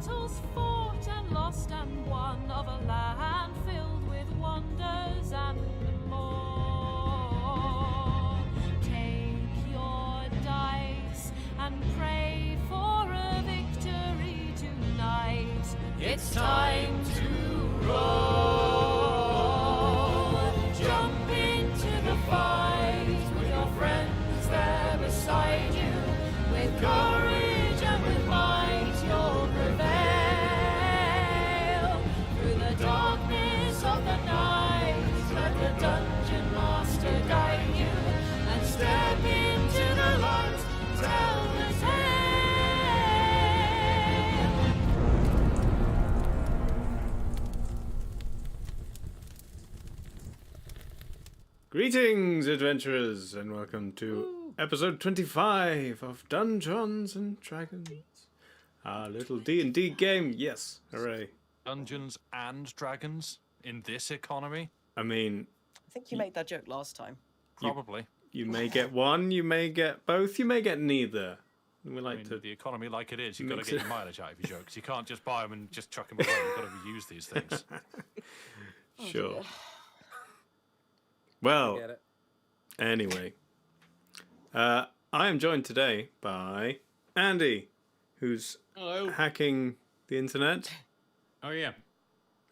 battles fought and lost and won, of a land filled with wonders and more. Take your dice and pray for a victory tonight. It's time to roll. Jump into the fight with your friends there beside you. With courage and with might you'll prevail. Through the darkness of the night, let the dungeon master guide you. And step into the light, tell the Greetings, adventurers, and welcome to episode 25 of Dungeons and Dragons. Our little D&D game, yes, hooray. Dungeons and Dragons in this economy? I mean... I think you made that joke last time. Probably. You may get one, you may get both, you may get neither. We like to... The economy like it is, you've got to get your mileage out of your jokes. You can't just buy them and just chuck them away. You've got to reuse these things. Sure. Well, anyway, I am joined today by Andy, who's hacking the internet. Oh yeah.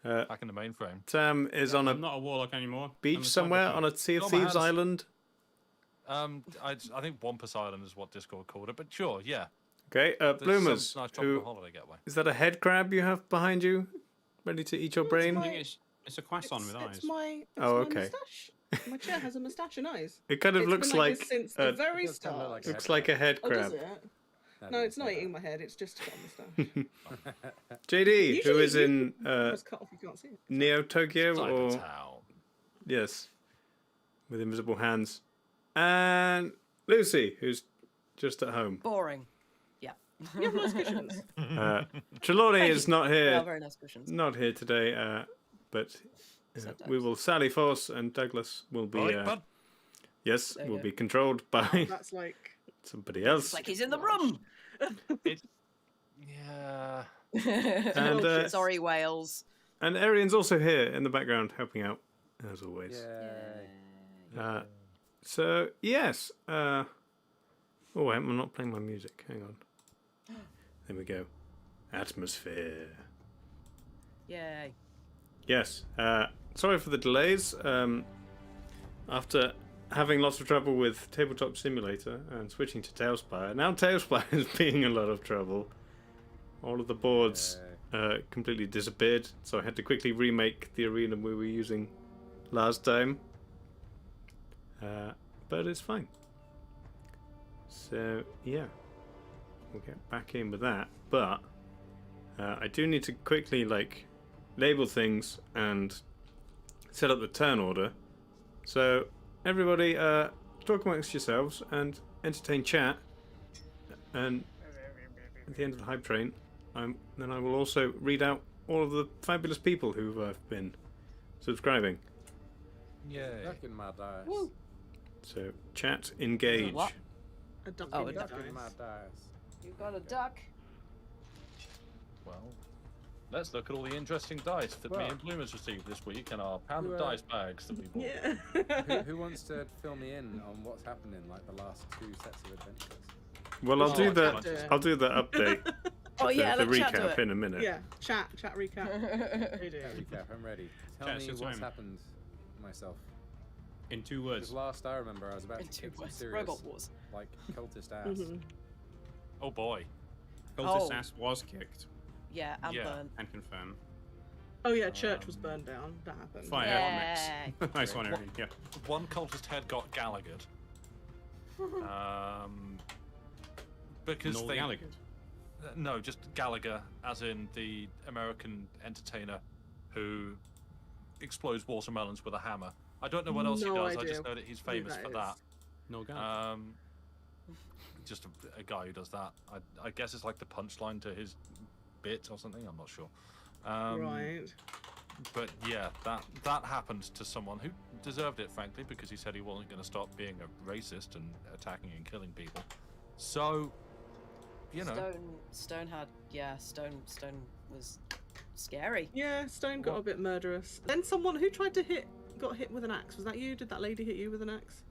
Back in the mainframe. Sam is on I'm not a warlock anymore. beach somewhere on a Sea of Thieves island. I think Wampus Island is what Discord called it, but sure, yeah. Okay, Bloomers, Nice tropical holiday getaway. is that a head crab you have behind you, ready to eat your brain? I think it's a croissant with eyes. It's my okay. moustache. My chair has a moustache and eyes. It kind of It's looks been like this since the very start. looks like a head Oh, does crab. it? No, it's not eating my head. It's just got a moustache. JD, who Usually is in It's cut off. You can't see it. Neo Tokyo, or Chinatown. yes, with invisible hands, and Lucy, who's just at home. Boring. Yeah. You have nice cushions. Trelawney is not They are here, very nice cushions. not here today, but we will Sally Force and Douglas will be Right, bud. yes, There you will go. be controlled by That's like. somebody else. It's like he's in the room. Yeah. And Sorry, Wales. and Arian's also here in the background helping out as always. So yes, oh wait, I'm not playing my music. Hang on. There we go. Atmosphere. Yay. Yes. Sorry for the delays. After having lots of trouble with Tabletop Simulator and switching to TaleSpire, now TaleSpire is being a lot of trouble. All of the boards completely disappeared, so I had to quickly remake the arena we were using last time. But it's fine. So yeah, we'll get back in with that. But I do need to quickly label things and set up the turn order. So everybody, talk amongst yourselves and entertain chat. And at the end of the hype train, then I will also read out all of the fabulous people who have been subscribing. Yay. Duck in my dice. Woo. So chat, engage. What? A duck Oh, in a the duck Duck in my dice. dice. You got a duck. Well, let's look at all the interesting dice that me and Bloomers received this week and our pound of dice bags that we bought. Yeah. Who wants to fill me in on what's happened in the last 2 sets of adventures? Well, I'll do chat the it. I'll do the update, Oh yeah, the let's chat to recap it. in a minute. Yeah. Chat recap. Recap, I'm ready. Tell Chat, me it's your what's time. happened myself. In 2 Because words. last I remember, I was about In to 2 kick some words. serious, Robot Wars. cultist ass. Mhm. Oh boy. Cultist Oh. ass was kicked Yeah, and Yeah. burn. and confirmed. Oh yeah, church was burned down. That happened. Fire Yay. on next. Nice one, Arian. Yeah. One cultist head got Gallaghered. Because Noel they... Gallagher. No, just Gallagher, as in the American entertainer who explodes watermelons with a hammer. I don't know what else he No does. I idea just know that he's who famous that for is. that. Noel Gallagher. Just a guy who does that. I guess it's like the punchline to his bit or something. I'm not sure. Right. But yeah, that happened to someone who deserved it, frankly, because he said he wasn't going to stop being a racist and attacking and killing people. So you know. Stone had Stone was scary. Yeah, Stone got a bit murderous. Then someone who tried to got hit with an axe. Was that you? Did that lady hit you with an axe?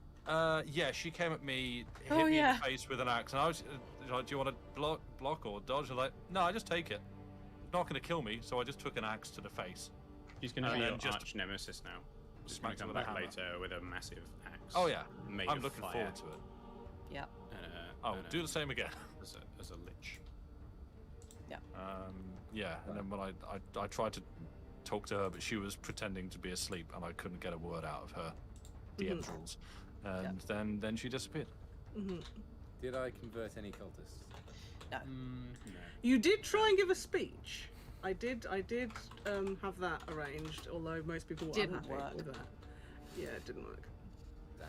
Yeah, she came at me, hit Oh, me in yeah. the face with an axe, and I was like, "Do you want to block or dodge?" I was like, "No, I just take it. It's not going to kill me." So I just took an axe to the face. She's going to And be then your just arch nemesis now. She's going smacked to come with a back hammer. later with a massive axe. Oh yeah, made I'm of looking fire forward to it. Yeah. Oh, do the same again. as a lich. Yeah, and then when I tried to talk to her, but she was pretending to be asleep, and I couldn't get a word out of her DM rules, and then she disappeared. Did I convert any cultists? No. No. You did try and give a speech. I did have that arranged, although most people were Didn't unhappy work. with that. Yeah, it didn't work. Damn.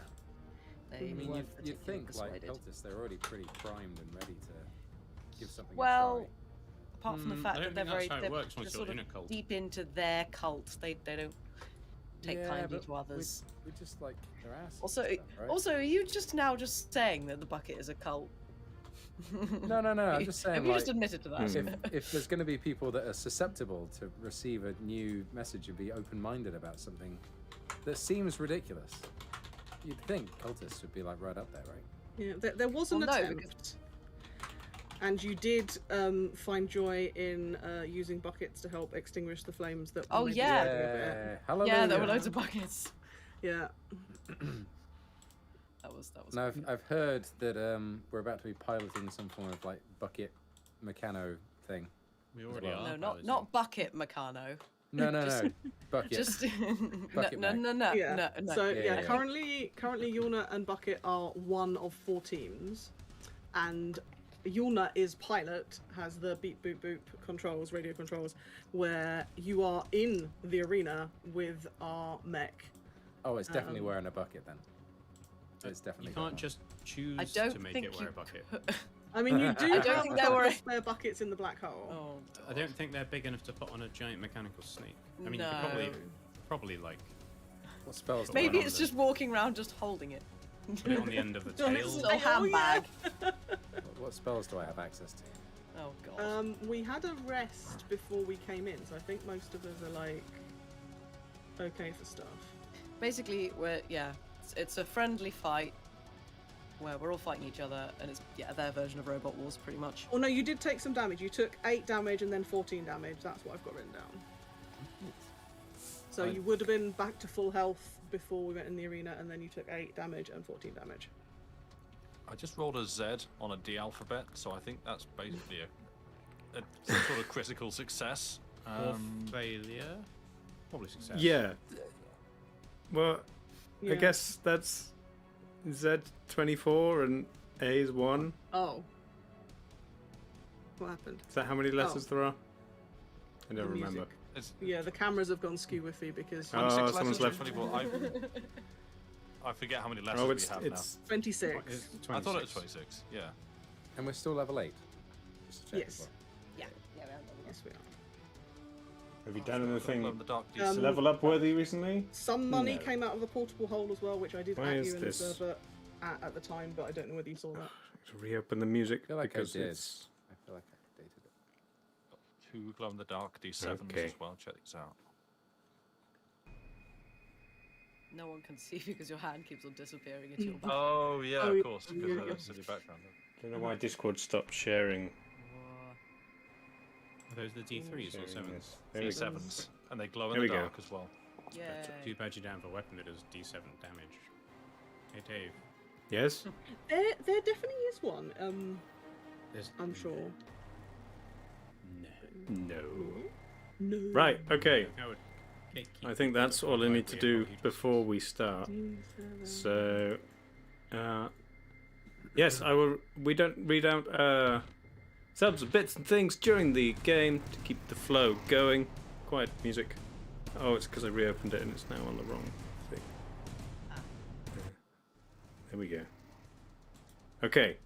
They I mean, weren't you'd think particularly like persuaded. cultists, they're already pretty primed and ready to give something Well, a try. apart from the I fact don't that they're think that's very how it they're works once sort you're in of a cult. deep into their cult. They don't take Yeah, kindly but to others. We just like their ass. Also, stuff, right? also, are you just now just saying that the bucket is a cult? No. I'm just saying. Have you like, just admitted to that? if there's going to be people that are susceptible to receive a new message and be open-minded about something that seems ridiculous, you'd think cultists would be like right up there, right? Yeah, there was an Well, no, attempt. And you did find joy in using buckets to help extinguish the flames that. Oh, maybe yeah. started a bit. Hallelujah. Yeah, there were loads of buckets. Yeah. That was. Now I've heard that we're about to be piloting some form of like bucket mechano thing. We already Well, are. No, not bucket Meccano. No, bucket. Just Bucket no. Yeah. So Yeah. currently Yulna and Bucket are one of 4 teams, and Yulna is pilot, has the beep boop boop controls, radio controls, where you are in the arena with our mech. Oh, it's definitely wearing a bucket then. It's definitely. You got can't one. just choose I don't to make think it wear you a bucket. I mean, you do I don't have think a there couple were- of spare buckets in the black hole. Oh, I don't think they're big enough to put on a giant mechanical snake. I mean, you No. could probably like What spells? do I maybe have? it's just walking around just holding it. put it on the end of the On tail. its Little Oh, handbag. What spells do I have access to? Oh god. We had a rest before we came in, so I think most of us are like okay for stuff. Basically, it's a friendly fight where we're all fighting each other, and it's their version of Robot Wars, pretty much. Oh no, you did take some damage. You took 8 damage and then 14 damage. That's what I've got written down. So you would have been back to full health before we went in the arena, and then you took 8 damage and 14 damage. I just rolled a Z on a D alphabet, so I think that's basically a some sort of critical success. Or failure. Probably success. Yeah. Well, Yeah. I guess that's Z24 and A is 1. Oh. What happened? Is that how many letters there are? I don't The remember. music. It's Yeah, the cameras have gone skew with because 26 Oh, letters someone's or left. 24. I forget how many letters Oh, we it's have it's 26. It's now. I thought it was 26. 26. Yeah. And we're still level 8. Just to check Yes. as well. Yeah. Yes, we are. Have you done anything Glow in the dark level up worthy recently? Some money No. came out of the portable hole as well, which I did Why at is you in the this? server at the time, but I don't know whether you saw that. To reopen the music I feel like I because did. it's I feel like I updated it. 2 glow in the dark D7s Okay. as well. Check these out. No one can see because your hand keeps on disappearing into your back. Oh yeah, Oh, of yeah. course, because Yeah, of yeah. the silly background. I don't know why Discord stopped sharing. Are those the D3s or sharing 7s? this. There we go. D7s, and they glow There in we the go. dark as well. Yeah. Too bad you don't have a weapon that does D7 damage. Hey Dave, Yes? There definitely is one. there's I'm sure. No. No. Right, okay. I would gatekeep I think that's all I need to do before we start. D7. So, yes, I will. We don't read out subs and bits and things during the game to keep the flow going. Quiet music. Oh, it's because I reopened it and it's now on the wrong thing. There we go. Okay.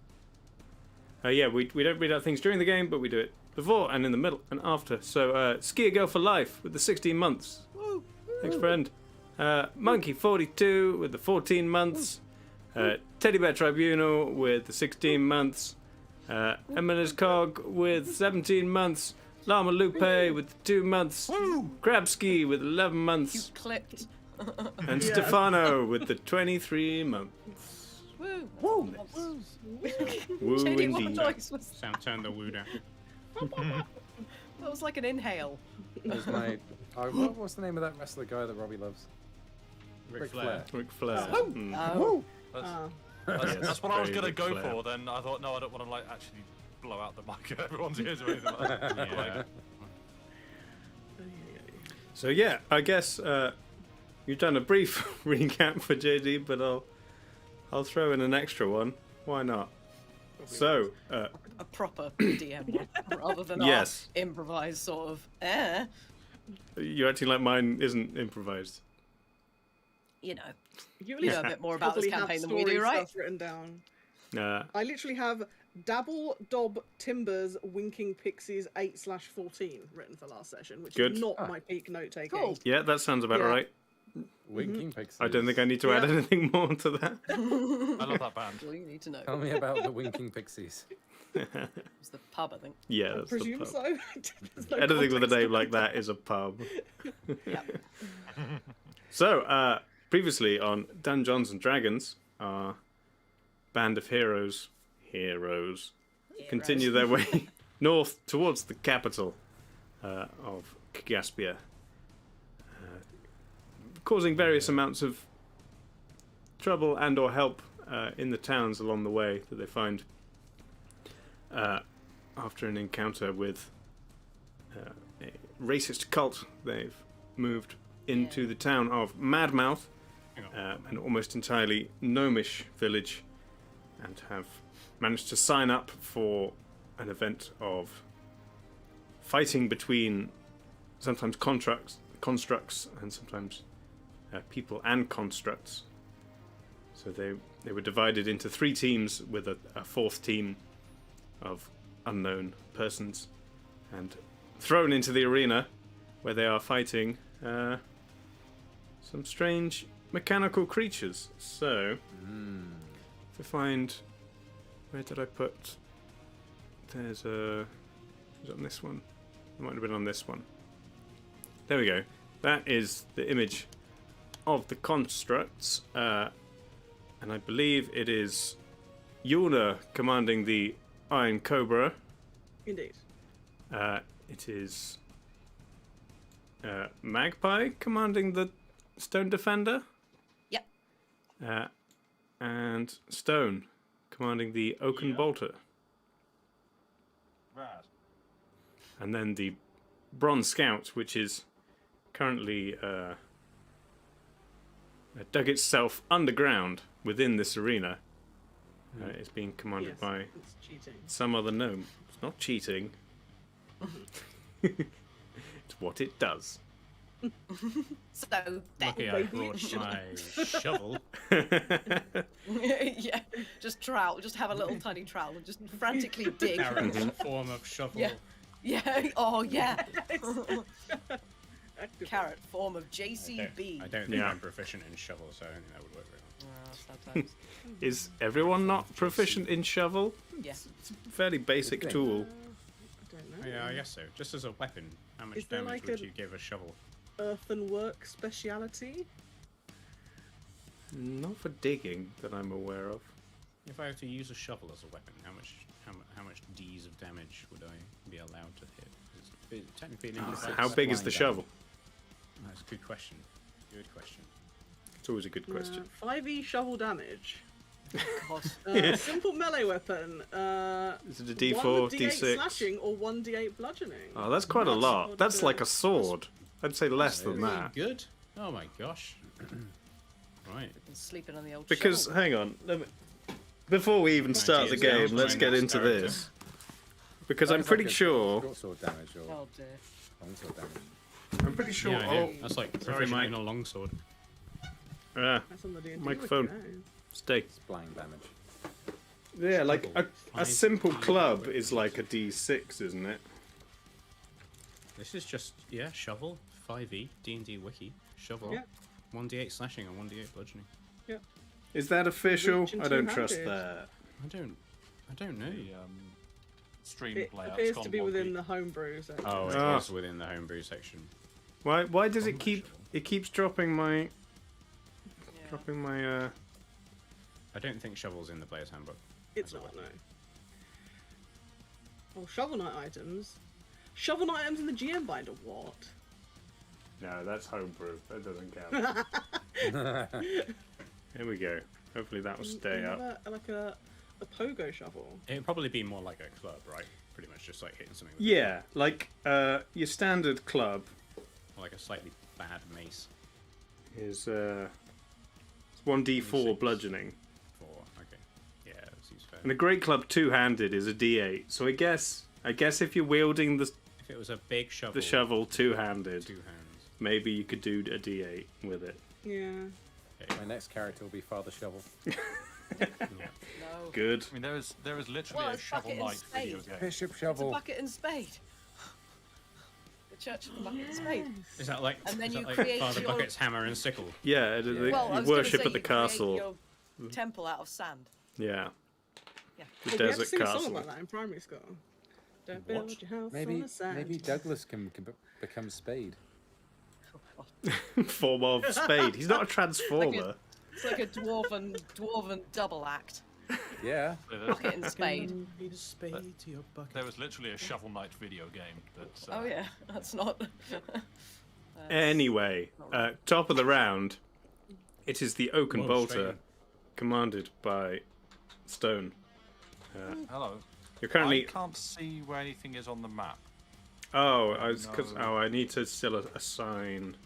Yeah, we don't read out things during the game, but we do it before and in the middle and after. So, Skier Girl for Life with the 16 months. Thanks, friend. Monkey42 with the 14 months. Teddy Bear Tribunal with the 16 months. Emily's Cog with 17 months. Llama Lupe with 2 months. Krabski with 11 You months. clipped. And Yeah. Stefano with the 23 months. Woo. Woo JD, what indeed. noise was Sound turn the woo down. that? Was like an inhale. That was my. What's the name of that wrestler guy that Robbie loves? Ric Flair. Ric Flair. Mm. Oh. That's what I was Very gonna Ric go Flair. for. Then I thought, no, I don't want to like actually blow out the mic of everyone's ears or anything like that. Yeah. So yeah, I guess you've done a brief recap for JD, but I'll throw in an extra one. Why not? So A proper DM one, rather than Yes. our improvised sort of, you're acting like mine isn't improvised. you know. You at You least know a bit more about this probably have campaign than we story do, right? stuff written down. Uh, I literally have Dabble Dob Timbers Winking Pixies 8/14 written for last session, which Good. is not my peak note taking. Cool. yeah, that sounds about Yeah. right. Winking Pixies. I don't think I need to add Yeah. anything more to that. I love that band. All you need to know. Tell me about the Winking Pixies. It's the pub, I think. Yeah, I that's the presume pub. so. There's no Anything with a context. name like that is a pub. Yep. So, previously on Dungeons and Dragons, our band of heroes continue their way north towards the capital of Kagaspia, causing various amounts of trouble and or help in the towns along the way that they find after an encounter with a racist cult. They've moved into the town of Madmouth, an almost entirely gnomish village, and have managed to sign up for an event of fighting between sometimes constructs and sometimes people and constructs. So they were divided into 3 teams with a 4th team of unknown persons and thrown into the arena where they are fighting some strange mechanical creatures. So if I find, where did I put? Is it on this one? It might have been on this one. There we go. That is the image of the constructs, and I believe it is Yuna commanding the Iron Cobra. Indeed. It is Magpie commanding the Stone Defender. Yep. And Stone commanding the Oaken Bolter. Right. And then the Bronze Scout, which is currently dug itself underground within this arena, is being commanded Yes, by it's cheating. some other gnome. It's not cheating. It's what it does. So then, Lucky I brought my shovel. yeah, just trowel, just have a little tiny trowel and just frantically dig. Carrot's form of shovel. Yeah. Yeah. Oh yeah. Active. Carrot form of I JCB. don't think Yeah. I'm proficient in shovel, so I don't think that would work very well. Sometimes. Is everyone not proficient in shovel? Yeah. It's a fairly basic Good thing. tool. I don't know. Oh, yeah, I guess so. Just as a weapon, how much Is there damage like would a- you give a shovel? Earthenwork speciality. Not for digging that I'm aware of. If I were to use a shovel as a weapon, how much D's of damage would I be allowed to hit? It's technically an independent. How big is the flying shovel? That's a good question. Good question. It's always a good question. 5e shovel damage. God. Simple melee weapon. Is it a 1 D4, D8 D6? slashing or 1 D8 bludgeoning. Oh, that's quite a lot. what, That's like a sword. I'd say less than Really that. good. Oh my gosh. Right. Sleeping on the old Because, shovel. hang on, before we even start the geez, game, sounds let's like get this into character. this. Because I'm Sounds pretty like a sure, Short sword damage or Oh dear. long sword damage. I'm pretty sure. Yeah, I know. That's like sorry, proficient Mike. in a longsword. That's on the D&D Microphone. wiki, no. Stay. It's blind damage. Yeah, like a Five simple D club damage. is like a D6, isn't it? This is just shovel 5e D&D wiki shovel. Yeah. 1d8 slashing and 1d8 bludgeoning. Is that official? Reach and I don't trust two-handed. that. I don't know. stream It layout's appears gone to be within wonky. the homebrew section. Oh, it Ah. is within the homebrew section. Why does it keep dropping my Yeah. I don't think shovel's in the player's handbook. It's not, no. Oh, Shovel Knight items. Shovel Knight items in the GM binder, what? No, that's homebrew. That doesn't count. Here we go. Hopefully that will stay You up. have like a pogo shovel. It'd probably be more like a club, right? Pretty much just like hitting something with Yeah, like your standard club or like a slightly bad mace. is it's 1d4 bludgeoning, 4. Okay. Yeah, that seems fair. and a great club two-handed is a d8. So I guess if you're wielding If it was a big shovel, the shovel two-handed, 2 hands. maybe you could do a d8 with it. Yeah. My next character will be Father Shovel. No. Good. I mean, there is literally Well, a it's Shovel bucket and Knight video spade. game. Bishop It's a Shovel. bucket and spade. The Church of the Bucket and Spade. Is that like, And then is you that like create Father your- Bucket's hammer and sickle? Yeah, Well, I you was gonna worship say at the you create castle. your temple out of sand. Yeah, Yeah. the Oh, we had to desert sing a song castle. about that in primary school. Don't What? build your house on Maybe the sand. maybe Douglas can become Spade. Form of spade. He's not a transformer. It's like a dwarven double act. Yeah. Bucket and spade. Need a spade to your bucket. There was literally a Shovel Knight video game that. Oh yeah, that's not. Anyway, top of the round, it is the Oaken Whoa, Bolter, straight in. commanded by Stone. Hello. You're I currently. can't see where anything is on the map. Oh, I was because No. I need to still assign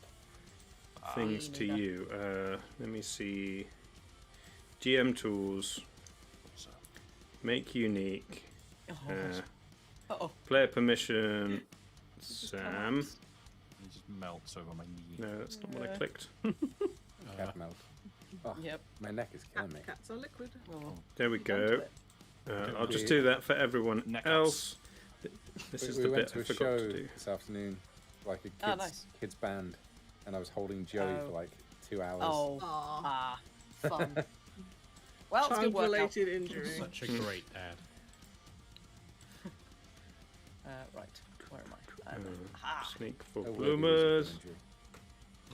things to neither. you. Let me see. GM tools, So, make unique, Oh, player permission, Sam. it just melts over my knee. No, that's not what I Yeah. clicked. Cat melt. Oh, yep. my neck is killing me. Cats are liquid. Oh, There we done go. to it. I'll just do that for everyone Neck else. This is We the went bit to I a forgot show to do. this afternoon, like a kids, Oh, nice. kids band, and I was holding Joey Oh. for like 2 hours. Oh, Aww. fun. Well, it's a good workout. Child-related injury. Such a great ad. Right, where am I? Sneak for Oh, weird bloomers. musical injury.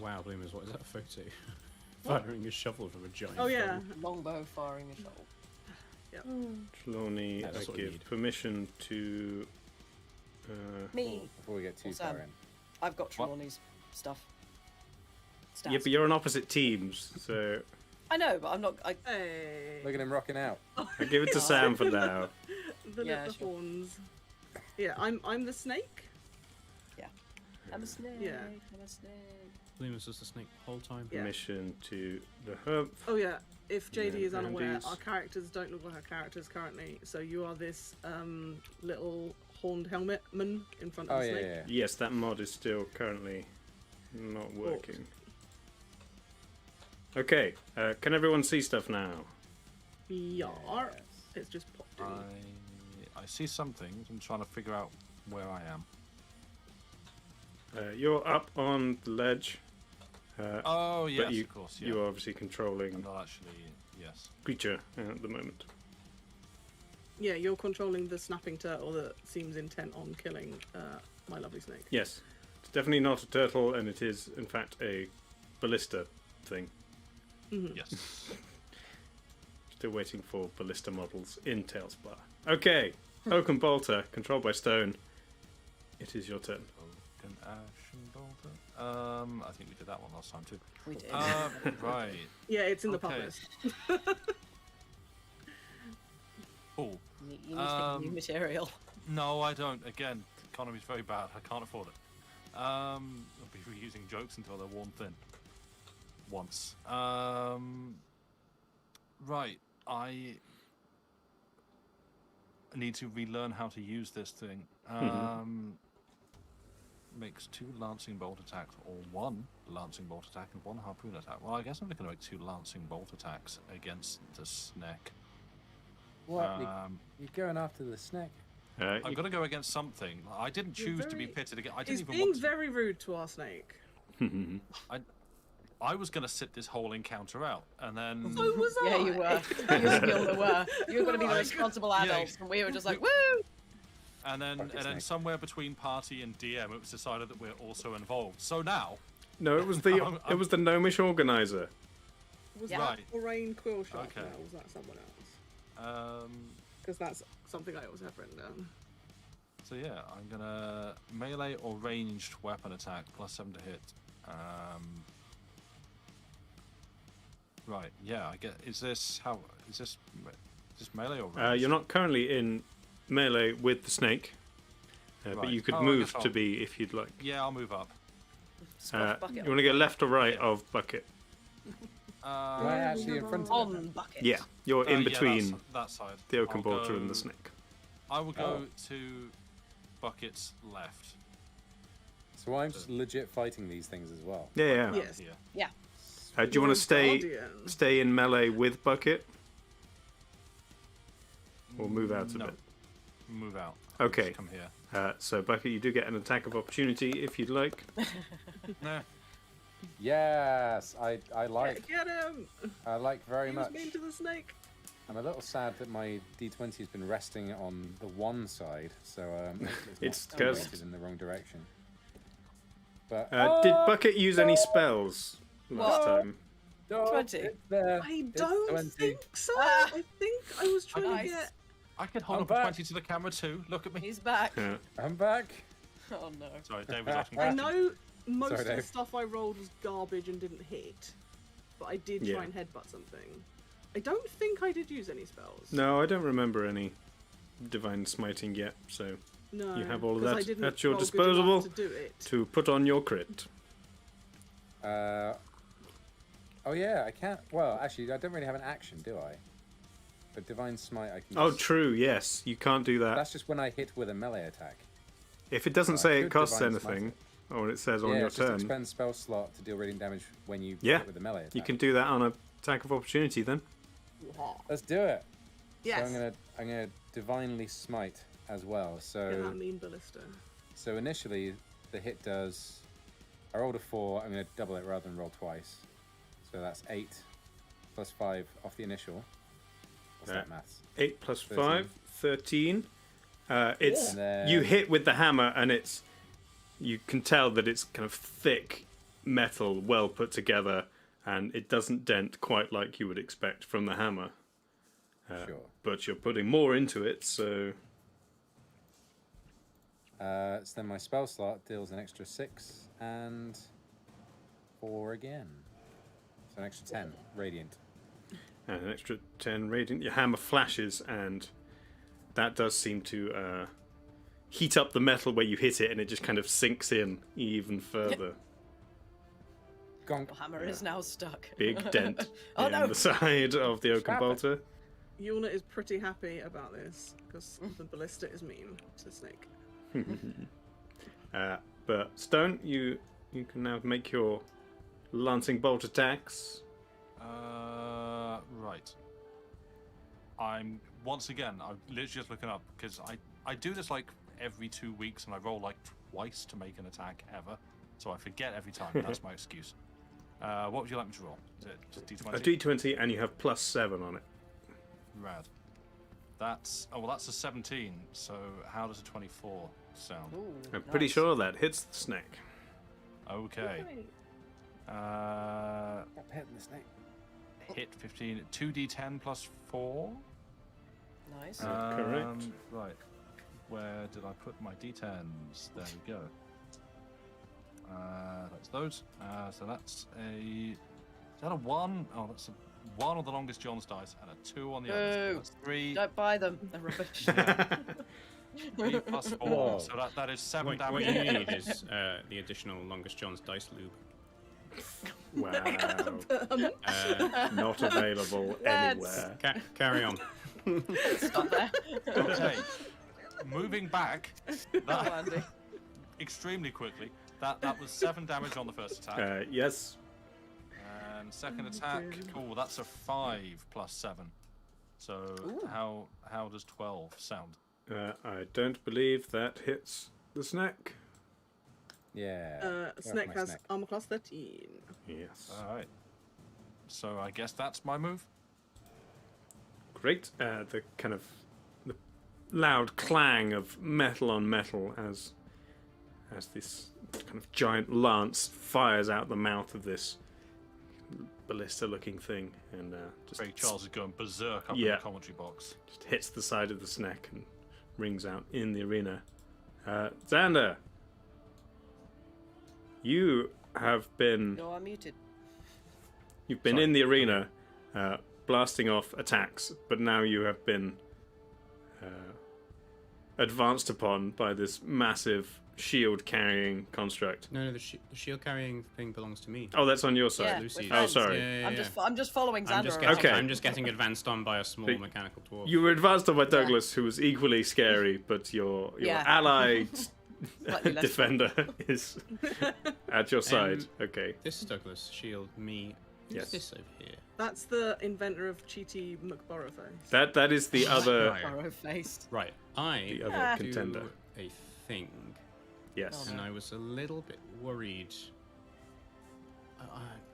Wow, bloomers! What is that photo? Firing a shovel from a giant. Oh yeah. Longbow firing a shovel. Trelawney, Yeah, that's I what we give need. permission to. Me. Before we get too Awesome. far in. I've got What? Trelawney's stuff. Yeah, Stats. but you're on opposite teams, so I know, but I'm not. Hey. Look at him rocking out. I give it to Sam for now. The Yeah, little sure. horns. Yeah, I'm the snake. I'm a snake. Yeah. I'm a snake. Bloomers was the snake the whole time. Yeah. Permission to the hub. Oh yeah. If JD Yeah, is unaware, Andy's. our characters don't look like our characters currently. So you are this little horned helmet man in front of Oh the yeah, snake. yeah, yeah. Yes, that mod is still currently not working. Okay, can everyone see stuff now? Yeah. It's just popped in. I see something. I'm trying to figure out where I am. You're up on the ledge. Oh yes, but you, of course. Yeah. you are obviously controlling I'm not actually. Yes. creature at the moment. Yeah, you're controlling the snapping turtle that seems intent on killing my lovely snake. Yes, it's definitely not a turtle, and it is in fact a ballista thing. Yes. Still waiting for ballista models in TaleSpire. Okay, Oaken Bolter, controlled by Stone. It is your turn. Oaken Ashen Bolter. I think we did that one last time too. We did. Right. Yeah, it's in the Okay. pub list. Cool. you need to think new material. No, I don't. Again, the economy's very bad. I can't afford it. I'll be reusing jokes until they're worn thin. Once. Right. I need to relearn how to use this thing. Makes 2 lancing bolt attacks, or 1 lancing bolt attack and 1 harpoon attack. Well, I guess I'm going to make 2 lancing bolt attacks against the snake. What? You're going after the snake? I'm going to go against something. I didn't You're choose to be very- pitted against. I He's didn't even being want to. very rude to our snake. I was going to sit this whole encounter out, and then So was Yeah, I. you were. You were. You were going to be the I- responsible yeah. adults, and we were just like, woo! And then snake. somewhere between party and DM, it was decided that we're also involved. So now, No, it was the it was the gnomish organizer. Was Yeah. that Right. Lorraine Quill Shark? Okay. Or was that someone else? um, Because that's something I always have written down. so yeah, I'm gonna melee or ranged weapon attack +7 to hit. Right, yeah, I get. Is this melee or ranged? You're not currently in melee with the snake, but Right. you could Oh, I move guess to I'll- be if you'd like. Yeah, I'll move up. Squash You bucket want to get left or right of bucket? Right, actually in front of it. on bucket. Yeah, you're in Yeah, between that side. the oaken I'll bolter and go- the snake. I will go Oh. to bucket's left. So I'm just legit fighting these things as well. Yeah, yeah. around Yes. Here. Yeah. Do you want to Guardian. stay in melee with bucket, or move out of No. it? Move out. Okay. Just come here. So bucket, you do get an attack of opportunity if you'd like. Nah. Yes, I like Get him! very He was much. mean to the snake. I'm a little sad that my D20 has been resting on the one side, so It's not cursed. weighted in the wrong direction. But Did bucket use any spells last What? time? 20. It's there. I It's don't 20. think so. Ah. I think I was trying Nice. to get. I can hold I'm up a back. 20 to the camera too. Look at me. He's back. Yeah. I'm back. Oh no. Sorry, Dave was asking. I questions. know most Sorry, of the Dave. stuff I rolled was garbage and didn't hit, but I did Yeah. try and headbutt something. I don't think I did use any spells. No, I don't remember any divine smiting yet. So No, you have all of 'cause I that didn't at your roll good enough disposal to do it. to put on your crit. Oh yeah, I can't. Well, actually, I don't really have an action, do I? But divine smite, I can. Oh, just- true. Yes, you can't do that. That's just when I hit with a melee attack. If it doesn't I say it could costs divine smite anything, it. or it says on Yeah, your it's just turn, expend spell slot to deal radiant damage when you Yeah, hit with a melee attack. you can do that on a attack of opportunity then. Let's do it. Yes. So I'm gonna divinely smite as well. Get So that mean ballista. so initially the hit does. I rolled a 4. I'm gonna double it rather than roll twice. So that's 8 plus 5 off the initial. What's that maths? 8 plus 13. 5, 13. It's And then- you hit with the hammer, and it's you can tell that it's kind of thick metal, well put together, and it doesn't dent quite like you would expect from the hammer. Sure. But you're putting more into it, so So then my spell slot deals an extra 6 and 4 again. So an extra 10 radiant. and an extra 10 radiant. Your hammer flashes, and that does seem to heat up the metal where you hit it, and it just kind of sinks in even further. Gonk. The hammer is now stuck. Big dent Oh, in no. the side of the oaken Scrap it. bolter. Yulna is pretty happy about this because the ballista is mean to the snake. But Stone, you can now make your lancing bolt attacks. Right. I'm once again. I'm literally just looking up because I do this like every 2 weeks and I roll like twice to make an attack ever, so I forget every time. That's my excuse. What would you like me to roll? Is it just D20? A d20, and you have +7 on it. Rad. That's that's a 17. So how does a 24 sound? Ooh, I'm pretty nice. sure that hits the snake. Okay. Stop hitting the snake. Hit 15. 2d10 plus 4. Nice. Correct. Right. Where did I put my d10s? There we go. That's those. So that's a. Is that a 1? Oh, that's a 1 on the longest John's dice and a 2 on the other. So Boo. that's 3. Don't buy them. They're rubbish. 3 plus 4. Whoa. So that is 7 What damage. you need is the additional Longest John's dice lube. Wow. Uh, Not available anywhere. carry on. Stop there. Okay. Moving back Oh, Andy. extremely quickly. That was 7 damage on the first attack. Yes. And second attack, oh, that's a 5 plus 7. So Ooh. how does 12 sound? I don't believe that hits the snake. Yeah. Where's Snake my has snake? armor class 13. Yes. All right. So I guess that's my move. Great. The kind of the loud clang of metal on metal as this kind of giant lance fires out the mouth of this ballista-looking thing, and just Ray Charles is going berserk up in Yeah. the commentary box. just hits the side of the snack and rings out in the arena. Xander, you have been You're unmuted. you've been Sorry. in the arena, blasting off attacks, but now you have been advanced upon by this massive shield-carrying construct. No, the shield carrying thing belongs to me. Oh, that's on your Yeah, side. we're Lucy. Oh, friends. sorry. Yeah. I'm just following Xander. I'm just around. getting, Okay. I'm just getting advanced on by a small But mechanical dwarf. You were advanced on by Douglas, who was equally scary, but your Yeah. allied Slightly less defender is at your side. Okay. This is Douglas. Shield me. Who's Yes. this over here? That's the inventor of Cheaty McBorrowface. That is the other Right. Burrow-faced. Right. I the other Ah. contender. do a thing, Yes. and I was a little bit worried.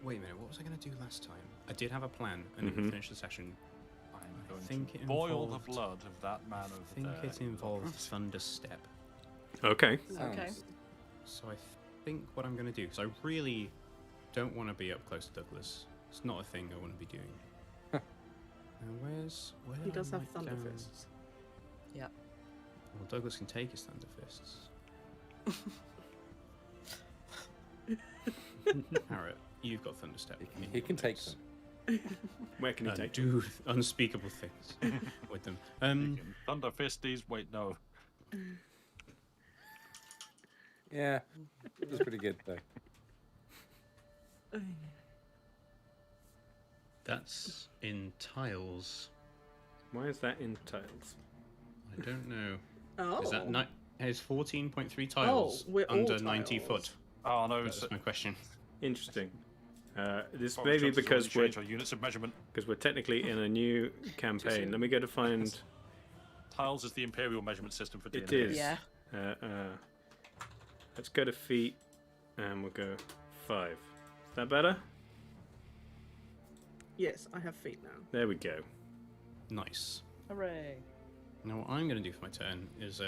Wait a minute. What was I going to do last time? I did have a plan, and it Mhm. would finish the session. I'm going think to it boil the involved- blood of that man I over think there. it involved Thunder Step. Okay. Okay. So I think what I'm going to do, because I really don't want to be up close to Douglas. It's not a thing I want to be doing. Huh. Where He did I does have write thunder down- fists. Yeah. Well, Douglas can take his Thunder Fists. Harriet, you've got Thunder Step. He can take them. Where can he And take? do unspeakable things with them. Thunder Fisties. Wait, no. Yeah, it was pretty good though. That's in tiles. Why is that in tiles? I don't know. Oh. Is that is 14.3 tiles we're all under 90 tiles. foot? Oh no. That's my question. Interesting. This Oh, may be John's already because changed our units of measurement. we're technically in a new campaign. Let me go to find. Tiles is the imperial measurement system for D&D. It is. Yeah. Let's go to feet, and we'll go 5. Is that better? Yes, I have feet now. There we go. Nice. Hooray. Now, what I'm going to do for my turn is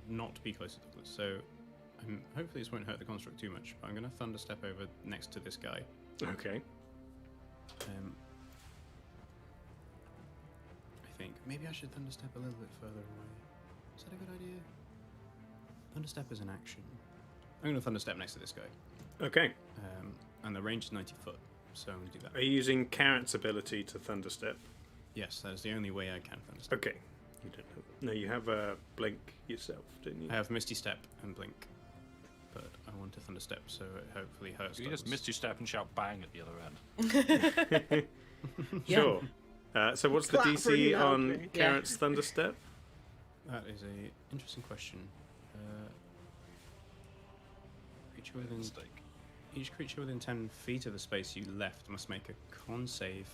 not be close to Douglas. So, hopefully, this won't hurt the construct too much. But I'm going to Thunder Step over next to this guy. Okay. I think maybe I should Thunder Step a little bit further away. Is that a good idea? Thunder Step is an action. I'm going to Thunder Step next to this guy. Okay. And the range is 90 foot. So I'm going to do that. Are you using Carrot's ability to Thunderstep? Yes, that is the only way I can Thunder Step. Okay. You don't have. No, you have a blink yourself, didn't you? I have Misty Step and Blink. But I want to Thunder Step, so it hopefully hurts You just Douglas. Misty Step and shout bang at the other end. Sure. So what's the Clap really DC on loudly. Yeah. Carrot's Thunderstep? That is a interesting question. Creature within Mistake. each creature within 10 feet of the space you left must make a con save,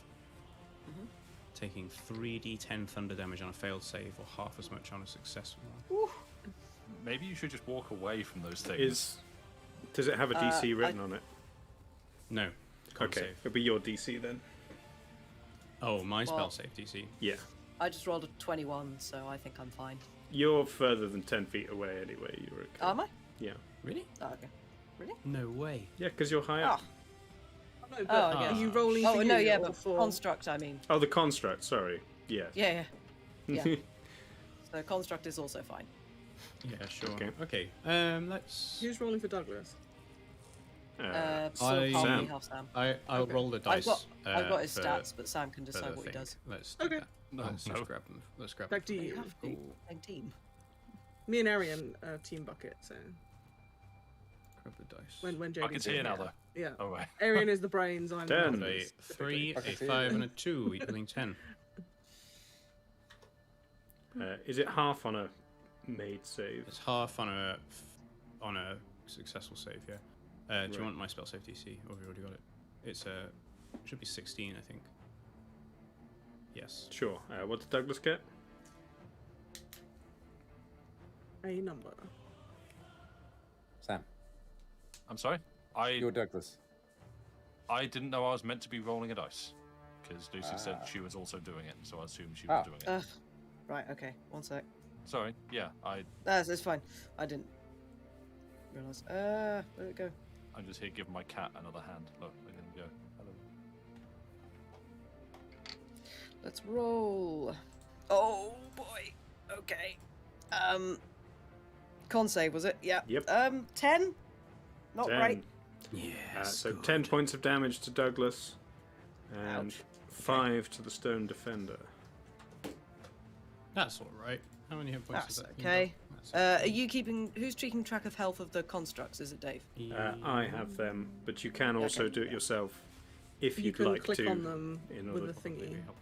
taking 3d10 thunder damage on a failed save or half as much on a successful one. Maybe you should just walk away from those things. Does it have a DC written I- on it? No. Con Okay, save. it'll be your DC then. Oh, my spell Well- save DC. Yeah. I just rolled a 21, so I think I'm fine. You're further than 10 feet away anyway. You're okay. Am I? Yeah. Really? Oh, okay. Really? No way. Yeah, because you're high up. No, but Oh, I are guess. you rolling Oh, for no, you yeah, or but for... construct, I mean. Oh, the construct. Sorry. Yeah. Yeah, yeah. Yeah. So construct is also fine. Yeah, sure. Okay. Okay. Let's. Who's rolling for Douglas? Sort of half Sam. me, half Sam. I'll Okay. roll the I've dice. got his for- stats, but Sam can for decide the what he thing. does. Let's do Okay. that. No, Let's no. grab them. Let's grab Back to You you. have to. Ooh. Same team. Me and Arian team bucket, so Grab the dice. when JD Bucket's here now, though. Yeah. Oh, right. Arian is the brains, I'm Done. the A muscles, 3, a Bucket's here. 5, and a 2 equaling 10. Is it half on a made save? It's half on a successful save. Yeah. Do Right. you want my spell save DC? Or have you already got it? It's should be 16, I think. Yes. Sure. What did Douglas get? A number. Sam, I'm sorry. you're Douglas. I didn't know I was meant to be rolling a dice because Lucy said Ah. she was also doing it, so I assumed she was Ah. doing it. Right, okay. One sec. Sorry. Yeah, It's fine. I didn't realise. Where'd it go? I'm just here giving my cat another hand. Look, look at him go. Hello. Let's roll. Oh boy. Okay. Con save was it? Yeah. Yep. 10. Not 10. great. Yeah. So 10 points of damage to Douglas, and Ouch. 5 to the stone defender. That's all right. How many hit points That's is that? okay. That's Are you keeping? Who's keeping track of health of the constructs? Is it Dave? I have them, but you can also Okay. do it yourself if You you'd can like click to. on them in with order a thingy. Be helpful.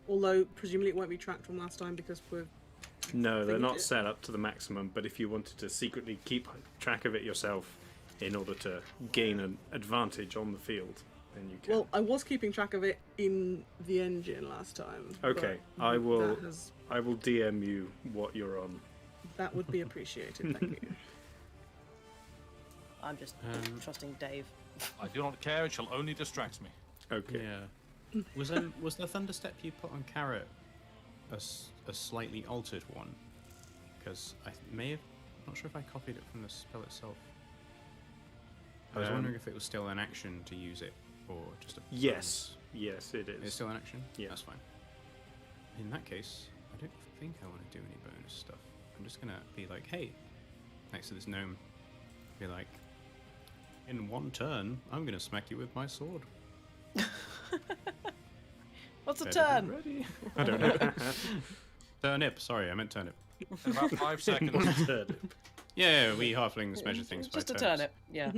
Although presumably it won't be tracked from last time because we're No, they're Think not it- set up to the maximum, but if you wanted to secretly keep track of it yourself in order to gain an advantage on the field, then you can. well. I was keeping track of it in the engine last time. Okay, but I will- That, has, I will DM you what you're on. that would be appreciated. Thank you. I'm just trusting Dave. I do not care. It shall only distract me. Okay. Yeah. Was the thunder step you put on Carrot a slightly altered one? Because I may have. I'm not sure if I copied it from the spell itself. I was wondering if it was still an action to use it, or just a. Yes. Yes, it It's is. still an action? Yeah. That's fine. In that case, I don't think I want to do any bonus stuff. I'm just going to be like, hey, next to this gnome, be like, in one turn, I'm going to smack you with my sword. What's a Better be turn? ready. I don't know. Turnip, sorry, I meant turnip. In about 5 seconds. Yeah, we halflings measure things by Just a turns. turnip. Yeah.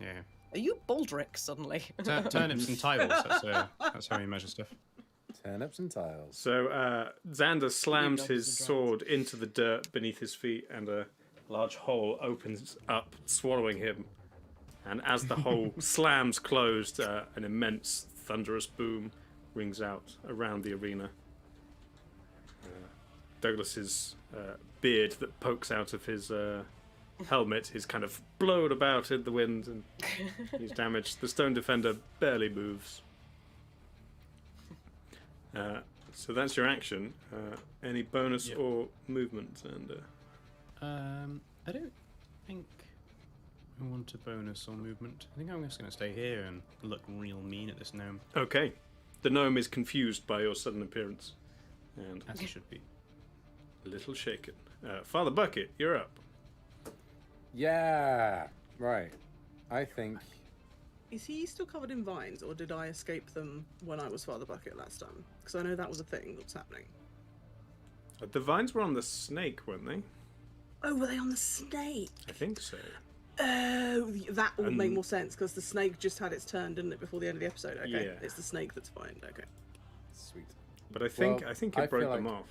Yeah. Are you Baldric suddenly? Turnips and tiles, that's how you measure stuff. Turnips and tiles. So Xander slams Dungeons his and Dragons. sword into the dirt beneath his feet, and a large hole opens up, swallowing him. And as the hole slams closed, an immense thunderous boom rings out around the arena. Douglas's beard that pokes out of his helmet is kind of blown about in the wind, and he's damaged. The stone defender barely moves. So that's your action. Any bonus Yep. or movement? And I don't think I want a bonus or movement. I think I'm just going to stay here and look real mean at this gnome, okay, the gnome is confused by your sudden appearance, and as he should be. a little shaken. Father Bucket, you're up. Yeah. Right. I think. Is he still covered in vines, or did I escape them when I was Father Bucket last time? Because I know that was a thing that's happening. The vines were on the snake, weren't they? Oh, were they on the snake? I think so. Oh, that would make And- more sense because the snake just had its turn, didn't it, before the end of the episode? Okay, Yeah. it's the snake that's fine. Okay. Sweet. But I think Well, I think I it broke feel them like- off.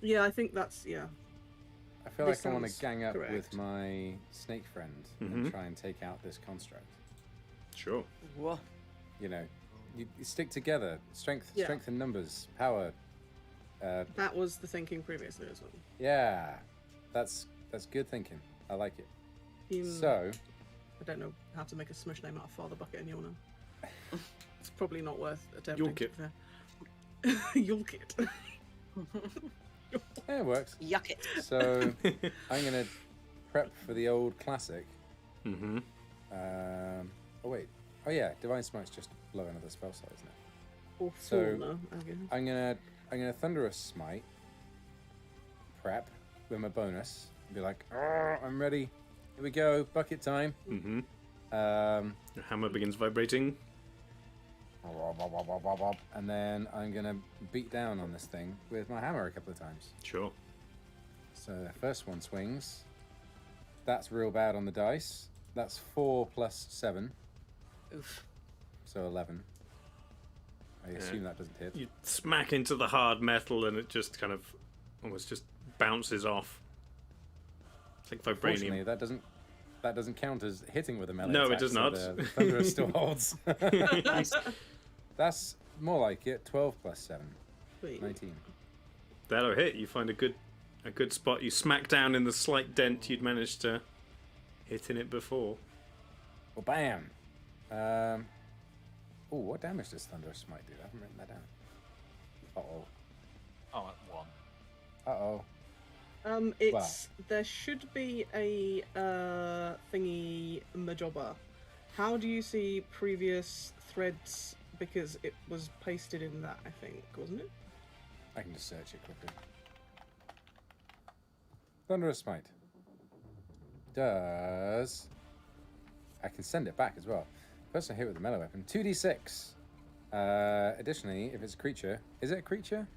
Yeah, I think that's I feel This like I want to sounds gang up correct. with my snake friend Mhm. and try and take out this construct. Sure. Whoa. You know, you stick together. Strength, Yeah. strength in numbers, power. that was the thinking previously as well. Yeah, that's good thinking. I like it. So, I don't know how to make a smush name out of Father Bucket and Yona. It's probably not worth attempting. to be fair. Yulkit. yeah, it works. Yuck it. So, I'm gonna prep for the old classic. Mm-hmm. Oh wait. Oh yeah, Divine Smite's just below another spell slot, isn't it? Or So- Fauna, I guess. I'm gonna Thunderous Smite. Prep with my bonus. Be like, "Arr, I'm ready. Here we go. Bucket time. Mm-hmm. Um, Your hammer begins vibrating. and then I'm gonna beat down on this thing with my hammer a couple of times. Sure. So the first one swings. That's real bad on the dice. That's 4 plus 7, Oof. so 11. I assume that doesn't hit. You smack into the hard metal, and it just kind of almost just bounces off. It's like Fortunately, vibranium. that doesn't count as hitting with a melee No, it attack, does so not. The Thunderous still holds. Nice. That's more like it. 12 plus 7, Sweet. 19. That'll hit. You find a good spot. You smack down in the slight dent you'd managed to hit in it before. Well, bam. Oh, what damage does Thunderous Smite do? I haven't written that down. Uh-oh. Oh, at 1. Uh-oh. There should be a thingy Majoba. How do you see previous threads? Because it was pasted in that, I think, wasn't it? I can just search it quickly. Thunderous Smite. Does... I can send it back as well. First I hit with the melee weapon. 2d6. Additionally, if it's a creature... Is it a creature?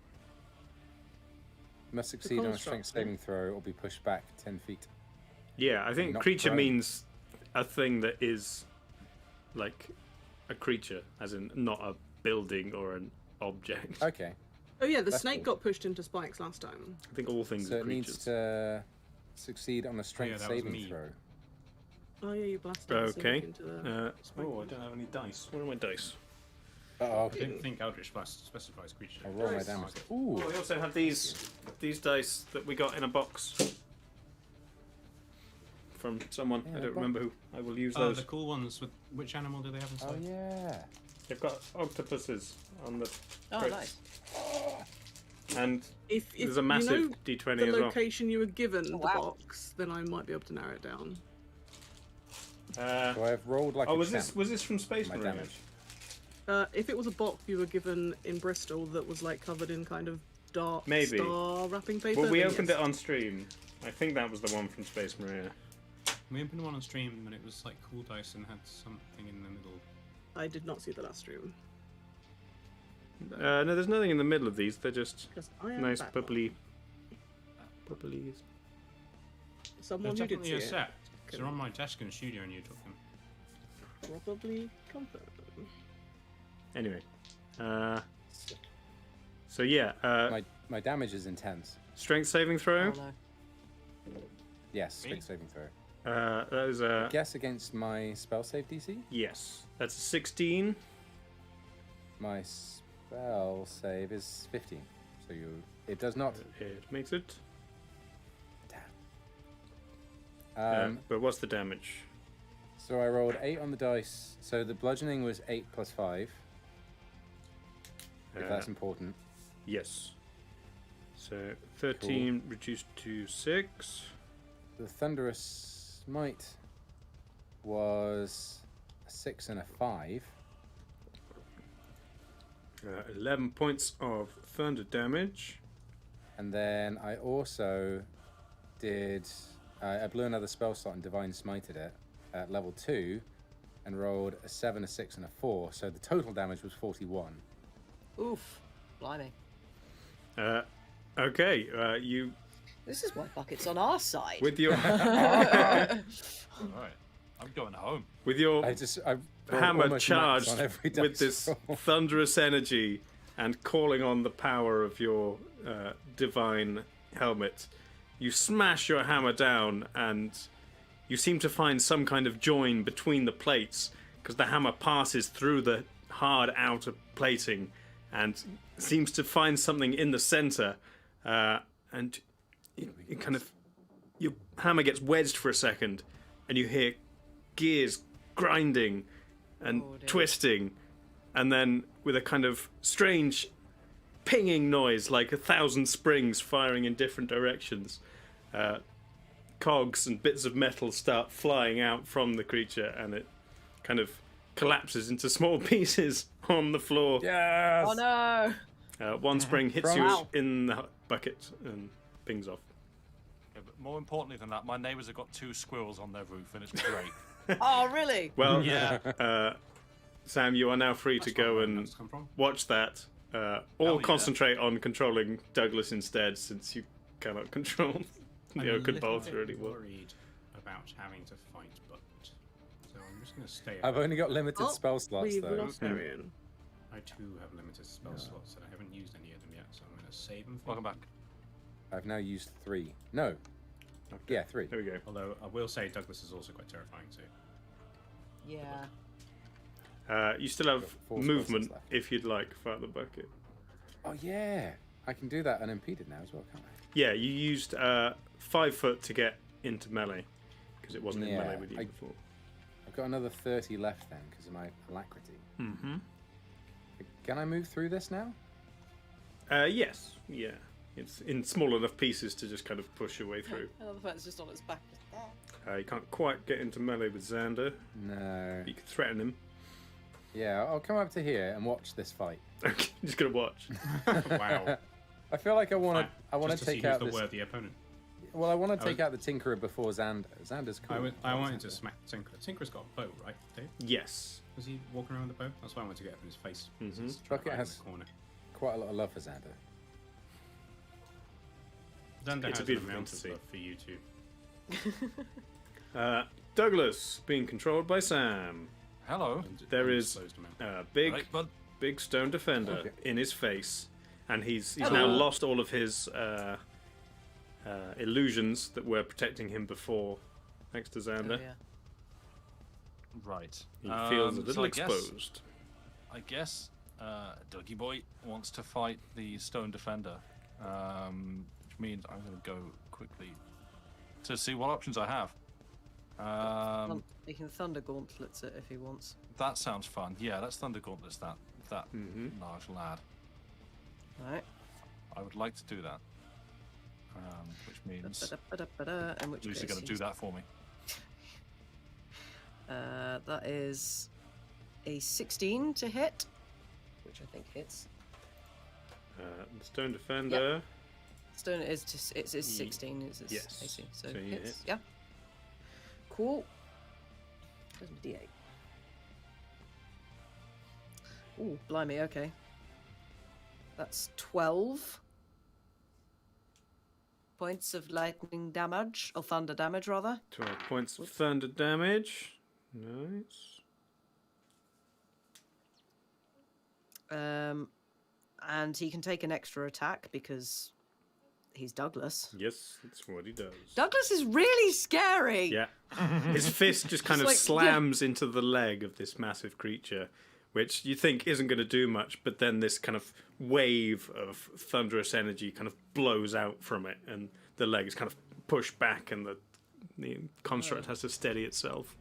Must succeed on a strength saving throw or be pushed back 10 feet. Yeah, I think Not creature prone. means a thing that is like a creature, as in not a building or an object. Okay. Oh yeah, the That's snake cool. got pushed into spikes last time. I think all things So are it needs creatures. to succeed on a strength that was saving me. throw. Oh yeah, you blasted the Okay. snake into the spike. Oh, I don't have any dice. Where are my dice? Uh-oh. I don't think Eldritch Blast specifies creature. I'll roll my Nice. damage. Ooh. Oh, we also have these dice that we got in a box from someone. Yeah, I don't box. remember who. I will use Oh, those. the cool ones. With which animal do they have Oh, inside? yeah. They've got octopuses on the Oh, crits. nice. And If there's a you massive know D20 the as well. location you were given the wow. box, then I might be able to narrow it down. So I've rolled like Oh, a was champ. this from Space My Marine? damage. If it was a box you were given in Bristol that was like covered in kind of dark Maybe. star wrapping paper, Well, we then opened yes. it on stream. I think that was the one from Space Marine. We opened one on stream and it was like cool dice and had something in the middle. I did not see the last stream. No, there's nothing in the middle of these. They're just Because I am nice Batman. bubbly. Someone There's who did definitely see a it. set. 'Cause they're on my desk in the studio and you took them. Probably confirm. Anyway, so yeah, My damage is intense. strength saving throw. Oh, no. Yes, strength saving throw. That is a Guess against my spell save DC? yes. That's a 16. My spell save is 15. So it does not. It makes it. Um, But what's the damage? so I rolled 8 on the dice. So the bludgeoning was 8 plus 5. If that's important. Yes. So 13 reduced to 6. The thunderous smite was a 6 and a 5. 11 points of thunder damage. And then I also did. I blew another spell slot and divine smited it at level 2 and rolled a 7, a 6, and a 4. So the total damage was 41. Oof. Blimey. Okay, you This is why Bucket's on our side. with your All right, I'm going home. with your I rolled hammer almost max charged on every with dice this roll. thunderous energy and calling on the power of your divine helmet. You smash your hammer down and you seem to find some kind of join between the plates because the hammer passes through the hard outer plating and seems to find something in the center, and you kind of your hammer gets wedged for a second and you hear gears grinding and Oh, dear. twisting, and then with a kind of strange pinging noise like 1,000 springs firing in different directions, cogs and bits of metal start flying out from the creature and it kind of collapses into small pieces on the floor. Yes! Oh no! One spring hits From- you Wow. in the bucket and pings off. Yeah, but more importantly than that, my neighbours have got 2 squirrels on their roof, and it's great. Oh really? Well, Yeah. Sam, you are now free to That's go where and that's come from. watch that, or yeah. concentrate on controlling Douglas instead, since you cannot control I'm the a Oaken little Bolt bit really well. worried about having to fight Bucket, so I'm just going to stay. I've away. only got limited Oh, spell slots we've though. lost Arian. I too have limited spell slots and I haven't used any of them yet, so I'm going to save them. For Welcome back. I've now used 3. No. Yeah, 3. There we go. Although I will say Douglas is also quite terrifying too. Yeah. You still have Got 4 spell movement slots left. if you'd like, fight the bucket. Oh yeah, I can do that unimpeded now as well, can't I? Yeah, you used 5 foot to get into melee because it wasn't in Yeah, melee with you before. I've got another 30 left then because of my alacrity. Mm-hmm. Can I move through this now? Yes. Yeah. It's in small enough pieces to just kind of push your way through. I love the fact it's just on its back. You can't quite get into melee with Xander. No. You can threaten him. Yeah, I'll come up to here and watch this fight. Okay, just gonna watch. Wow. I feel like I want Fine. to Just to take see out who's this. the worthy opponent. Well, I want to I take was- out the Tinkerer before Xander. Xander's cool. I wanted to smack Tinkerer. Tinkerer's got a bow, right, Dave? Yes. Was he walking around with a bow? That's why I wanted to get up in his face. Mhm. He's trying to Bucket hide in has- the corner. Quite a lot of love for Xander. Xander It's a has an beautiful amount thing of to love for you too. Douglas being controlled by Sam. Hello. There is Undisclosed amount. Big Right, bud. stone defender Okay. in his face, and he's Hello. now lost all of his illusions that were protecting him before, thanks to Oh, Xander. yeah. Right. He feels a so little I guess- exposed. I guess Dougie Boy wants to fight the Stone Defender, which means I'm going to go quickly to see what options I have. He can Thunder Gauntlets it if he wants. That sounds fun. Yeah, let's Thunder Gauntlets that Mhm. large lad. Right. I would like to do that. Which means Ba-da-ba-da-ba-da, in which Lucy's case going to do he's- that for me. That is a 16 to hit, which I think hits. The stone defender. Stone is just, it's Ye- 16 is its yes. AC, so So you hits. hit. Yeah. Cool. There's my D8. Ooh, blimey, okay. That's 12 points of lightning damage, or thunder damage rather. 12 points of thunder damage. Nice. And he can take an extra attack because he's Douglas. Yes, that's what he does. Douglas is really scary. Yeah. His fist just kind of It's like- slams into the leg of this massive creature, which you think isn't going to do much, but then this kind of wave of thunderous energy kind of blows out from it, and the leg is kind of pushed back, and the construct has to steady itself.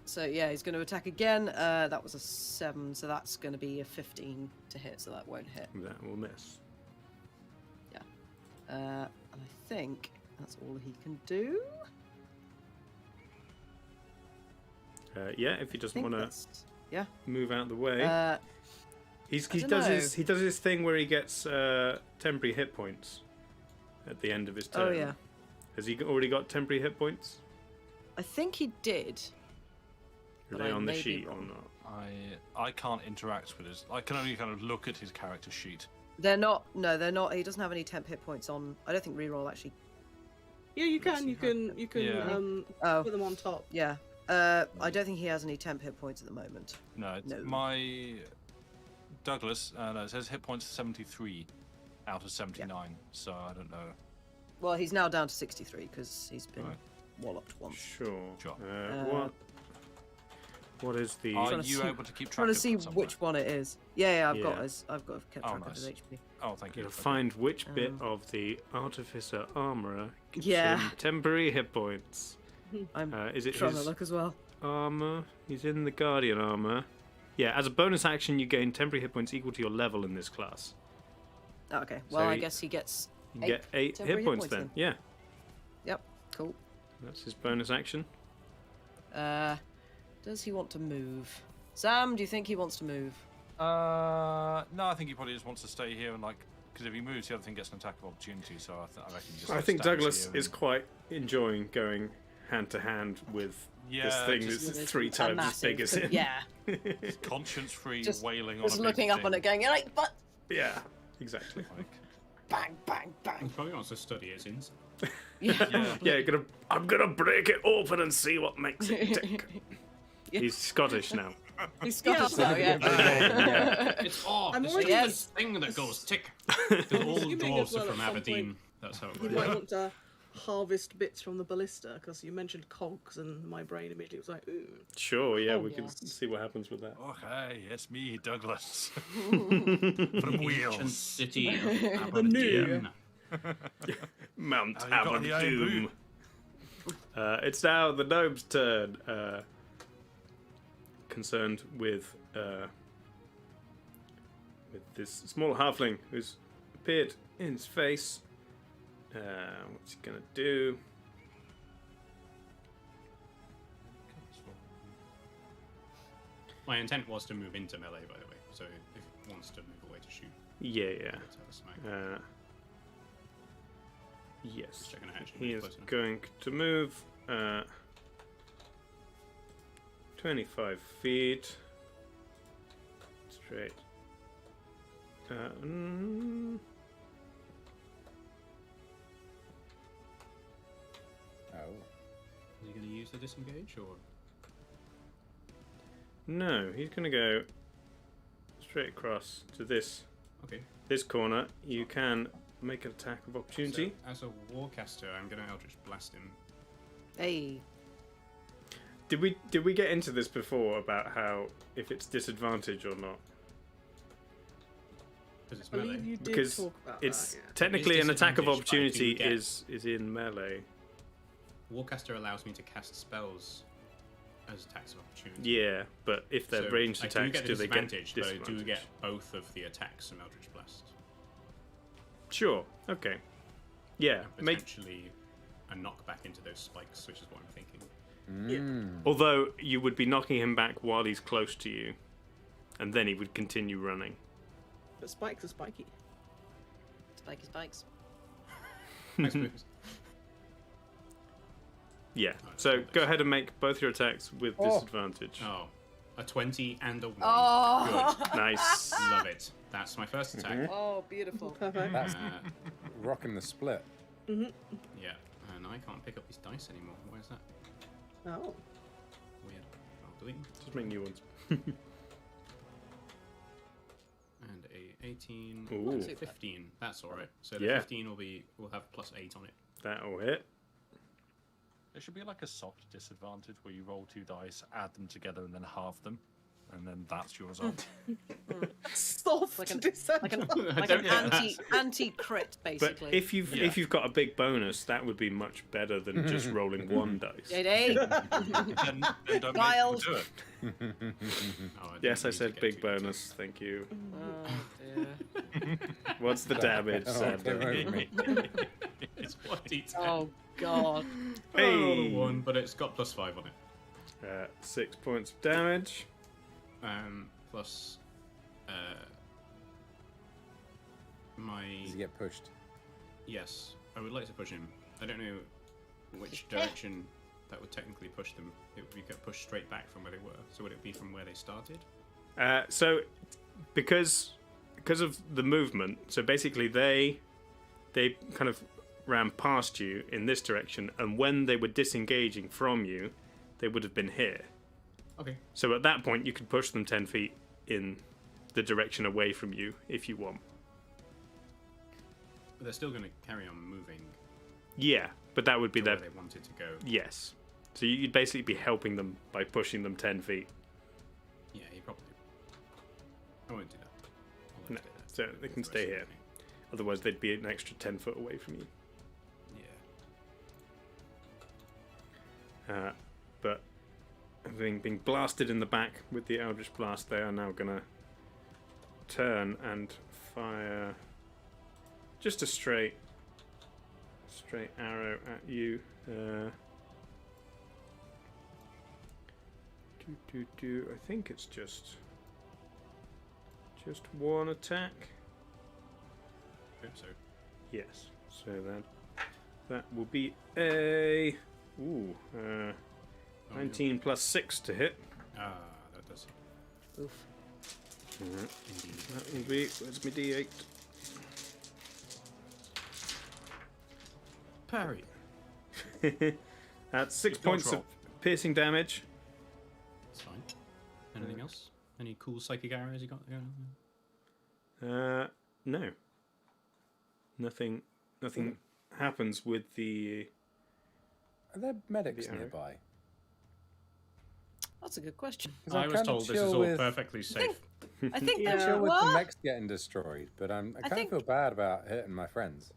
So yeah, he's going to attack again. That was a 7, so that's going to be a 15 to hit, so that won't hit. That will miss. And I think that's all he can do. Yeah, if he I doesn't think want to that's- Yeah. move out the way, he dunno. does his thing where he gets temporary hit points at the end of his turn. Oh yeah. Has he already got temporary hit points? I think he did. Are But they I on the may be sheet or wrong. not? I can't interact with his. I can only kind of look at his character sheet. They're not. No, they're not. He doesn't have any temp hit points on. I don't think reroll actually. Yeah, you Let's can. see You how can. You can Yeah. Oh. put them on top. Yeah. I don't think he has any temp hit points at the moment. No, it's No. my Douglas. No, it says hit points 73 out of 79. So I don't know. Well, he's now down to 63 because he's been Right. walloped once. Sure. Sure. What is the? Are trying to you see- able to keep track Trying to of see them somewhere? which one it is. Yeah, I've got Yeah. his. I've got kept Oh, track of nice. his HP. Oh, thank you. You'll Okay. find which bit Um, of the artificer armor gives Yeah. him temporary hit points. I'm Is it trying his to look as well. armor? He's in the guardian armor. Yeah, as a bonus action, you gain temporary hit points equal to your level in this class. Oh, okay. So Well, I he- guess he gets. You can get 8 temporary hit points then. Yeah, Yep. Cool. that's his bonus action. Does he want to move? Sam, do you think he wants to move? No, I think he probably just wants to stay here and because if he moves, the other thing gets an attack of opportunity. So I reckon he just. I think stands Douglas here is and- quite enjoying going hand to hand with this Yeah, thing just- that's It's 3 a times as massive- big as him. Yeah. conscience-free Just- wailing on Just a big looking up thing. on it, going, you're like, but Yeah, exactly. Like, bang, bang, He bang. probably wants to study his inside. Yeah. Yeah, I'm gonna break it open and see what makes it tick. Yeah. He's Scottish now. He's Scottish now, yeah. It's odd. I'm It's already- just Yes. this thing that goes tick. Because all assuming as dwarves well are at from some Aberdeen. point That's how it You works. might want to harvest bits from the ballista because you mentioned cogs, and my brain immediately was like, ooh. Sure, yeah, Oh, we can yes. see what happens with that. okay, it's me, Douglas. Ancient From Wheels. city of The new. Aberdeen. Mount Oh, you got the Iron Aberdoom. It's now the gnome's turn. Concerned with this small halfling who's appeared in his face. What's he gonna do? My intent was to move into melee, by the way. So if he wants to move away to shoot, Yeah, let's have a smack. Yes. Checking out actually He move is close enough. going to move 25 feet straight. Oh. Is he going to use the disengage or? No, he's going to go straight across to this Okay. corner. You can make an attack of opportunity. So, as a warcaster, I'm going to Eldritch Blast him. Hey. Did we get into this before about how if it's disadvantage or not? I Because it's believe melee. you did Because talk about it's that. Yeah. technically an attack of disadvantage, but I do opportunity get- is in melee. Warcaster allows me to cast spells as attacks of opportunity. Yeah, but if they're So ranged I attacks, do do they get disadvantage, but I do disadvantage? get both of the attacks from Eldritch Blast. Sure. Okay. Yeah. Make. Potentially a knockback into those spikes, which is what I'm thinking. Although you would be knocking him back while he's close to you, and then he would continue running. But spikes are spiky. Spiky spikes. I suppose. Yeah. Oh, So that's go ahead and make both your attacks with Oh. disadvantage. Oh, a 20 and a 1. Oh. Nice. Good. Love it. That's my first attack. Oh, beautiful. Perfect. That's Uh, rocking the split. yeah, and I can't pick up these dice anymore. Why is that? Oh. Weird. I'll delete them. Just make new ones. And a 18, Ooh. 15. That's all right. So the Yeah. 15 will have +8 on it. That'll hit. There should be like a soft disadvantage where you roll 2 dice, add them together, and then halve them, and then that's your result. Soft Like an- disadvantage. Like an anti crit, But basically. if you've got a big bonus, that would be much better than just rolling one dice. JD. then don't Wild. make them do it. Oh, I Yes, didn't I mean to said get big too into bonus. Thank you. Oh, dear. What's the damage? Oh, Sad give damage. over me. it. It's 1d10. Oh, God. I rolled Hey. a 1, but it's got +5 on it. 6 points of damage. Plus my Does he get pushed? yes, I would like to push him. I don't know which direction that would technically push them. It would be get pushed straight back from where they were. So would it be from where they started? So, because of the movement, so basically they kind of ran past you in this direction, and when they were disengaging from you, they would have been here. Okay. So at that point, you could push them 10 feet in the direction away from you if you want. But they're still going to carry on moving Yeah, but that would be to their where they wanted to go. yes. So you'd basically be helping them by pushing them 10 feet. Yeah, you probably. I won't do that. I'll let No, it stay there. so they For can the stay rest of here. the Otherwise, they'd be an extra 10 foot away from you. thing. Yeah. But having been blasted in the back with the Eldritch Blast, they are now going to turn and fire just a straight arrow at you. I think it's just one attack. Hope so. Yes. So that will be a 19 plus 6 to hit. Ah, that does. Oof. Indeed. That will be, where's my D8? Parry. That's 6 Good dodge points of roll. piercing damage. That's fine. Anything else? Any cool psychic arrows you got going on? No. Nothing happens with the. Are there medics The arrow. nearby? That's a good question. 'Cause I I'm was kinda told this is chill all with- perfectly safe. I think Yeah. there Chill with the were. mechs getting destroyed, but I kind of think- feel bad about hurting my friends.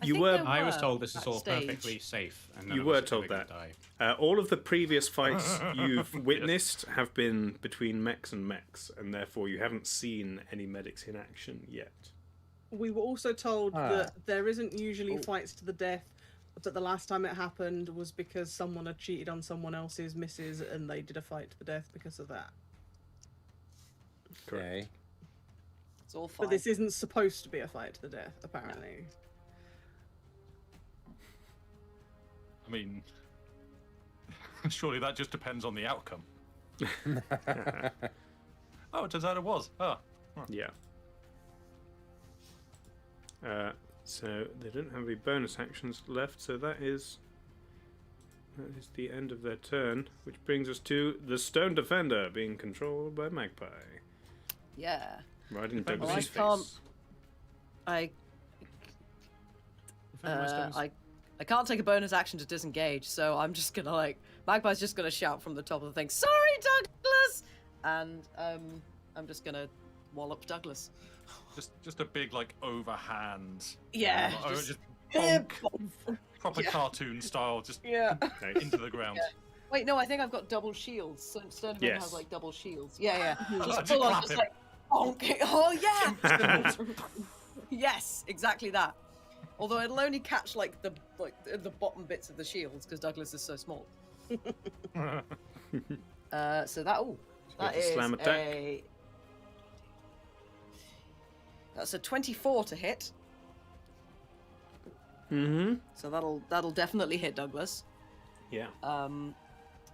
You think were- there I was were told this is all backstage. perfectly safe, and none You of were us are told gonna that. die. All of the previous fights you've witnessed have been between mechs and mechs, and therefore you haven't seen any medics in action yet. We were also told Ah. that there isn't usually Oh. fights to the death, but the last time it happened was because someone had cheated on someone else's misses and they did a fight to the death because of that. Okay. It's all fine. But this isn't supposed to be a fight to the death, apparently. I mean, surely that just depends on the outcome. Oh, it turns out it was. Oh. Yeah. So they don't have any bonus actions left, so that is the end of their turn, which brings us to the Stone Defender being controlled by Magpie. Yeah. Right in Well, Douglas's I can't- face. I Defend my stones. I can't take a bonus action to disengage, so I'm just gonna like Magpie's just gonna shout from the top of the thing, "Sorry, Douglas!" And I'm just gonna wallop Douglas. Just a big like overhand. Yeah. Just Yeah, bonk, proper Yeah. cartoon style, just Yeah. Nice. into the ground. Wait, no, I think I've got double shields. So Stone Defender Yes. has like double shields. Yeah, yeah. Just Just full on, clap just him. like bonk. Oh yeah. Yes, exactly that. Although it'll only catch like the bottom bits of the shields because Douglas is so small. So that that the is slam attack. that's a 24 to hit. Mm-hmm. So that'll definitely hit Douglas. Yeah.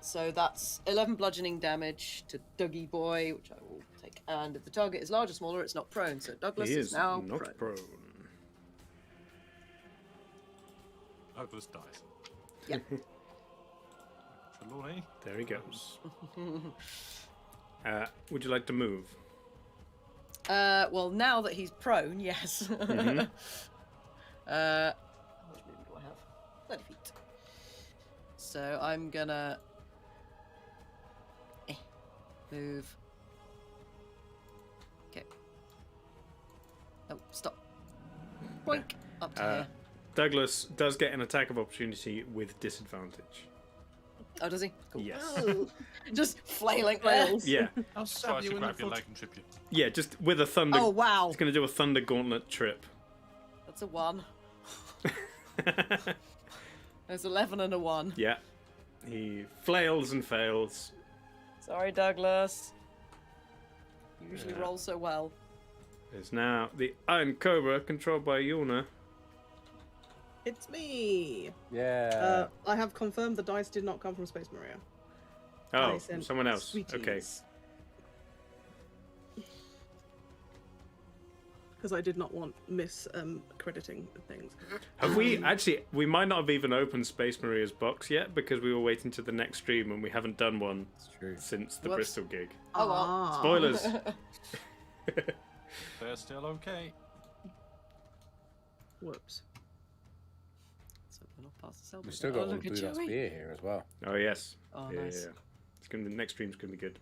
So that's 11 bludgeoning damage to Dougie Boy, which I will take. And if the target is large or smaller, it's not prone. So Douglas He is is now not prone. prone. Douglas dies. Yeah. Trelawney. There he goes. Would you like to move? Well, now that he's prone, yes. Mhm. How much movement do I have? 30 feet. So I'm gonna move. Okay. Oh, stop. Boink. Up to here. Douglas does get an attack of opportunity with disadvantage. Oh, does he? Cool. Yes. Just flailing. Flails. Yeah. I'll So stab I you should in the grab your foot. leg and trip you. Yeah, just with a thunder. Oh, wow. He's going to do a thunder gauntlet trip. That's a 1. There's 11 and a 1. Yeah. He flails and fails. Sorry, Douglas. You usually Yeah. roll so well. There's now the Iron Cobra controlled by Yulna. It's me. Yeah. I have confirmed the dice did not come from Space Maria. Oh, I sent someone else. sweeties. Okay. Because I did not want crediting things. Have we actually? We might not have even opened Space Maria's box yet because we were waiting to the next stream and we haven't done one It's true. since the Whoops. Bristol gig. Oh, well. Ah. Spoilers. They're still okay. Whoops. So we're not past the cell. We've still got all the look at Blue Dot Joey. Spear here as well. Oh yes. Oh, yeah, nice. yeah. It's gonna. The next stream's gonna be good.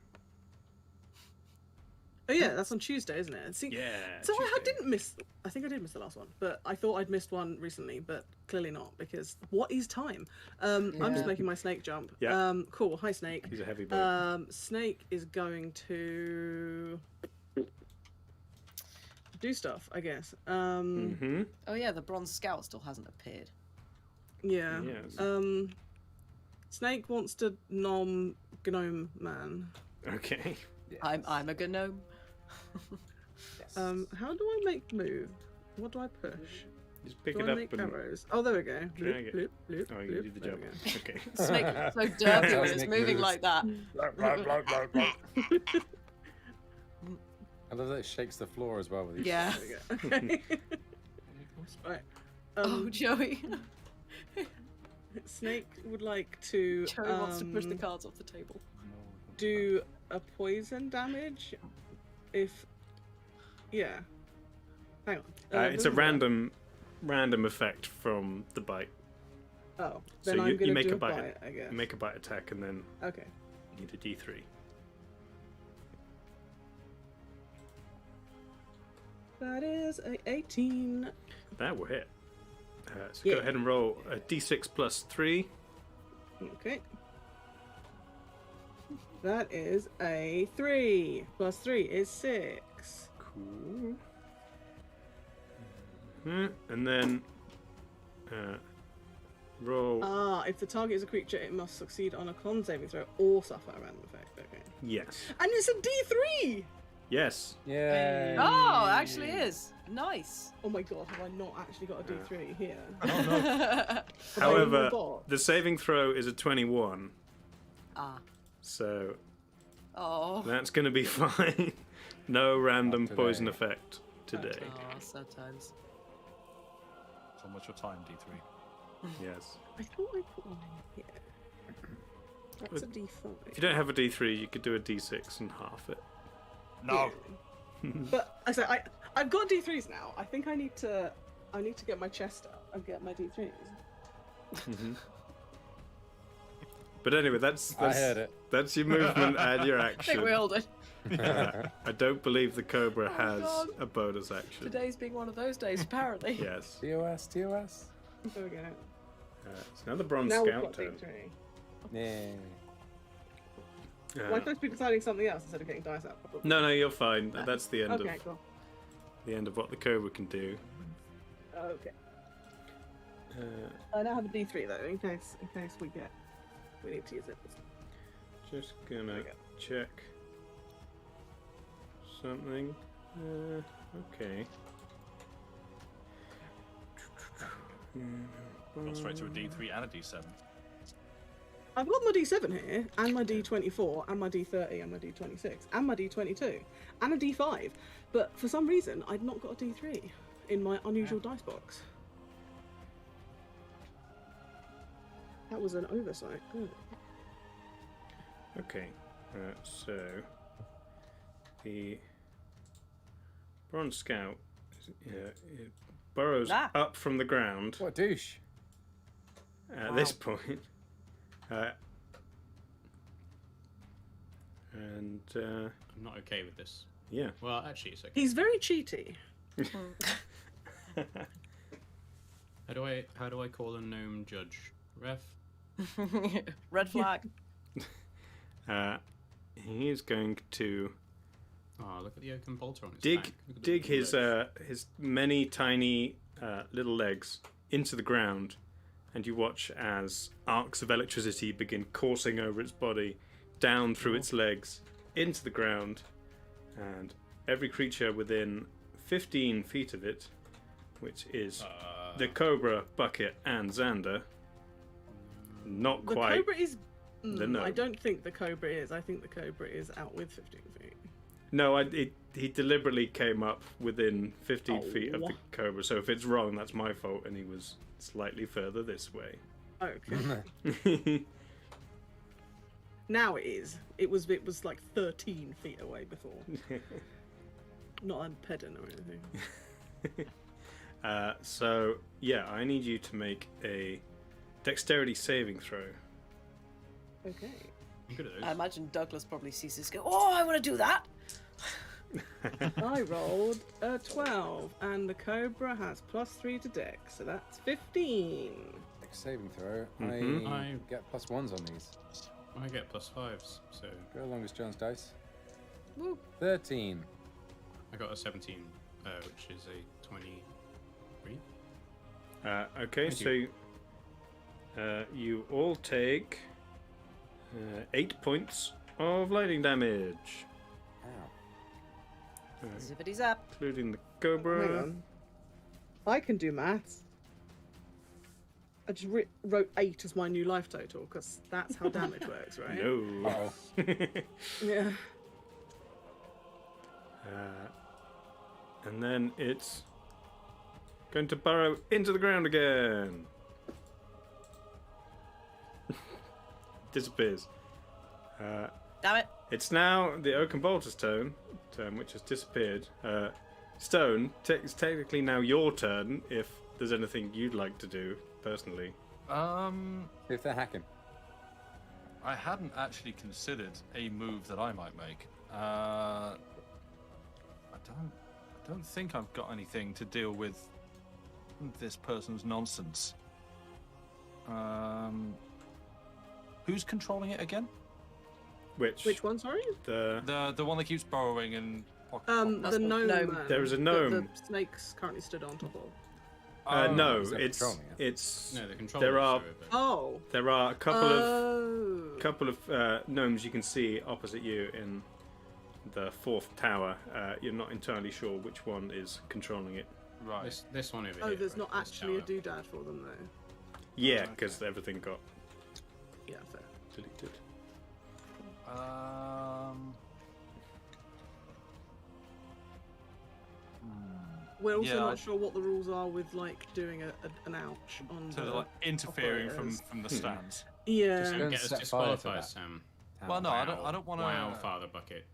Oh yeah, that's on Tuesday, isn't it? See, Yeah. so I Tuesday. didn't miss. I think I did miss the last one, but I thought I'd missed one recently, but clearly not because what is time? I'm just Yeah. making my snake jump. Yeah. Cool. Hi, snake. He's a heavy boat. Snake is going to do stuff, I guess. Mm-hmm. Oh yeah, the Bronze Scout still hasn't appeared. Yeah. Yes. Snake wants to nom Gnome Man. Okay. Yes. I'm a gnome. Yes. How do I make move? What do I push? Just pick do it I up make and. arrows? Oh, there we go. Drag it. Bloop, bloop, Oh, you bloop. did the There job. we go. Okay. Snake is so derpy when it's Snake moving moves. like that. I love that it shakes the floor as well with these. Yeah. There we go. Okay. right. Oh, Joey. Snake would like to Joey wants to push the cards off the table. do a poison damage if yeah. Hang on. It's a random effect from the bite. Oh, So then I'm you gonna make do a a bite. bite, I guess. You make a bite attack and then Okay. you need a D3. That is a 18. That will hit. So Yeah. go ahead and roll a D6 plus 3. Okay. That is a 3. Plus 3 is 6. Cool. And then roll. If the target is a creature, it must succeed on a con saving throw or suffer a random effect. Okay. Yes. And it's a D3! Yes. Yeah. Oh, it actually is. Nice. Oh my god, have I not actually got a D3 here? However, got? the saving throw is a 21, Ah. so Oh. that's going to be fine. No random Not today. poison effect today. Oh, sad times. So much your time, D3. Yes. I thought I put one in here. That's a D5. If you don't have a D3, you could do a D6 and half it. No. But I say I've got D3s now. I think I need to get my chest up and get my D3s. But anyway, that's I heard it. That's your movement and your I think action. we all did. I don't believe the Cobra has God. a bonus action. Today's being one of those days, apparently. Yes. TOS, TOS. There we go. So now the Bronze Now we've Scout got turn. D3. Yeah. Why can't I be deciding something else instead of getting dice out? Probably. No, you're fine. That's the end Okay, of cool. the end of what the Cobra can do. Okay. Uh, I now have a D3 though, in case we need to use it. just gonna There we go. check something. Okay. Gone straight to a D3 and a D7. I've got my D7 here, and my D24, and my D30, and my D26, and my D22, and a D5. But for some reason, I'd not got a D3 in my unusual dice box. That was an oversight. Good. Okay, so the Bronze Scout it burrows Ah. up from the ground What a douche. at this point. And I'm not okay with this. yeah, Well, actually, it's okay. He's very cheaty. How do I call a gnome judge? Ref? Red flag. he's going to Oh, look at the oaken bolter on his dig back. Look at the dig little his legs. many tiny little legs into the ground, and you watch as arcs of electricity begin coursing over its body, down through its legs, into the ground, and every creature within 15 feet of it, which is the Cobra, Bucket, and Xander. Not The quite. Cobra is. The gnome. I don't think the Cobra is. I think the Cobra is out with 15 feet. No, he deliberately came up within 15 Oh. feet of the Cobra, so if it's wrong, that's my fault, and he was slightly further this way. Okay. Now it is. It was like 13 feet away before. Not a pedant or anything. So, yeah, I need you to make a dexterity saving throw. Okay. I'm good at those. I imagine Douglas probably sees this go, oh, I want to do that. I rolled a 12, and the Cobra has +3 to Dex, so that's 15. Dex saving throw. Mhm. I get +1s on these. I get +5s, so Go along with John's dice. Woo. 13. I got a 17, which is a 23. Okay, Thank so you all take 8 points of lightning damage, Ow. Zippity zap. including the Hang Cobra. on. I can do maths. I just wrote 8 as my new life total, because that's how damage works, right? No. Uh-oh. Yeah. And then it's going to burrow into the ground again. Disappears. Damn it. It's now the Oaken Bolter's turn, which has disappeared. Stone, it's technically now your turn if there's anything you'd like to do personally. See if they're hacking. I hadn't actually considered a move that I might make. I don't think I've got anything to deal with this person's nonsense. Who's controlling it again? Which one, sorry? The The one that keeps burrowing and The gnome. gnome. Man There is a that gnome. The snake's currently stood on top of. No, Is that it's controlling it? it's No, the controllers there are show it, but- Oh. there are a Oh. couple of gnomes you can see opposite you in the fourth tower. You're not entirely sure which one is controlling it. Right. This one over here. Oh, there's right, not this actually a tower. doodad for them though. Yeah, because everything got Yeah, fair. deleted. We're also Yeah, not I- sure what the rules are with like doing an ouch on So the they're like interfering operators. from the stands. Yeah. Just don't Don't get us set fire to disqualified, that. Sam. Well, no, I don't want to. Wow, Father Bucket.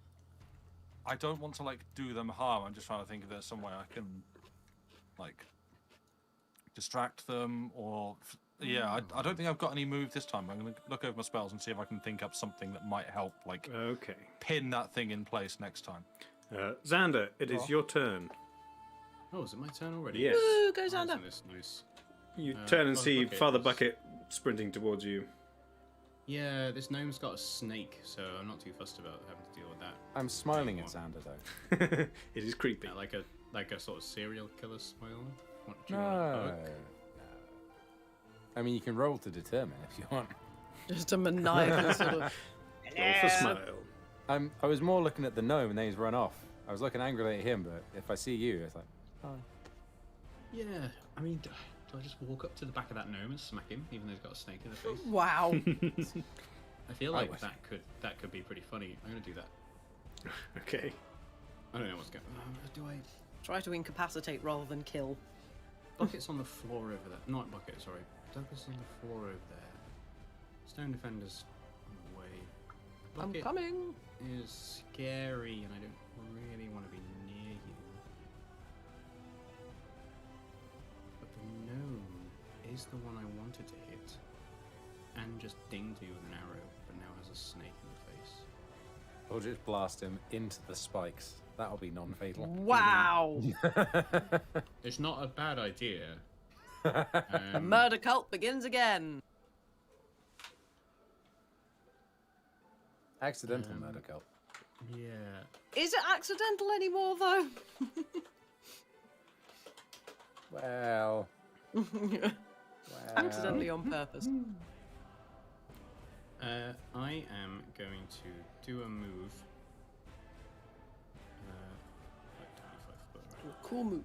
I don't want to like do them harm. I'm just trying to think if there's some way I can, like, distract them or. Yeah, I don't think I've got any move this time. I'm gonna look over my spells and see if I can think up something that might help, like, Okay. pin that thing in place next time. Xander, it is your turn. Oh, is it my turn already? Yes. Woo, go Oh, Xander. isn't this nice? You Uh, turn and Father see Bucket Father is- Bucket sprinting towards you. Yeah, this gnome's got a snake, so I'm not too fussed about having to deal with that. I'm smiling at Xander though. It is creepy. Yeah, like a sort of serial killer smile. What, do you No, want a no. poke? I mean, you can roll to determine if you want. Just a maniacal sort of. Roll for smile. I was more looking at the gnome and then he's run off. I was looking angrily at him, but if I see you, it's like, oh. Yeah, I mean, do I just walk up to the back of that gnome and smack him, even though he's got a snake in the face? Wow. I feel I like wish. that could be pretty funny. I'm gonna do that. Okay. I don't know what's going. Do I? Try to incapacitate rather than kill. Bucket's on the floor over there. Not bucket, sorry. Douglas on the floor over there. Stone defender's on the way. I'm Bucket coming. is scary, and I don't really want to be near you. But the gnome is the one I wanted to hit, and just dinged you with an arrow, but now has a snake in the face. Or just blast him into the spikes. That'll be non-fatal. Wow. It's not a bad idea. The murder cult begins again. Accidental murder cult. Yeah. Is it accidental anymore, though? Well, Accidentally on purpose. I am going to do a move. Like 25 foot, right? Cool move.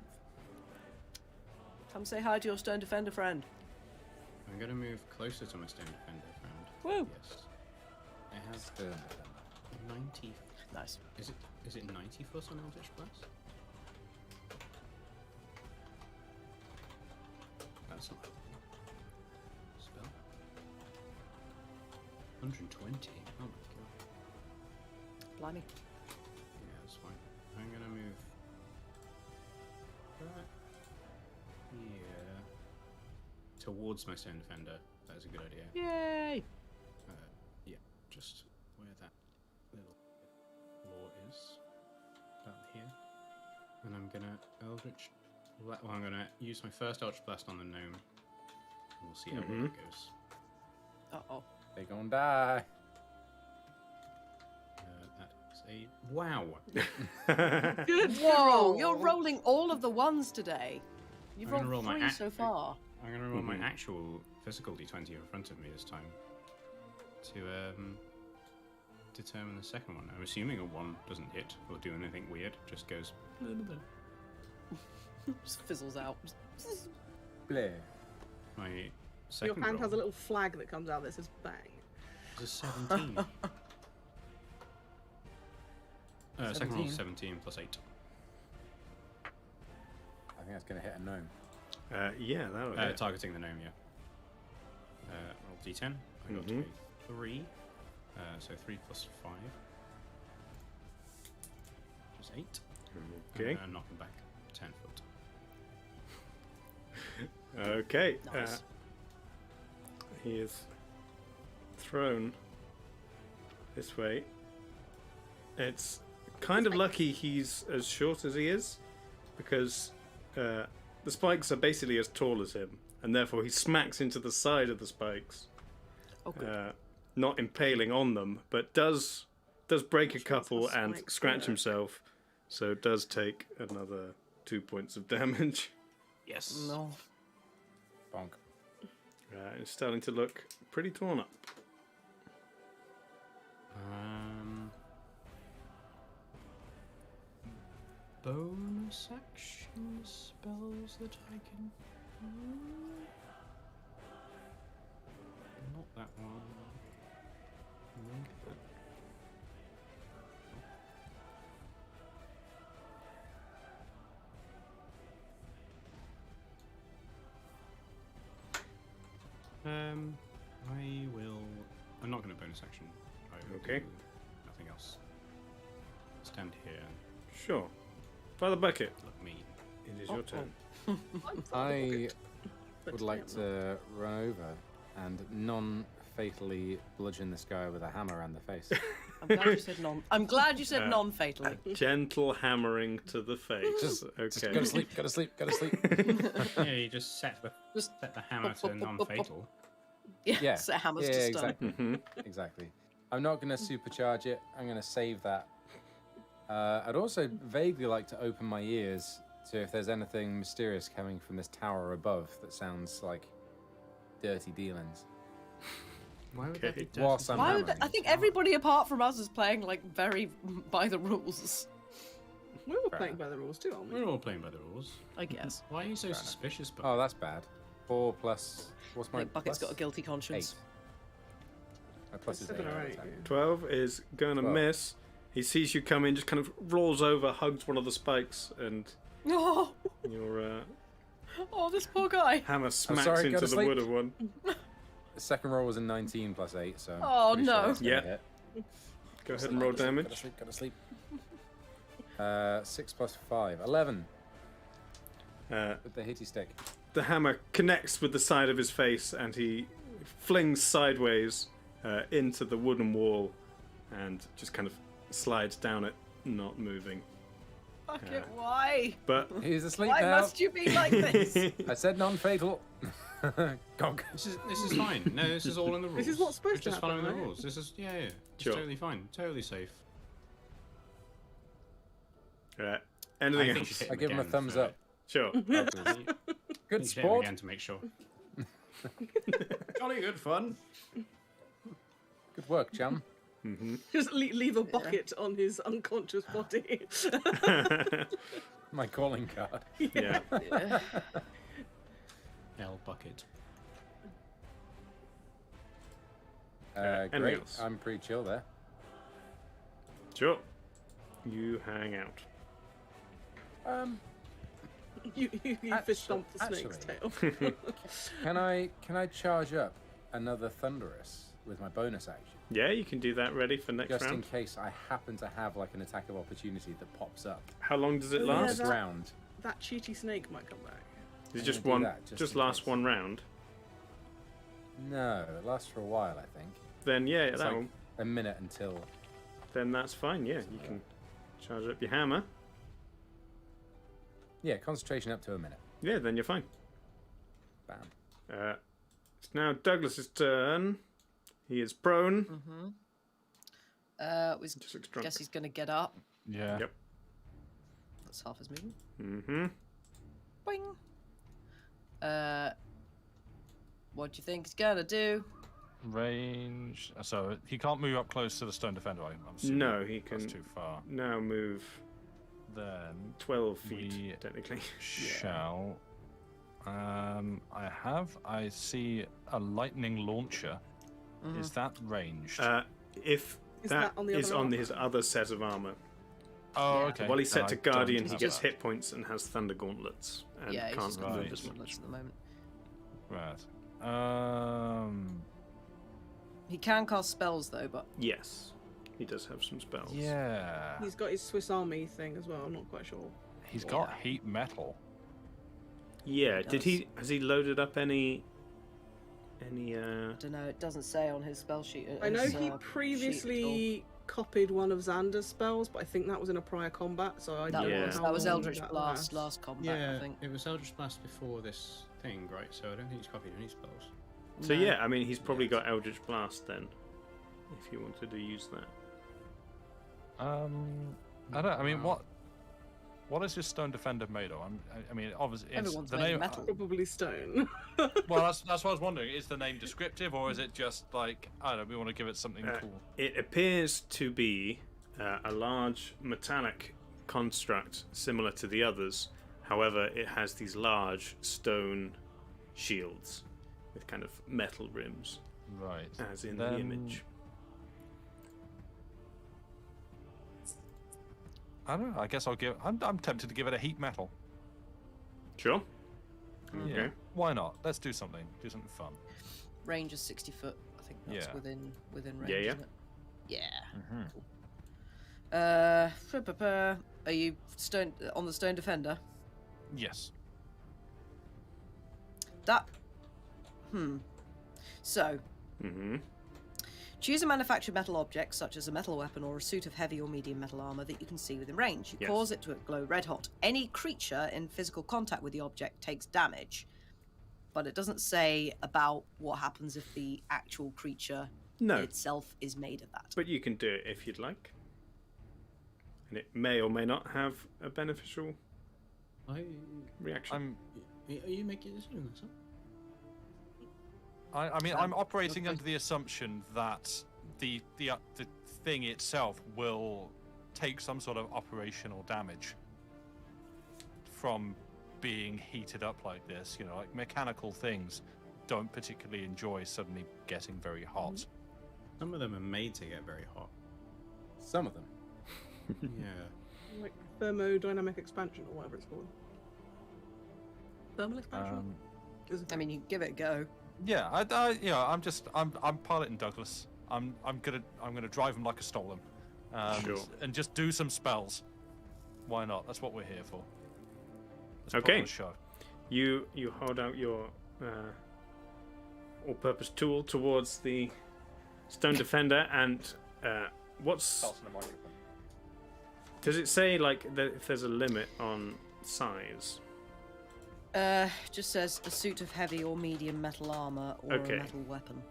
Come say hi to your stone defender friend. I'm going to move closer to my stone defender friend. Woo. Yes. It has Stone 90. Nice. Is it 90 foot on Eldritch Blast? That's not spell. 120. Oh my god. Blimey. Yeah, that's fine. I'm gonna move that here towards my stone defender. That is a good idea. Yay! Yeah, just where that little floor is. About here. And I'm gonna Eldritch. Well, I'm gonna use my first Eldritch Blast on the gnome. And we'll see how well it goes. Uh-oh. They gonna die. That is a wow. Good Whoa! roll. You're rolling all of the ones today. You've I'm gonna rolled roll my 3 act- so far. I'm gonna roll my actual physical d20 in front of me this time to determine the second one. I'm assuming a 1 doesn't hit or do anything weird, just goes. Just fizzles out. Blair. My Your second hand roll has a little flag that comes out that says bang. is a 17. Second roll is 17 plus 8. I think that's gonna hit a gnome. Yeah, that'll hit. Targeting the gnome, yeah. Roll d10. I got a 3. So 3 plus 5. Which is 8. Okay. And knock him back 10 foot. Okay. Nice. He is thrown this way. It's kind of lucky he's as short as he is, because the spikes are basically as tall as him, and therefore he smacks into the side of the spikes, Oh, good. not impaling on them, but does break a couple how and spikes scratch work. himself, so does take another 2 points of damage. Yes. No. Bonk. It's starting to look pretty torn up. Bonus action spells that I can. Not that one. I will. I'm not going to bonus action. I will Okay. do nothing else. Stand here. Sure. Father Bucket, Look me. it is your turn. I But would like yeah, to run over and non-fatally bludgeon this guy with a hammer around the face. I'm glad you said non. I'm glad you said non-fatally. Gentle hammering to the face. Just Okay. go to sleep. Go to sleep. Go to sleep. Yeah, you just set the hammer to non-fatal. Yeah, Yeah. set hammers Yeah, to stone. exactly. Mhm. Exactly. I'm not going to supercharge it. I'm going to save that. I'd also vaguely like to open my ears to if there's anything mysterious coming from this tower above that sounds like dirty dealings. Why would Okay. that be dirty? Whilst I'm Why would hammering. I think everybody apart from us is playing like very by the rules. we were Fair playing enough. by the rules too, aren't we? We're all playing by the rules. I guess. Why are you so Fair enough. suspicious? But Oh, that's bad. 4 plus. What's I my think Bucket's plus? got a guilty conscience. 8. My plus is 8. 7 or 8, attack. yeah. 12 is going to 12. miss. He sees you come in, just kind of rolls over, hugs one of the spikes, and Oh, your oh, this poor guy. hammer smacks sorry, go into to the sleep. wood of one. The second roll was a 19 plus 8, so. Oh, pretty sure no. that's gonna Yeah. hit. Go ahead and roll Go to damage. sleep. Go to sleep. 6 plus 5. 11 with the hitty stick. The hammer connects with the side of his face, and he flings sideways into the wooden wall, and just kind of slides down it, not moving. Bucket, why? But He's asleep Why now. must you be like this? I said non-fatal. Gonk. This is fine. No, this is all in the rules. This is what's supposed We're to just happen, following the right? rules. This is yeah. It's Sure. totally fine. Totally safe. Anything I think else? you hit I give him a again thumbs for- up. Sure. Good you hit him sport. again to make sure. Jolly good fun. Good work, chum. Just leave a bucket on his unconscious body. My calling card. Yeah. L bucket. anything Great. else? I'm pretty chill there. Sure. You hang out. you fist stomp the snake's actually- tail. Can I charge up another Thunderous with my bonus action? Yeah, you can do that. Ready for next Just in round. case I happen to have like an attack of opportunity that pops up. How long does it Oh, yeah, last? Next that- round. That cheaty snake might come back. Is it I'm just gonna do one? that, just Just in last case. one round. No, it lasts for a while, I think. Then yeah, It's that like one. a minute until. Then that's fine. Yeah, you can charge up your hammer. Yeah, concentration up to a minute. Yeah, then you're fine. Bam. It's now Douglas's turn. He is prone. Just looks drunk. Guess he's gonna get up. Yeah. Yep. That's half his movement. Mm-hmm. Boing. What do you think he's gonna do? Range. So he can't move up close to the stone defender. I'm assuming. No, he That's can too far. now move Then 12 feet, We- technically. shall. I see a lightning launcher. Is that ranged? If Is that that on the is other on armor? his other set of armor. oh, yeah. okay. While he's Then set to I don't Guardian, he have gets that. hit points and has Thunder Gauntlets. And Yeah, he's can't just move Right. as much. at the moment. Right. He can cast spells though, but Yes, he does have some spells. Yeah. He's got his Swiss Army thing as well. I'm not quite sure. He's got Yeah. heat metal. Yeah. He Did does. he? Has he loaded up any? I don't know. It doesn't say on his spell sheet. I know his, he sheet at all. previously copied one of Xander's spells, but I think that was in a prior combat, so I don't Yeah. know how That was long Eldritch that Blast lasts. last combat, Yeah, I think. it was Eldritch Blast before this thing, right? So I don't think he's copied any spells. So No. yeah, I mean, he's probably got Eldritch Blast then, if you wanted to use that. I don't. I mean, what What is this stone defender made of? I mean, obviously, it's Everyone's the made of name. metal. Probably stone. Well, that's what I was wondering. Is the name descriptive, or is it just like, I don't know, we want to give it something cool? It appears to be a large metallic construct similar to the others. However, it has these large stone shields with kind of metal rims, Right. as in the image. I don't know. I guess I'll give. I'm tempted to give it a heat metal. Sure. Yeah. Okay. Why not? Let's do something. Do something fun. Range is 60 foot. I think that's Yeah. within range. Yeah, yeah. Isn't it? Yeah. Mm-hmm. Cool. Are you on the stone defender? Yes. That. So, Mm-hmm. choose a manufactured metal object, such as a metal weapon or a suit of heavy or medium metal armor that you can see within range. You Yes. cause it to glow red hot. Any creature in physical contact with the object takes damage, but it doesn't say about what happens if the actual creature No, itself is made of that. but you can do it if you'd like. And it may or may not have a beneficial reaction. Are you making this doing this? I mean, I'm operating under the assumption that the thing itself will take some sort of operational damage from being heated up like this. You know, like mechanical things don't particularly enjoy suddenly getting very hot. Some of them are made to get very hot. Some of them. Yeah. Like thermodynamic expansion or whatever it's called. Thermal expansion? I mean, you give it a go. Yeah, I'm piloting Douglas. I'm gonna drive him like I stole him, Sure. and just do some spells. Why not? That's what we're here for. Let's put Okay. on a show. You hold out your all-purpose tool towards the stone defender, and what's does it say like that if there's a limit on size? Just says a suit of heavy or medium metal armor or Okay. a metal weapon.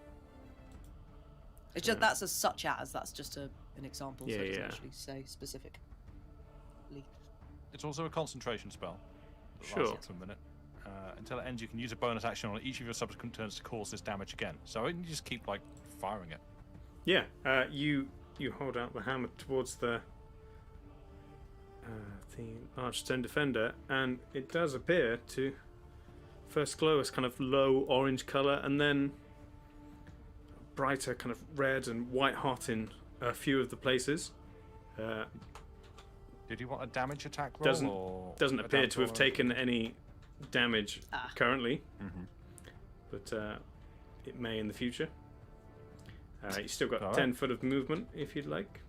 It's just that's a such as. That's just an example, so Yeah, it doesn't yeah. actually say specific. It's also a concentration spell. That Sure. lasts for a minute. Until it ends, you can use a bonus action on each of your subsequent turns to cause this damage again. So you just keep like firing it. Yeah. You hold out the hammer towards the large stone defender, and it does appear to first glow as kind of low orange color, and then brighter kind of red and white hot in a few of the places. Did you want a damage attack roll? Doesn't or doesn't a appear damage to have roll? taken any damage currently, Mhm. but it may in the future. You still got Alright. 10 foot of movement if you'd like.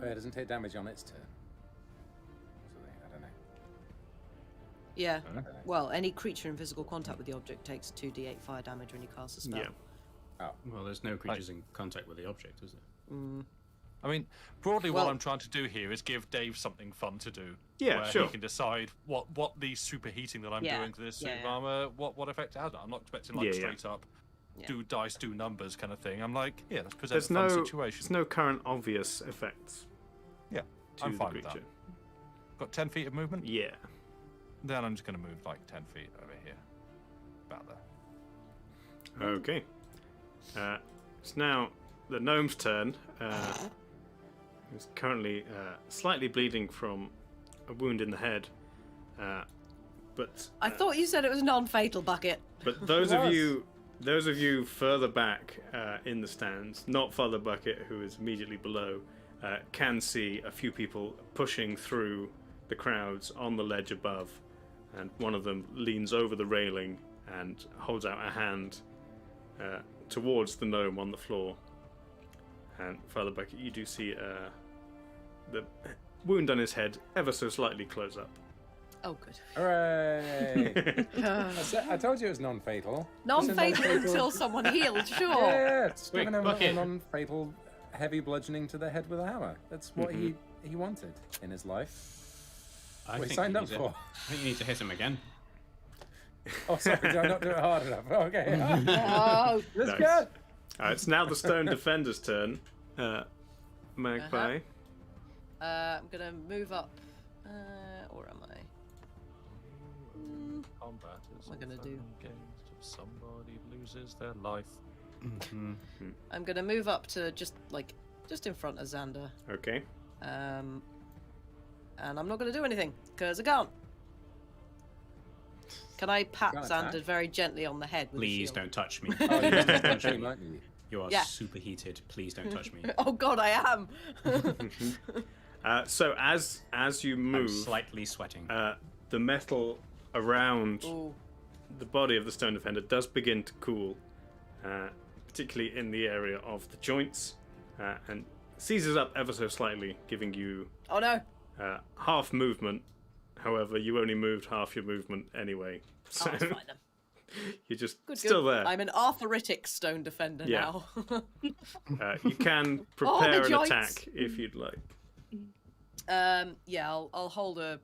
It doesn't take damage on its turn. So I don't know. Yeah. I don't know. Well, any creature in physical contact with the object takes 2d8 fire damage when you cast a spell. Yeah. Well, there's no creatures in contact with the object, is there? I mean, broadly, Well- what I'm trying to do here is give Dave something fun to do. Yeah, where sure. He can decide what the superheating that I'm Yeah, doing to this suit yeah, of yeah. armor, what effect it has. I'm not expecting like Yeah, yeah. straight up Yeah. do dice, do numbers kind of thing. I'm like, yeah, let's present There's a fun no situation. current obvious effects Yeah, to I'm the fine with that. creature. Got 10 feet of movement. Yeah. Then I'm just going to move like 10 feet over here, about there. Okay. It's now the gnome's turn. He's currently slightly bleeding from a wound in the head, but I thought you said it was non-fatal, Bucket. but those of you further back in the stands, not Father Bucket, who is immediately below, can see a few people pushing through the crowds on the ledge above, and one of them leans over the railing and holds out a hand towards the gnome on the floor. And Father Bucket, you do see the wound on his head ever so slightly close up. Oh, good. Hooray! I told you it was non-fatal. Non-fatal until someone healed, sure. Yeah, it's Wait, giving him a Bucket. non-fatal heavy bludgeoning to the head with a hammer. That's what he wanted in his life. I What he think signed you up need to- for. I think you need to hit him again. Oh, sorry, did I not do it hard enough? Okay. Oh, That's Nice. good. It's now the Stone Defender's turn. Magpie. I'm gonna move up Or am I? Combat is What am I gonna often do? engaged if somebody loses their life. I'm gonna move up to just in front of Xander. Okay. And I'm not gonna do anything because I can't. Can I pat Can't Xander attack? very gently on the head with a Please shield? don't touch me. Oh, you must have touched aren't you? You are Yeah. superheated. Please don't touch me. Oh God, I am. So as you I'm move, slightly sweating. the metal around Ooh. the body of the stone defender does begin to cool, particularly in the area of the joints, and seizes up ever so slightly, giving you Oh no. half movement. However, you only moved half your movement anyway, so Oh, it's fine then. you're just Good, still good. there. I'm an arthritic stone defender Yeah. now. You can prepare the an joints. attack if you'd like. Yeah, I'll hold an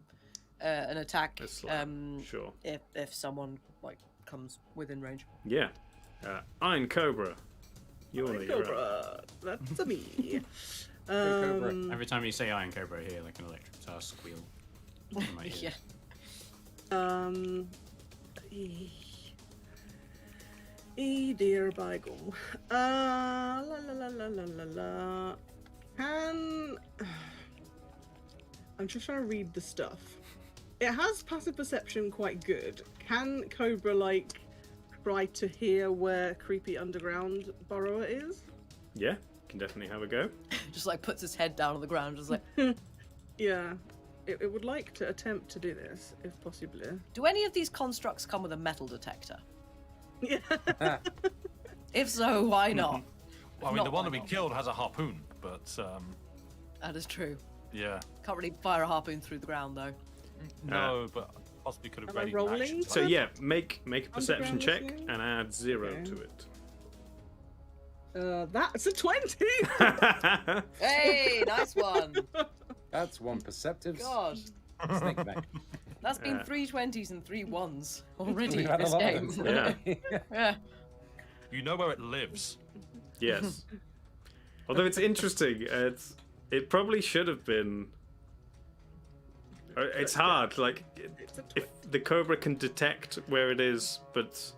attack. A slap, sure. If someone comes within range. Yeah. Iron Cobra. You're Iron Cobra. That's a me. Cobra. Every time you say Iron Cobra, I hear like an electric guitar squeal. In my ear. Yeah. Dear by gum. La la la la la la la. I'm just trying to read the stuff. It has passive perception quite good. Can Cobra try to hear where creepy underground burrower is? Yeah, can definitely have a go. Just puts his head down on the ground, just Yeah. It would like to attempt to do this, if possible. Do any of these constructs come with a metal detector? Yeah. If so, why not? Well, I mean, Not the one why that we not? killed has a harpoon, but That is true. yeah. Can't really fire a harpoon through the ground though. No, but possibly could have Am I ready rolling? action. So yeah, make a perception Underground check listening? and add 0 Okay. to it. That's a 20! Hey, nice one. That's one perceptive God, snake back. that's been 3 20s and 3 1s already We've had a this lot game. of them. Yeah. You know where it lives. Yes. Although it's interesting, it probably should have been. It's hard. If the Cobra can detect where it is, but.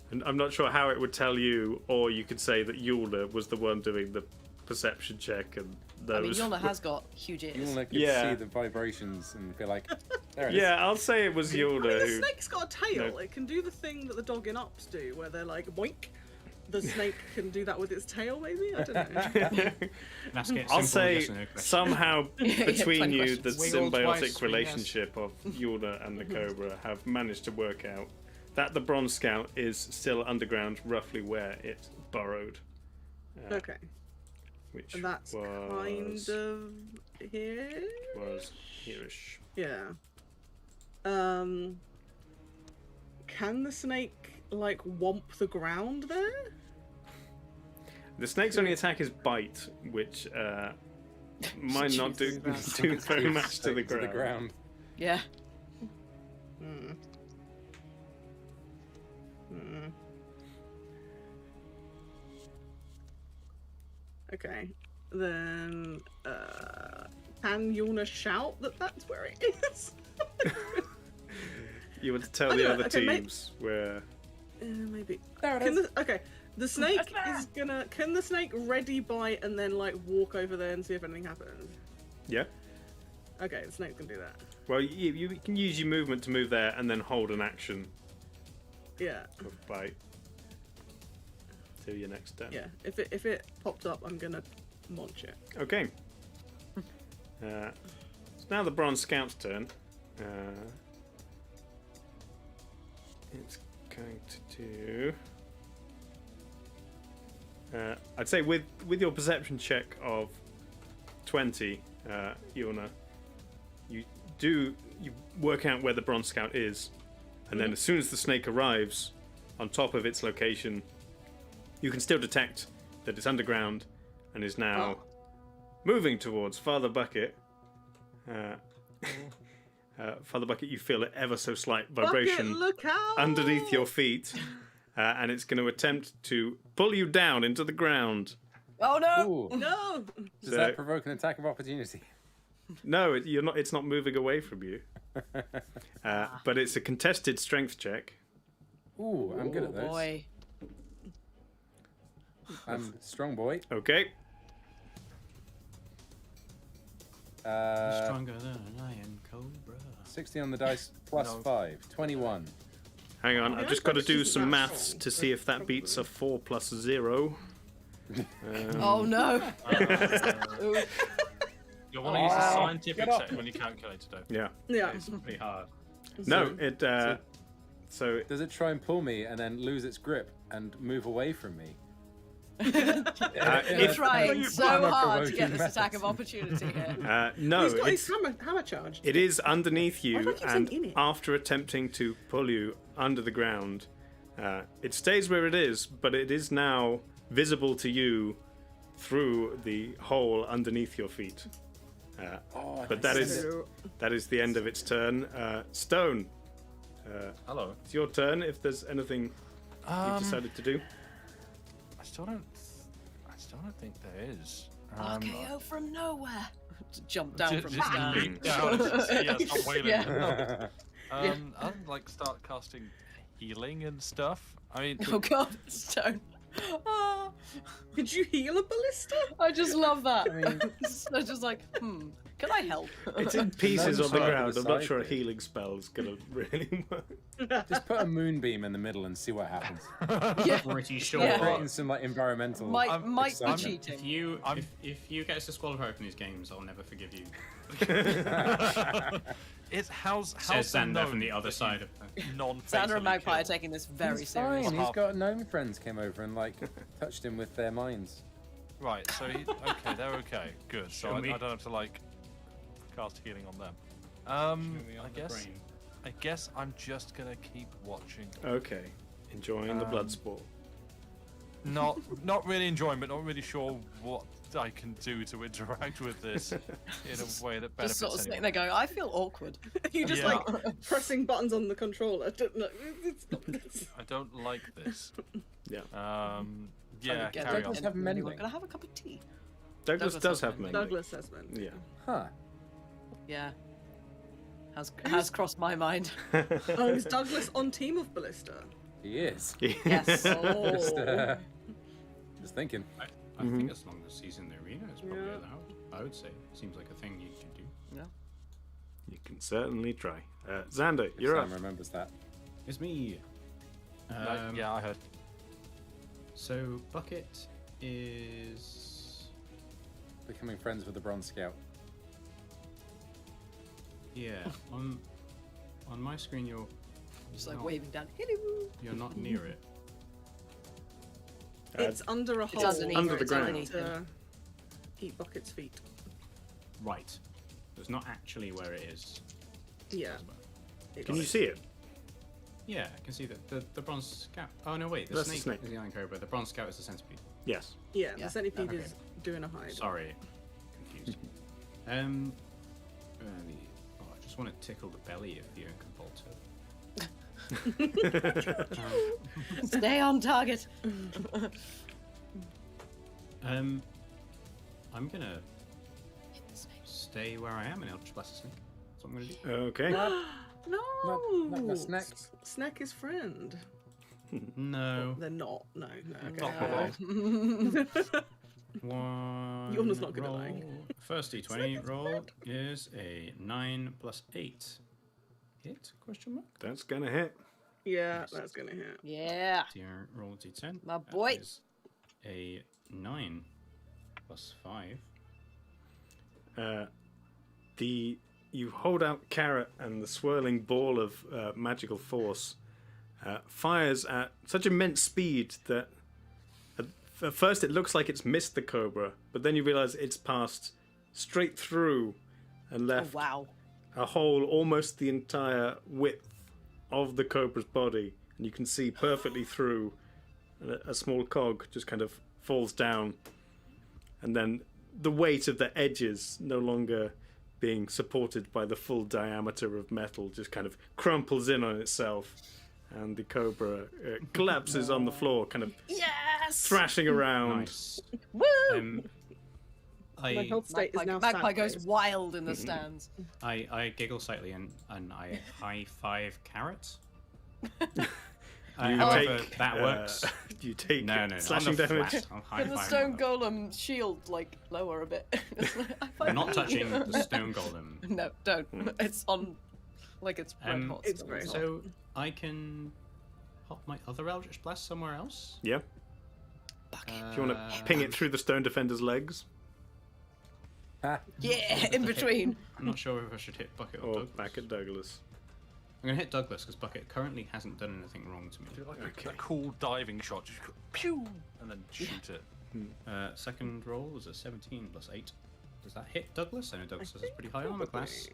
And I'm not sure how it would tell you, or you could say that Yulna was the one doing the perception check, and those. I mean, Yulna has got huge ears. You'll could Yeah. see the vibrations and be like, there it is. Yeah, I'll say it was Yulna the who. snake's got a tail. No. It can do the thing that the dog in Ups do, where they're like, boink. The snake can do that with its tail, maybe? I don't know. Let's get I'll simple say yes or no questions. somehow Yeah, between 20 you, the questions. Wiggle twice, symbiotic swing yes. relationship of Yulna and the Cobra have managed to work out that the Bronze Scout is still underground, roughly where it burrowed. Okay. Which And that's was, kind of here? was here-ish. Yeah. Can the snake, whomp the ground there? The snake's only attack is bite, which might not do, Jesus. do very much to the Straight ground. Yeah. Okay. Then, can Yulna shout that that's where it is? You want to tell I the don't know, other okay, teams where. Maybe. There it Can is. okay. The snake is gonna. Can the snake ready bite and then walk over there and see if anything happens? Yeah. Okay, the snake can do that. Well, you can use your movement to move there and then hold an action Yeah. of bite till your next turn. Yeah. If it popped up, I'm gonna launch it. Okay. It's now the Bronze Scout's turn. It's going to do. I'd say with your perception check of 20, Yulna, you work out where the Bronze Scout is, and then as soon as the snake arrives on top of its location, you can still detect that it's underground and is now moving towards Father Bucket. Father Bucket, you feel an ever so slight vibration Bucket, look out! underneath your feet, and it's going to attempt to pull you down into the ground. Oh no! Ooh. No. Does So- that provoke an attack of opportunity? No, you're not. It's not moving away from you. But it's a contested strength check. Ooh, I'm good at those. Boy. I'm strong boy. Okay. Stronger than an iron cobra. 60 on the dice plus No. 5. 21. Hang on. I've Yeah, just got to this do isn't some that maths strong, to but see if that beats a 4 plus 0. Oh no. Ooh. You want to use the Oh, scientific get up. set when you calculate it. Yeah. Yeah. It's pretty hard. No, it. So Does it try and pull me and then lose its grip and move away from me? You're if trying so Hammer hard to get provoking this attack of methods. opportunity here. no, He's got it's, his hammer charged. it is underneath Why do I you, keep saying and in it? after attempting to pull you under the ground, it stays where it is, but it is now visible to you through the hole underneath your feet. But that is the end of its turn. Stone, Hello. it's your turn. If there's anything you've decided to do. I still don't think there is. RKO from nowhere. Jump down from the Just stand. leap down. Yeah, stop wailing. Yeah. I'd like start casting healing and stuff. I mean, Oh god, Stone. Ah, Did you heal a ballista? I just love that. I just like, can I help? It's in pieces No on the side ground. to I'm not side sure a bit. healing spell is gonna really work. Just put a moonbeam in the middle and see what happens. Yeah. Pretty sure. Yeah. Creating some like environmental. Might be excitement. cheating. If you I'm- if you get us disqualified from these games, I'll never forgive you. it's how's Says Xander known from the other that side you of the... Xander and Magpie are killed? taking this very He's seriously. fine. He's got gnome friends came over and like touched him with their minds. Right, so okay, they're okay. Good. So Show I me. don't have to like cast healing on them. me on the brain. I guess I'm just gonna keep watching. Okay, enjoying the blood sport. Not really enjoying, but not really sure what I can do to interact with this in a way that Just benefits sort of sitting anyone. there going, I feel awkward. You just Yeah. like pressing buttons on the controller. It's not this. I don't like this. Yeah. Yeah, Get carry it. on. Douglas have Anyone mending? Can I have a cup of tea? Douglas Douglas does has have mending. mending. Douglas has been. Yeah. Huh. Yeah. Has crossed my mind. Oh, is Douglas on team of ballista? He is. Yes. Just, Oh. just thinking. I think as long as he's in the arena, it's probably Yeah. allowed. I would say. Seems like a thing you should do. You can certainly try. Xander, If you're Sam up. remembers that. It's me. Yeah, I heard. So Bucket is Becoming friends with the Bronze Scout. yeah on my screen. You're Just like not, waving down. Hello. You're not near it. It's under a hole. It's underneath. Under her, the it's ground. underneath him. Eat Bucket's feet. Right. It's not actually where it is. Yeah. Can you see it? Yeah, I can see that the bronze scout. Oh no, wait, the That's the snake, snake. is the iron cobra. The bronze scout is the centipede. Yes. Yeah, Yeah. the centipede Okay. is doing a hide. Sorry, confused. Really, I just want to tickle the belly of the Incanvolto. Stay on target. I'm gonna stay where I am and Eldritch Blast the snake. That's what I'm gonna do. Okay. No! Not the snack. Snack is friend. No. They're not. No, okay. Not polite. One. Yours not gonna roll. lie. First D20 roll is a 9 plus 8. Hit? Question mark. That's gonna hit. Yeah, that's gonna hit. Yeah. Roll D10. My That boy. is a 9 plus 5. You hold out Carrot, and the swirling ball of magical force fires at such immense speed that at first it looks like it's missed the cobra, but then you realize it's passed straight through and Oh, left wow. a hole almost the entire width of the cobra's body, and you can see perfectly through. And a small cog just kind of falls down, and then the weight of the edges no longer being supported by the full diameter of metal just kind of crumples in on itself, and the cobra collapses on the floor, kind of Yes! thrashing around. Nice. Woo! My health state is now Magpie sad goes phase. wild in the stands. I giggle slightly and I high five Carrot. You However, take, that works. You take No, slashing on the damage. flat, I'm high Can the fiving stone them. golem shield like lower a bit? I'm not touching the stone golem. No, don't. It's on, like it's red hot. It's still, very not. So I can pop my other Eldritch Blast somewhere else. Yeah. Bucket. Do you want to ping it through the stone defender's legs? Ha. Yeah, in between. I'm not sure if I should hit Bucket or Or Douglas. back at Douglas? I'm gonna hit Douglas because Bucket currently hasn't done anything wrong to me. Do like Okay. a cool diving shot, just go, pew, and then shoot it. Second roll was a 17 plus 8. Does that hit Douglas? I know Douglas is pretty high armor class,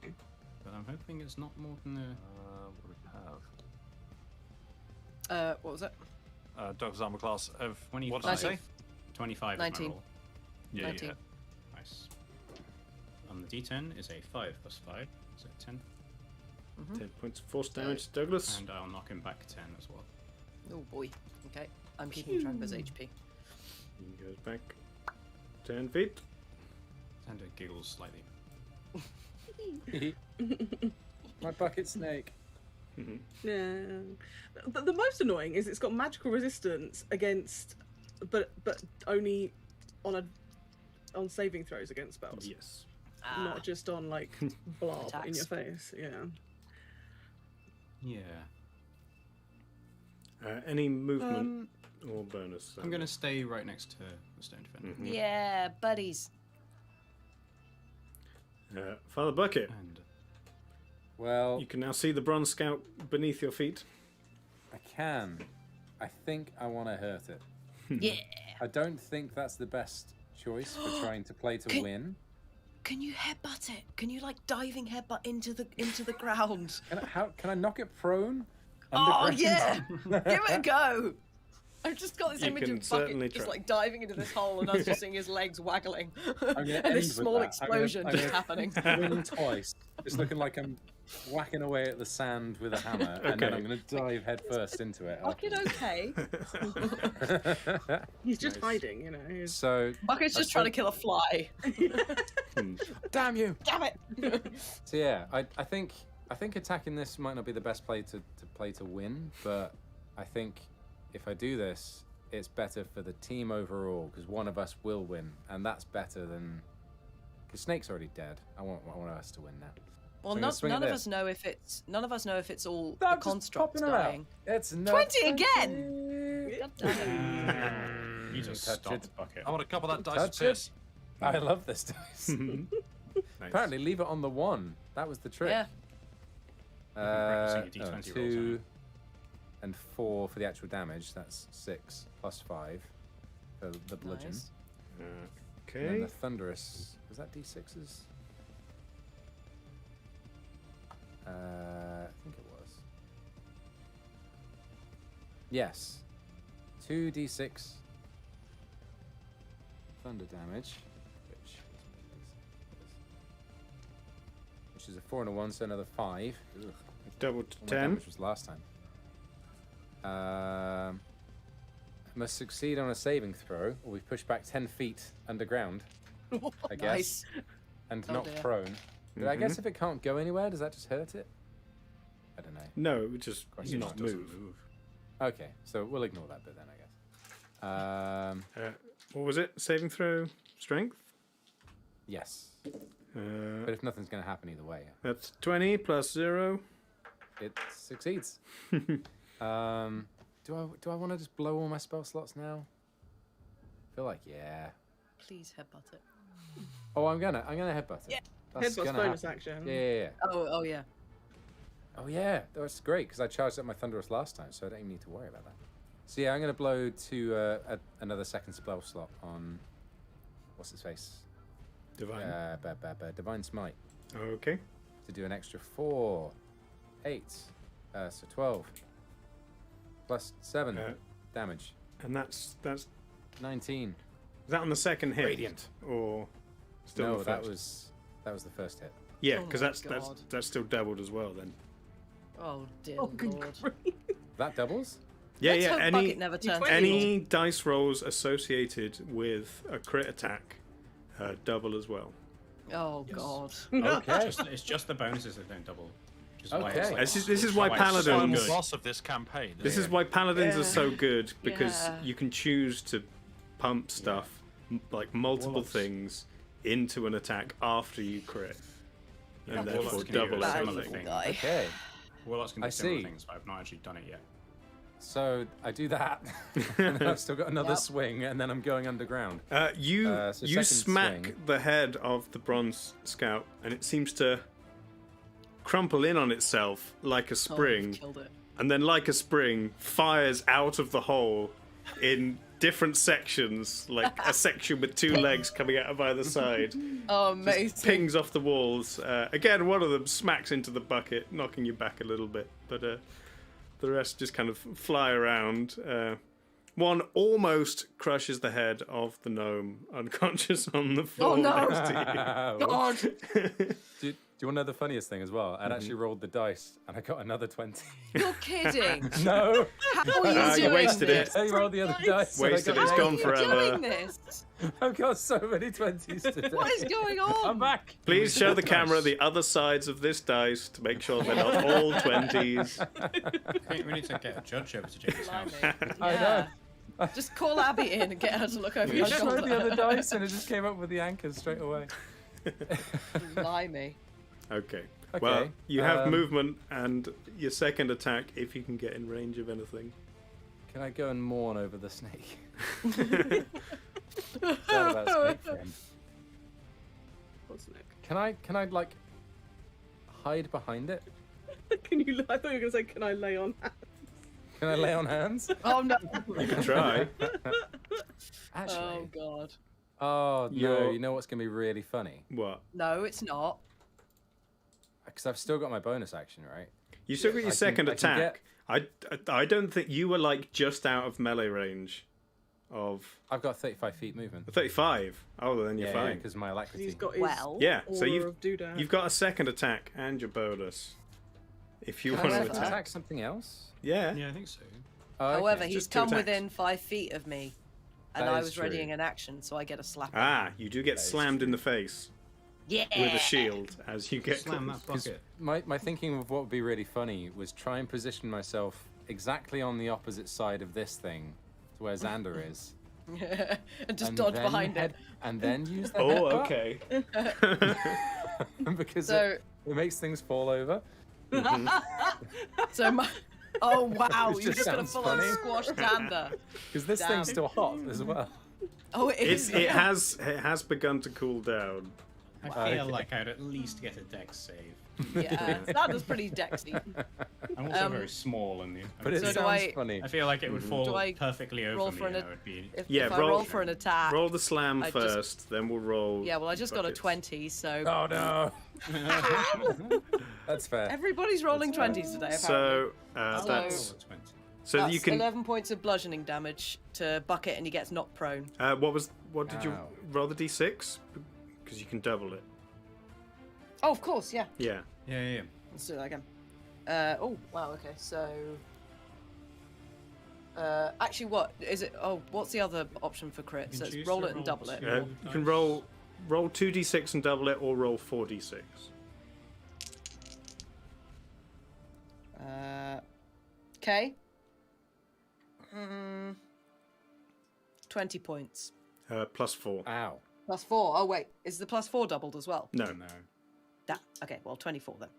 but I'm hoping it's not more than a. What do we have? What was it? Doug's armor class of 25. what did I say? 25 19. is my roll. Yeah, 19. Nice. On the D10 is a 5 plus 5, so 10. 10 points of force damage to Douglas. And I'll knock him back 10 as well. Oh boy. Okay, I'm keeping track of his HP. He goes back 10 feet. Xander giggles slightly. My bucket snake. Yeah. The most annoying is it's got magical resistance against, but only on saving throws against spells, Yes. not just on like blob in Attacks. your face. Yeah. Yeah. Any movement or bonus? I'm gonna stay right next to the stone defender. Yeah, buddies. Father Bucket, And Well, you can now see the bronze scout beneath your feet. I can. I think I want to hurt it. Yeah. I don't think that's the best choice for trying to play to Can- win. Can you headbutt it? Can you like diving headbutt into the ground? Can I knock it prone? Oh Underground? yeah! Give it a go. I've just got this You image can of certainly Bucket just try. like diving into this hole, and I was just seeing his legs waggling, gonna and end this with small that. explosion I'm just gonna- happening. Win twice. It's looking like I'm whacking away at the sand with a hammer, and then Okay. I'm going to dive head first into it. Bucket okay? He's just Nice. hiding, you know. He's... So, Bucket's just trying to kill a fly. damn you! Damn it! So yeah, I think attacking this might not be the best play to play to win, but I think if I do this, it's better for the team overall because one of us will win, and that's better than because Snake's already dead. I want us to win now. Well, So I'm gonna swing none at of this. us know if it's all I'm the just constructs popping her out. dying. It's not 20 again! God damn it. you just Touch stop it. Bucket. I want a couple of that dice Touch of it. piss. I love this dice. Nice. Apparently, leave it on the 1. That was the trick. Yeah. Practicing your D20 rolls, 2 and 4 for the actual damage. That's 6 plus 5 for the bludgeon. Nice. And then Okay. the thunderous. Was that D6s? I think it was. Yes. 2d6 thunder damage, which is a 4 and a 1, so another 5. Ugh. Double to All my 10. damage was last time. Must succeed on a saving throw, or we push back 10 feet underground, I guess, Nice. and Oh not dear. prone. But I guess if it can't go anywhere, does that just hurt it? I don't know. No, it would just Course, It not just move. doesn't move. Okay, so we'll ignore that bit then, I guess. What was it? Saving throw strength? Yes, but if nothing's going to happen either way, That's 20 plus 0. it succeeds. Do I want to just blow all my spell slots now? I feel like yeah. Please headbutt it. Oh, I'm gonna headbutt it. Yeah. That's Headbutt's gonna bonus happen. action. Yeah. Oh yeah. Oh yeah, that's great because I charged up my thunderous last time, so I don't even need to worry about that. So yeah, I'm gonna blow to another second spell slot on what's his face? Divine. Divine Smite Okay. to do an extra 4, 8, so 12 plus 7 damage, And that's 19. is that on the second hit? Radiant. Or still No, the that first? was the first hit. Yeah, Oh because my that's God. that's still doubled as well then. Oh dear Oh, good lord. grief. That doubles. Yeah, Let's yeah. hope Any Bucket never turns. D20. any dice rolls associated with a crit attack double as well. Oh Yes. god. Okay. It's just the bonuses that don't double. Which is why Okay. it's like, This is why twice Paladins- so Final good. boss of this campaign. This is why paladins are so Yeah. good, because Yeah. you can choose to pump stuff, like multiple Warlocks. things, into an attack after you crit. Yeah, And Warlocks therefore can do double a similar everything. thing. Guy. Okay. Warlocks can do I similar see. things, but I've not actually done it yet. So I do that. And then I've still got another Yep. swing, and then I'm going underground. You So you second smack swing. the head of the bronze scout, and it seems to crumple in on itself like a Oh, spring, killed it. and then like a spring fires out of the hole in different sections, like a section with two legs coming out of either side. Oh, amazing. Pings off the walls. Again, one of them smacks into the bucket, knocking you back a little bit, but the rest just kind of fly around. One almost crushes the head of the gnome, unconscious on the floor Oh, no. next to God. Do you want to know the funniest thing as well? I'd actually rolled the dice, and I got another 20. You're kidding. No! How are you Ah, you doing wasted this? I rolled the other dice. and I Wasted got It's How gone are you forever. doing this? I've got so many 20s today. What is going on? I'm back. Please show the Dice. camera the other sides of this dice to make sure they're not all 20s. We need to get a judge over to Jamie's house. Blimey. I Yeah. Just call Abby in and get her to look over I your showed the other shoulder. dice, and it just came up with the anchors straight away. Blimey. Okay. Okay, Well, you have um, movement and your second attack if you can get in range of anything. Can I go and mourn over the snake? Sad about snake friend. What's next? Can I like hide behind it? Can you? I thought you were gonna say, "Can I lay on?" Can I lay on hands? Oh no. You can try. Actually. Oh god. Oh no! You're- You know what's gonna be really funny? What? No, it's not. Because I've still got my bonus action, right? You still got I your can- second I can attack. I don't think you were like just out of melee range of I've got 35 feet movement. 35. Oh, well, then you're Yeah, fine. because my alacrity. He's got his Well. Yeah, so aura of doodad. you've got a second attack and your bonus. If you Can want I to However- attack. attack something else? Yeah. Yeah, I think so. Oh, okay. However, he's just two come attacks. within 5 feet of me, and That I is was true. readying an action, so I get a slap. Ah, you do get That is slammed in true. the face Yeah. with a shield as you get Slam close. that bucket. My thinking of what would be really funny was try and position myself exactly on the opposite side of this thing to where Xander is. and just and dodge then behind head- it. And then use the Oh, headbutt, okay. because So, it makes things fall over. so my. Oh wow! Which You're just just gonna sounds full on funny. squash Xander. Because this Damn. thing's still hot as well. Oh, it is. it has begun to cool down. I feel like I'd at least get a dex save. Yeah, Xander's pretty dexy. I'm also Um, very small, and But it So do sounds I- funny. I feel like it would fall Do I perfectly over roll me. for And an- I would be. If, Yeah, if I roll- roll for an attack. Roll the slam I just- first, then we'll roll. Yeah, well, I just got a buckets. 20, so Oh no! That's fair. everybody's rolling 20s today. Apparently. So So- that's 20. so That's you can. 11 points of bludgeoning damage to Bucket, and he gets knocked prone. What did you Ow. roll the d6? Because you can double it. Oh, of course, yeah. Yeah. Yeah. Let's do that again. Oh, wow, okay, so... actually, what is it? Oh, what's the other option for crit? You So can it's choose roll to it and roll double it. two. You can roll 2d6 and double it, or roll 4d6. Okay. 20 points. Plus 4. Ow. Plus 4. Oh, wait. Is the plus 4 doubled as well? No. No. Okay, well, 24 then.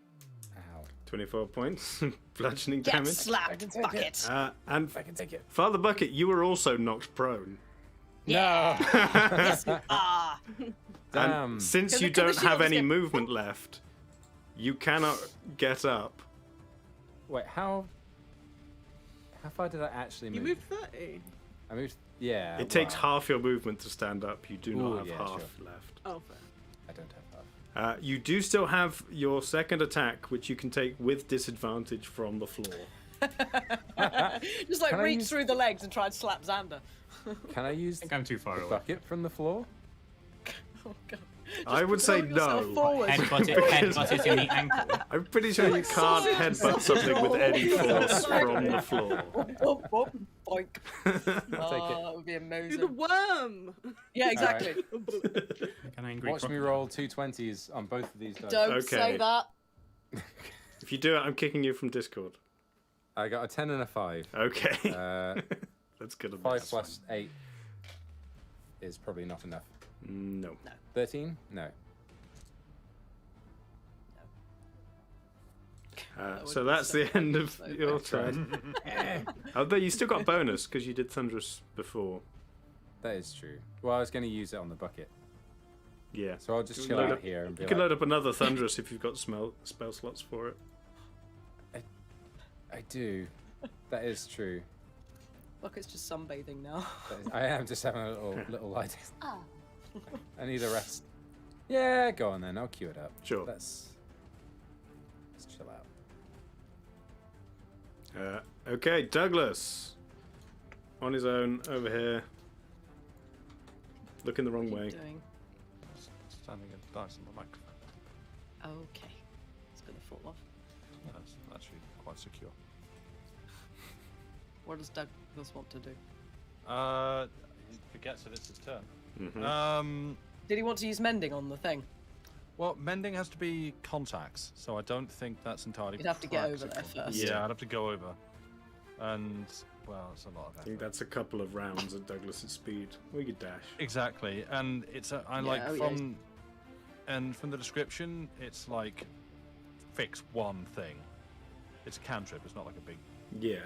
Ow. 24 points. Bludgeoning Get damage. slapped, Bucket! And I can take it. Father Bucket, you were also knocked prone. No! Yes, you are! Damn. And since Can you the- can the don't have shields any get- movement left, you cannot get up. Wait, how far did I actually move? You moved 30. I moved. Yeah. It takes well, half your movement to stand up. You do Ooh, not have yeah, half sure. left. Oh, fair. I don't have half. You do still have your second attack, which you can take with disadvantage from the floor. Just like Can I reach use- through the legs and try and slap Xander. Can I use I think I'm too far the away. bucket from the floor? Oh, God. I would say Propel yourself no. forward. Headbutt it in the ankle. I'm pretty sure you can't headbutt something with any force from the floor. Boink. That would be Do the amazing. worm. Yeah, exactly. Like an angry Watch me crocodile. roll 220s on both of these dice. Don't Okay. say that. If you do it, I'm kicking you from Discord. I got a 10 and a 5. Okay. That's good. 5 plus 8 is probably not enough. No. 13? No. So that's the end of your turn. Although you still got bonus because you did Thunderous before. That is true. Well, I was going to use it on the bucket. Yeah. So I'll just chill Load out up- here and be You like, can load up another Thunderous if you've got spell slots for it. I do. That is true. Look, it's just sunbathing now. I am just having a little lie down. I need a rest. Yeah, go on then. I'll queue it up. Sure. Let's chill out. Okay, Douglas. On his own, over here. Looking the wrong What are way. you doing? Standing a dice on the microphone. Okay. It's gonna fall off. That's actually quite secure. What does Douglas want to do? He forgets that it's his turn. Mhm. Did he want to use mending on the thing? Well, mending has to be contacts, so I don't think that's entirely. You'd have to get over there practical. first. Yeah, I'd have to go over, and well, it's a lot of I effort. think that's a couple of rounds at Douglas's speed. We could dash. Exactly, and it's I Yeah, like oh, yeah. from the description, it's like fix one thing. It's a cantrip. It's not like a big Yeah.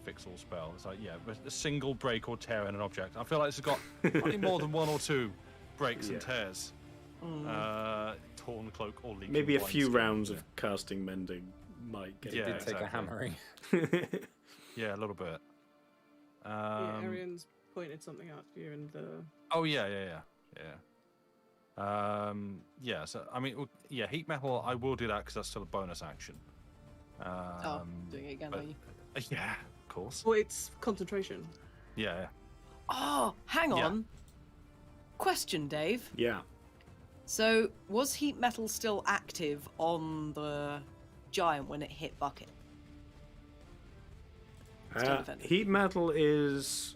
fix all spell. It's like a single break or tear in an object. I feel like it's got probably more than one or two breaks and Yeah. tears. Torn cloak or leaking Maybe a wine few skin. rounds of casting mending might get Yeah, It did take a exactly. hammering. it. Yeah, a little bit. Yeah, Arian's pointed something out to you in the. Oh yeah. So I mean, yeah, heat metal. I will do that because that's still a bonus action. Doing it again, but- are you? Yeah, of course. Well, it's concentration. Yeah. Oh, hang Yeah. on. Question, Dave. Yeah. So, was heat metal still active on the giant when it hit Bucket? Stone defender. Heat metal is.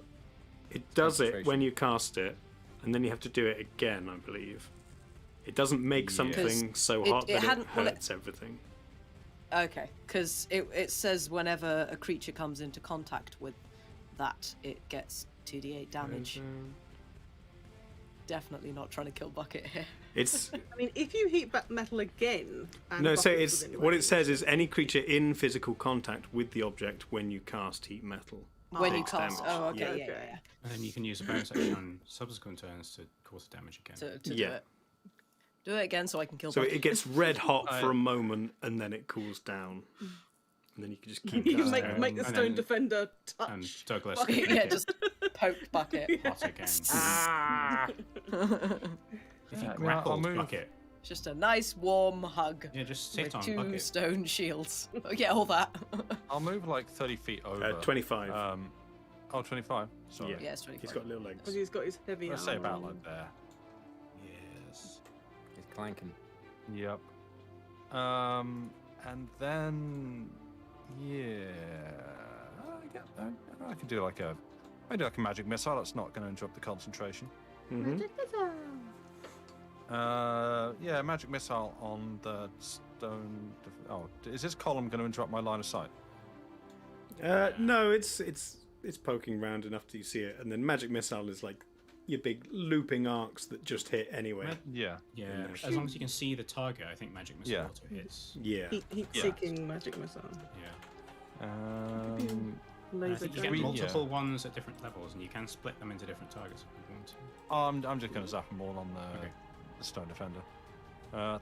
It does it when Concentration. you cast it, and then you have to do it again, I believe. It doesn't make Yeah. something so It- hot it that it hadn't- well, it- hurts everything. Okay, because it says whenever a creature comes into contact with that, it gets 2d8 damage. Definitely not trying to kill Bucket here. It's I mean, if you heat metal again. And no. So Bucket's it's within what it range- says is any creature in physical contact with the object when you cast heat metal. When you takes cast. damage. Oh, okay, Yeah. yeah, Okay. yeah. And then you can use a bonus action on subsequent turns to cause damage again. To do Yeah. it. Do it again so I can kill So Bucket. it gets red hot for I- a moment, and then it cools down, and then you can just keep You can casting. make the And stone then- defender And touch. Douglas Bucket, can yeah, make just poke Bucket. hot again. If you Yeah, I'll grappled move. Bucket, Just a nice warm hug. yeah, just sit With on two Bucket. stone shields. Oh, yeah, all that. I'll move like 30 feet over. 25. 25. Sorry. Yeah. Yeah, it's 25. He's got little legs. Because he's got his heavy Let's say armor about on. like there. Yes. He's clanking. Yep. And then I can do like maybe like a magic missile. That's not going to interrupt the concentration. Mhm. Yeah, magic missile on the stone. Is this column going to interrupt my line of sight? No, it's poking round enough to see it, and then magic missile is like your big looping arcs that just hit anyway. Yeah. Yeah, then as long as you can see the target, I think magic missile Yeah. auto hits. Yeah. Heat-seeking magic missile. Yeah. Um, And I Laser think you get we- gun. multiple ones at different levels, and you can split them into different targets if you want to. I'm just going to zap them all on Okay. the stone defender.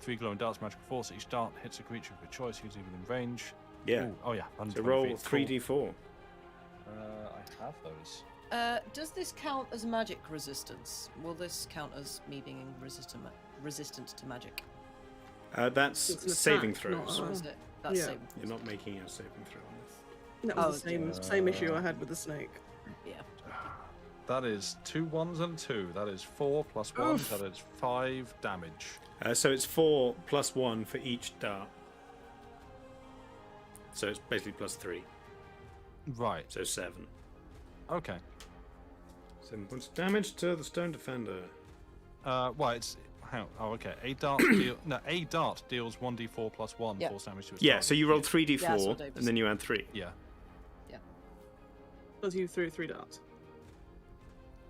3 glowing darts, magical force. Each dart hits a creature of your choice using within range. Yeah. Ooh, oh yeah. So 120 roll feet. 3d4. I have those. Does this count as magic resistance? Will this count as me being resistant to magic? That's It's an saving attack, not throws. a- Or is it? That's Yeah. saving. You're not making a saving throw on this. That Oh, was the same issue I had with the snake. Yeah. That is 2 1s and 2. That is 4 plus 1. Oof. That is 5 damage. So it's 4 plus 1 for each dart. So it's basically plus 3. Right. So 7. Okay. 7 points of damage to the stone defender. Well, it's how? Oh, okay. A dart deals 1d4 plus 1 Yeah. force damage to its Yeah, target. so you rolled Yeah, 3d4 that's what Dave was and then you add 3. Yeah. Because you threw 3 darts.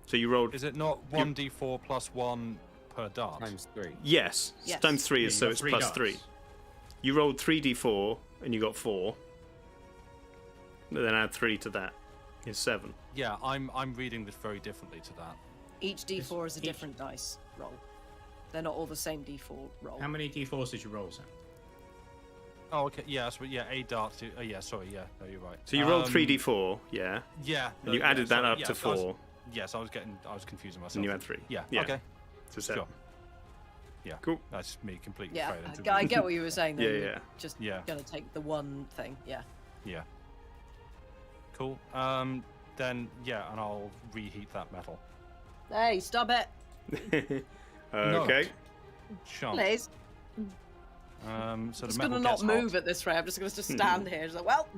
So you rolled. Is it not 1d4 plus 1 per dart? Times 3. Yes, Yes. times 3 Yeah, is you so got it's 3 plus darts. 3. You rolled 3d4 and you got 4. And then add 3 to that is 7. Yeah, I'm reading this very differently to that. Each d4 is a each- different dice roll. They're not all the same d4 roll. How many d4s did you roll, Sam? Oh, okay. Yeah, so yeah, a dart. Yeah, sorry. Yeah, no, you're right. So you rolled 3d4, yeah, Yeah. and you added that up to 4, Yes, I was confusing myself. and you add 3. Yeah. Yeah. Okay. So 7. Sure. Yeah. Cool. That's me completely. Yeah, straight into I get what you were saying. Though. Yeah, You're yeah. Just Yeah. gonna take the one thing. Yeah. Yeah. Cool. Then yeah, and I'll reheat that metal. Hey, stop it, Okay. Chunk. please. So the I'm just metal gonna not gets move hot. at this rate. I'm just gonna stand here. Just like, well,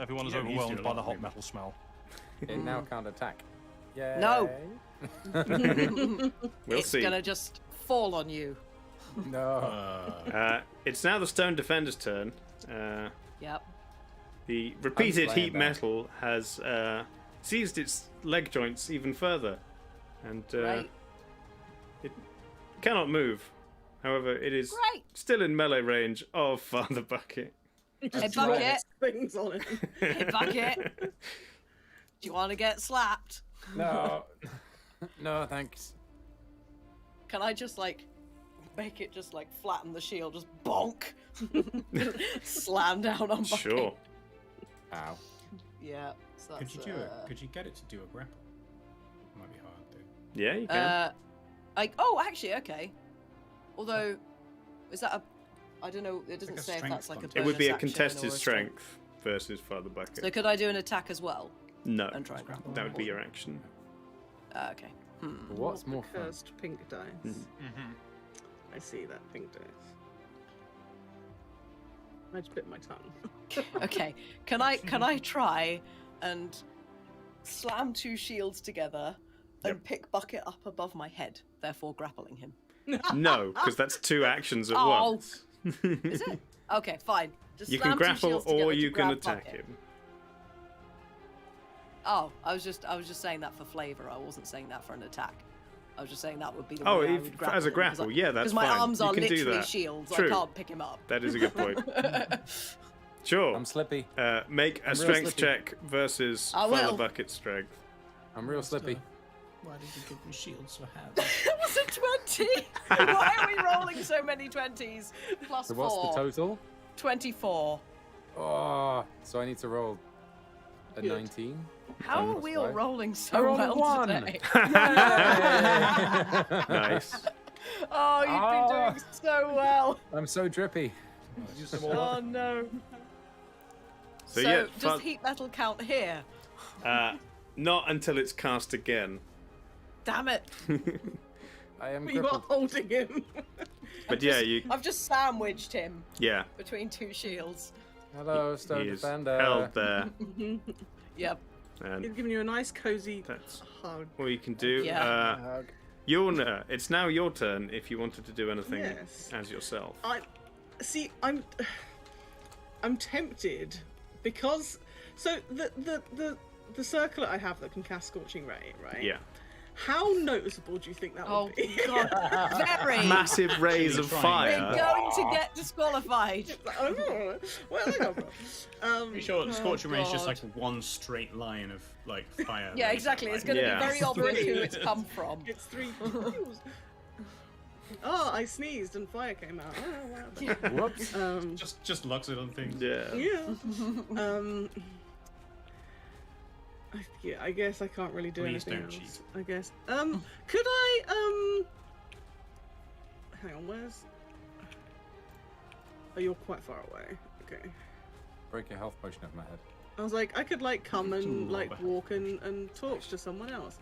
Everyone is You don't use overwhelmed your by the lot, hot really. metal smell. It now can't attack. Yay. No. We'll it's see. gonna just fall on you. No. It's now the stone defender's turn. Yep. The repeated playing heat that. metal has seized its leg joints even further, and Right. it cannot move. However, it is Great. still in melee range of Father Bucket. Hey, Just Bucket. drops things on it. Hey, Bucket. Do you want to get slapped? No. No, thanks. Can I just like make it just like flatten the shield, just bonk, slam down on Bucket? Sure. Ow. Yeah. So Could that's, you do it? Could you get it to do a grapple? Might be hard though. Yeah, you can. Oh, actually, okay. Although, is that a? I don't know. It doesn't like a say if strength that's like a. contest. It would be a bonus action contested or a strength versus Father Bucket. So could I do an attack as well No, and try and grapple? that would be your action. Okay. What's more fun? Cursed pink dice. Mm-hmm. I see that pink dice. I just bit my tongue. Okay. Can I try and slam 2 shields together and pick Bucket up above my head, therefore grappling him? No, because that's 2 actions at Oh. once. Is it? Okay, fine. Just You slam can 2 grapple shields or together you to can grab attack Bucket. him. Oh, I was just saying that for flavor. I wasn't saying that for an attack. I was just saying that would be the Oh, way I if- would as a grapple him, 'cause grapple, I- yeah, that's Because my fine. arms You are can do literally that. shields. True. I can't pick him up. That is a good point. Sure. I'm slippy. Make a real strength slippy. check versus I Father will. Bucket's strength. I'm real slippy. Why did you give me shields for hands? It was a 20. Why are we rolling so many 20s? Plus So what's 4. the total? 24. Oh, so I need to roll a Good. 19. How are Plus we all 5. rolling I so rolled a well 1. today? Nice. Oh, you've Oh. been doing so well. I'm so drippy. Use them all up. Oh no. So, So, yeah, does heat metal count here? not until it's cast again. Damn it. I am You are crippled. holding him. But yeah, you I've just sandwiched him yeah. between 2 shields. Hello, He Stone is Defender. held there, Yep. and He's giving you a nice cozy that's hug. all you can do. Yeah. Hug. Yulna, it's now your turn if you wanted to do anything Yes. as yourself. I'm tempted because the circlet I have that can cast Scorching Ray, right? Yeah. How noticeable do you think that Oh would be? god. Very. Massive rays of Trying. fire. We're going to get disqualified. I don't know. Where did I come from? Pretty sure Scorching Ray is just God. like one straight line of like fire. Yeah, laser, exactly. It's like- going to Yeah. be very obvious who it's come from. It's 3 kills. Oh, I sneezed and fire came out. Oh, wow. Whoops. Just locks it on things. Yeah. Yeah. Yeah, I guess I can't really do Please anything don't else. cheat. I guess. Could I hang on, where's Oh, you're quite far away. Okay. Break a health potion over my head. I was like, I could like come and like Love it. walk and talk to someone else.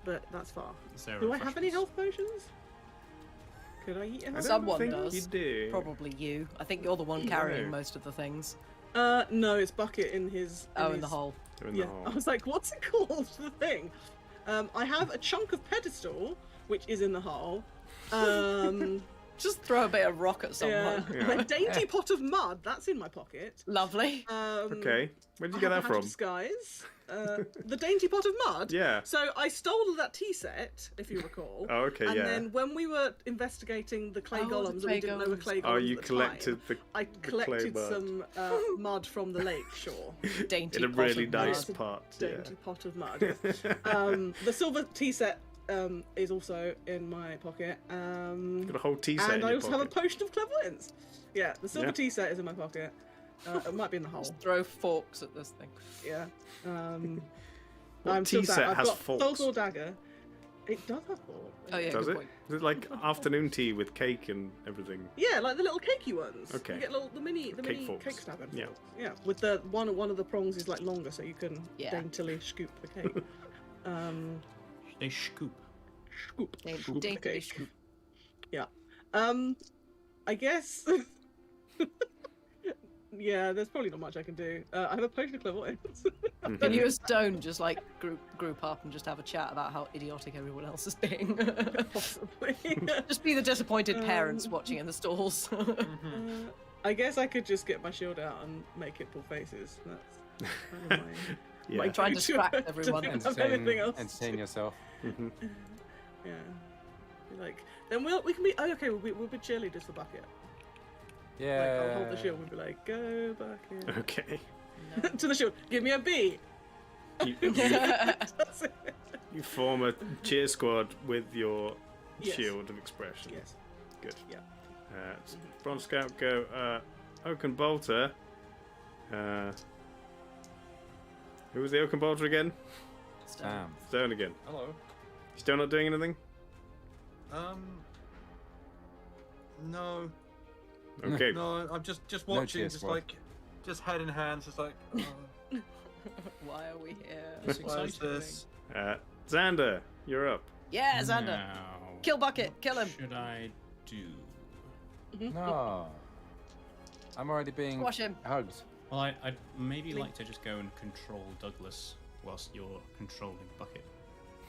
But that's far. Is there Do I have any refreshments? health potions? Could I eat a I health don't Someone think does. you do. Probably you. I think you're the one No. carrying most of the things. No, it's Bucket in his. Oh, in the hole. They're in Yeah, the hole. I was like, what's it called? The thing. I have a chunk of pedestal, which is in the hole. Just throw a bit of rock at someone. Yeah. A dainty pot of mud, that's in my pocket. Lovely. Okay. Where did you I get have that a hat of from? disguise. The dainty pot of mud. Yeah. So I stole that tea set, if you recall. Oh, okay, and yeah. then when we were investigating the clay Oh, the golems, and clay we didn't know were clay golems Oh, you at the collected time, I the clay collected mud. some mud from the lake shore. Dainty in a pot really of nice mud. pot. Dainty pot of mud. Yes. The silver tea set is also in my pocket. Got a whole tea set in And I your also have a pocket. potion of clairvoyance. Yeah, the silver Yeah. tea set is in my pocket. It might be in the hole. Just throw forks at this thing. Yeah. What I'm tea still set I've has got forks? Soul Dagger. It does have forks. Oh yeah, Does good it? point. Is it like afternoon tea with cake and everything? Yeah, like the little cakey ones. Okay. You get the mini forks. cake stabber. Yeah. forks. Yeah. With the one of the prongs is like longer, so you can Yeah. daintily scoop the cake. They scoop. Scoop. Dainty, the dainty cake. scoop. Yeah. I guess. Yeah, there's probably not much I can do. I have a potion of clairvoyance. Then you and Stone just like group up and just have a chat about how idiotic everyone else is being. Possibly. Just be the disappointed parents watching in the stalls. I guess I could just get my shield out and make it pull faces. That's kind of Yeah. my Try and go-to distract if I everyone. don't have anything else. Entertain yourself. Mhm. Yeah. Be like, then we can be. Oh, okay, we'll be cheerleaders for Bucket. Yeah. Like, I'll hold the shield. We'll be like, go Bucket. Okay. To the shield. Give me a B. You, That's it. you form a cheer squad with your Yes. shield of expression. Yes. Good. Yeah. Bronze Scout go. Oaken Bolter. Who was the Oaken Bolter again? Damn. Stone again. Hello. Still not doing anything? No, Okay. no. I'm just No watching, cheer just squad. like, just head in hands, just like. Why are we here? It's Why is exciting. this? Xander, you're up. Yeah, Xander. Now, Kill Bucket. Kill him. what should I do? No. I'm already being Squash him. hugged. Well, I'd maybe like to just go and control Douglas whilst you're controlling Bucket.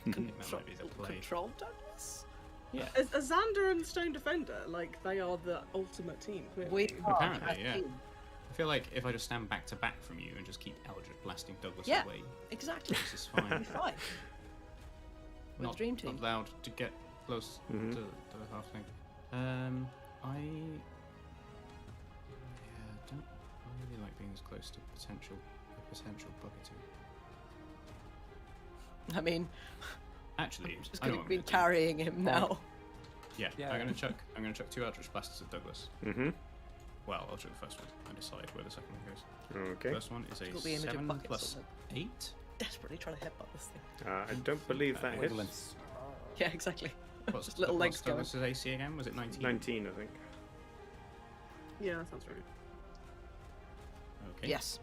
I think that might be the play. Control Douglas. Yeah. As Xander and Stone Defender, like they are the ultimate team. clearly. We are Apparently, a yeah. team. I feel like if I just stand back to back from you and just keep Eldritch blasting Douglas Yeah. away, Exactly. this is fine. Fine. We're not, the dream team. not allowed to get close Mhm. to the half thing. I don't really like being as close to potential bucketing. I mean, Actually, I'm just I know going what to be I'm gonna do. carrying him now. Yeah, Yeah. I'm gonna chuck 2 Eldritch blasters at Douglas. Mm-hmm. Well, I'll chuck the first one and decide where the second one goes. Okay. First one is a Got the image of 7 buckets plus on 8. Desperately trying to headbutt this thing. I don't believe that hits. Equivalence. Yeah, exactly. What's Just little legs going. Douglas's AC again? Was it 19? 19, I think. Yeah, that sounds right. Okay. Yes.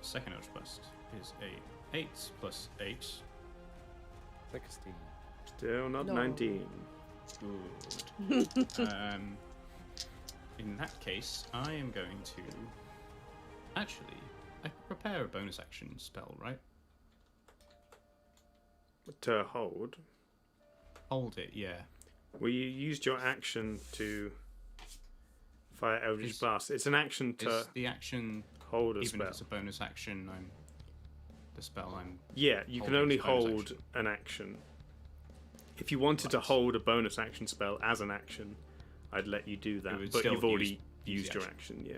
Second Eldritch blast is a 8 plus 8. 16. Still not No. 19. Good. In that case, I am going to. Actually, I could prepare a bonus action spell, right? To hold. Hold it, yeah. Well, you used your action to fire Eldritch Is- Blast. It's an action to Is the action, hold a even spell. if it's a bonus action, the spell I'm. Yeah, you can holding only is bonus hold action. an action. If you wanted to Right. hold a bonus action spell as an action, I'd let you do It that. would But still you've already use used the your action, yeah.